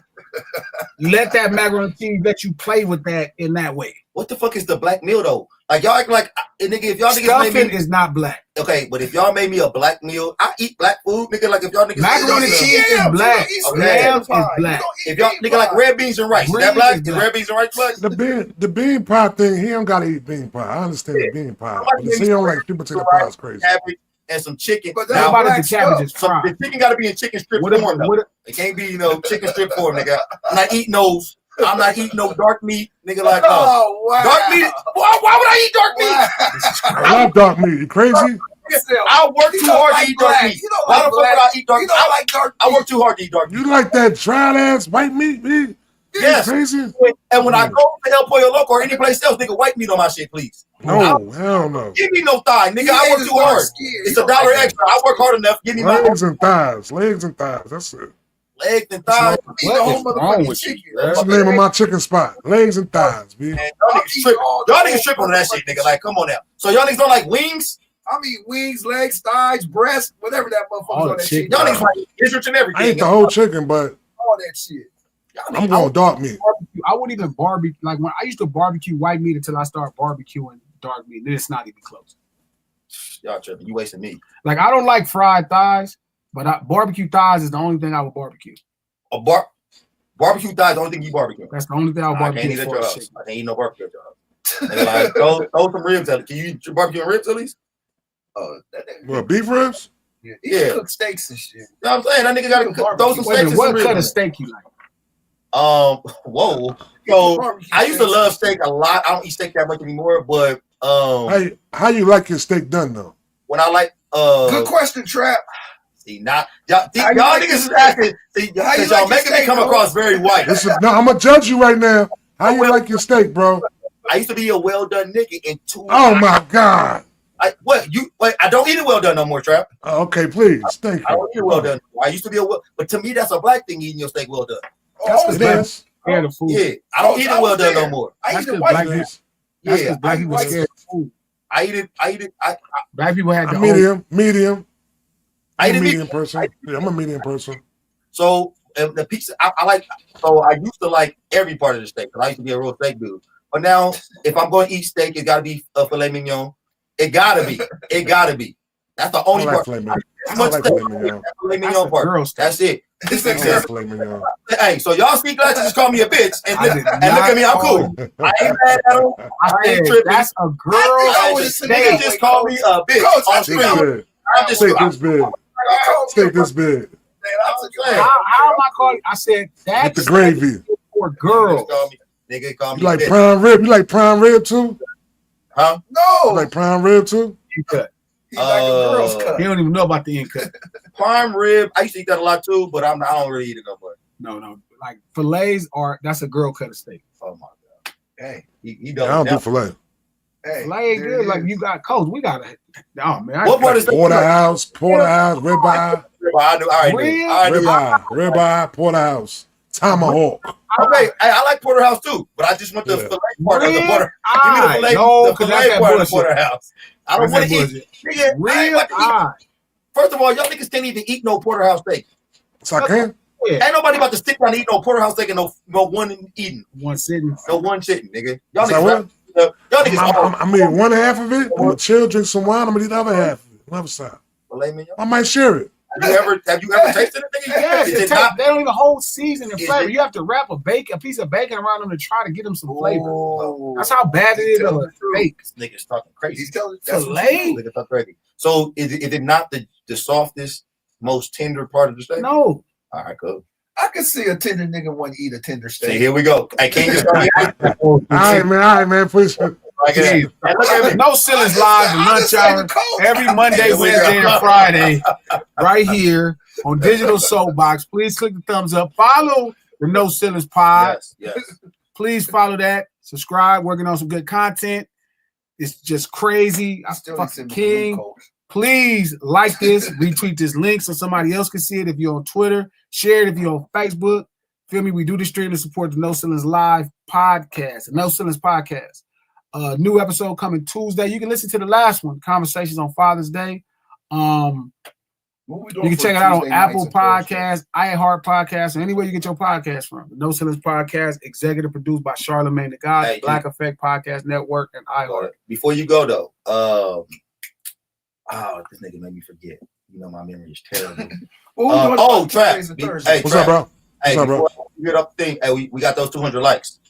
let that macaroni and cheese let you play with that in that way. What the fuck is the black meal though? Like y'all act like nigga, if y'all niggas Stuffing made me is not black. okay, but if y'all made me a black meal, I eat black food, nigga. Like if y'all niggas Macaroni and cheese is black. Lamb is black. if y'all nigga like red beans and rice, is that Greens black? is Is black. red beans and rice black? The bean pie thing, he don't gotta eat bean pie. I understand the bean pie. But to say he don't like sweet potato pie is crazy. Cabbage and some chicken. But How that's Now, about black if the cabbage is some, fried? the chicken gotta be in chicken strip What if, form though. what if, It can't be, chicken strip form, nigga. I'm not eating those. I'm not eating no dark meat, nigga. Like Oh, wow. dark meat. Why would I eat dark meat? Wow. I love dark meat. You crazy? I work too hard to eat dark meat. Why the fuck would I eat dark meat? I like dark meat. I work too hard to eat dark meat. You like that dry ass white meat, man? Yes. Crazy? And when I go to El Pollo Loco or any place else, nigga, white meat on my shit, please. No, hell no. Give me no thigh, nigga. I work too hard. It's $1 extra. I work hard enough. Give me my Legs and thighs. That's it. legs and thighs. What is wrong with you? That's the name of my chicken spot. Legs and thighs, man. Man, y'all niggas trip on that shit, nigga. Like, come on now. So y'all niggas don't like wings? I mean, wings, legs, thighs, breast, whatever that motherfucker's on that shit. Y'all niggas like gizzards and everything. I ate the whole chicken, but All that shit. I'm going dark meat. I wouldn't even barbecue. Like when I used to barbecue white meat until I started barbecuing dark meat. Then it's not even close. Y'all tripping. You wasting me. Like I don't like fried thighs, but barbecue thighs is the only thing I would barbecue. Barbecue thighs, the only thing you barbecue. That's the only thing I would I can't barbecue eat at for your a house. chicken. I can't eat no barbecue at your house. Nigga, like, throw some ribs at it. Can you eat barbecue and ribs at least? What, beef ribs? Yeah. Yeah. Cook steaks and shit. You know what I'm saying? That nigga gotta throw some Wait a steaks minute, and what some cut of ribs. steak you like? Whoa. So I used to love steak a lot. I don't eat steak that much anymore, but How you like your steak done though? when I like Good question, Trap. see not y'all How you y'all like niggas your is steak? asking see How you because y'all like your making me steak, come bro? across very white. No, I'm gonna judge you right now. How you like your steak, bro? I used to be a well done nigga in two. Oh my God. I don't eat it well done no more, Trap. Okay, please. Thank I you. don't eat it well done. I used to be but to me that's a black thing eating your steak well done. Oh, It is. Scared of food. Yeah, I don't eat it well done no more. I That's eat it because white black man. people. That's Yeah, because black I people like scared of food. I eat it. Black people had the old, Medium. I I'm eat a it. medium person. Yeah, I'm a medium person. So the pizza, I like. So I used to like every part of the steak because I used to be a real steak dude. But now, if I'm going to eat steak, it got to be a filet mignon. It gotta be. That's the I only like part. filet mignon. Too I much like steak. filet mignon. Filet That's mignon a part. girl steak. That's it. This I nigga like said, filet mignon. Hey, so y'all ski glasses just call me a bitch and I look, did and look at me. I'm not cool. I ain't mad at them. I I ain't said, tripping. that's a girl I would've Just, said niggas that just way, call Coach. me a bitch Coach, I on think stream. Big. I'm just Steak this big. Steak this big. How am I calling? I said With that's the gravy. for girls. Nigga call me You like a bitch. prime rib? You like prime rib too? Huh? You No. like prime rib too? In cut. He like a girl's cut. He don't even know about the in cut. Prime rib. I used to eat that a lot too, but I don't really eat it no more. No. Like fillets that's a girl cut of steak. Oh my god. Hey, He I don't do filet. hey. Filet ain't there good. it Like is. you got coach. We got to. Oh man. What part is that? Porterhouse, ribeye, I knew. I knew. I knew. ribeye, porterhouse, tomahawk. Okay, I like porterhouse too, but I just want the Yeah. fillet part of the porter. Give me the fillet, No, the because that's fillet that part of the bullshit. porterhouse. I don't want to eat. Nigga, I ain't Real about to eat. eye. First of all, y'all niggas can't even eat no porterhouse steak. So I can. Yeah. Ain't nobody about to sit down and eat no porterhouse steak and no one eating, One sitting. no one sitting, nigga. Y'all So niggas, y'all niggas. I'm eating one half of it. I'm gonna chill, drink some wine. I'm gonna eat the other half of it. Another side. Filet mignon. I might share it. Have you ever tasted it, nigga? Yes, Is it they not? don't even hold season and Is flavor. it- You have to wrap a piece of bacon around them to try to get them some flavor. Oh, That's how bad it is He's of telling a the truth. steak. this nigga's talking crazy. He's telling that's what Filet? Nigga talking crazy. So is it not the softest, most tender part of the steak? No. All right, cool. I can see a tender nigga want to eat a tender See, steak. here we go. Hey, can you just tell me? All right, man. Please. Like, hey, look at me. No ceilings live at lunch hour every Monday, Here we Wednesday, go. and Friday, right here on Digital Soapbox. Please click the thumbs up. Follow the No Ceilings Pod. Yes. Please follow that. Subscribe. Working on some good content. It's just crazy. I I'm still fucking need king. Please like this, retweet this link so somebody else can see it. If you're on Twitter, share it if you're on Facebook. Feel me? We do the stream to support the No Ceilings Live podcast, the No Ceilings podcast. New episode coming Tuesday. You can listen to the last one, Conversations on Father's Day. You can check it out on Apple Podcasts, iHeart Podcasts, or anywhere you get your podcast from. The No Ceilings Podcast, executive produced by Charlamagne the God, Hey, Black Effect Podcast Network, and iHeart. Before you go though, this nigga made me forget. You know my memory is terrible. Trap. Hey, What's up, bro? Hey, What's up, bro? before you get up the thing, hey, we got those 200 likes.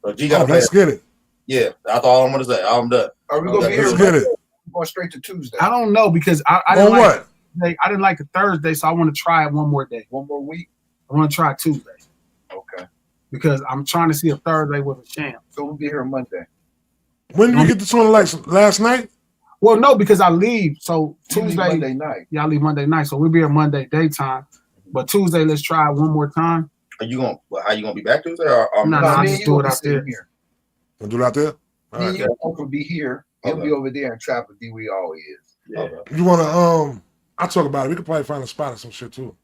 So G got to pay. Let's get it. Yeah, that's all I'm gonna say. I'm done. Are we gonna be here? Let's get it. Going straight to Tuesday. I don't know because I On didn't like what? I didn't like the Thursday, so I want to try it one more day. One more week. I want to try Tuesday Okay. because I'm trying to see if Thursday was a sham. So we'll be here Monday. When did you get the 200 likes? Last night? Well, no, because I leave. So You leave Tuesday, Monday night. yeah, I leave Monday night. So we'll be here Monday daytime. But Tuesday, let's try it one more time. Are you gonna? How you gonna be back Tuesday? Or No, No, I'll me just and do you it will be out sitting there. here. Wanna do it out there? All Me right. and you will be here. He'll Okay. be over there in Trapper D. We always is. Yeah. Okay. You wanna I'll talk about it. We could probably find a spot or some shit too.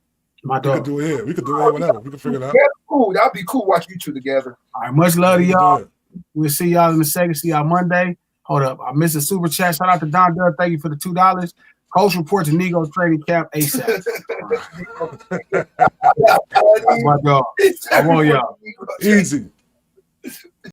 My We could dog. do it here. We could do it here, whatever. We could figure it out. Yeah, cool. That'd be cool. Watch you two together. All right, much love to We could do y'all. it. We'll see y'all in a second. See y'all Monday. Hold up. I missed a super chat. Shout out to Don Dub. Thank you for the $2. Coach report to Nego trading cap ASAP. My dog. I want y'all. Easy.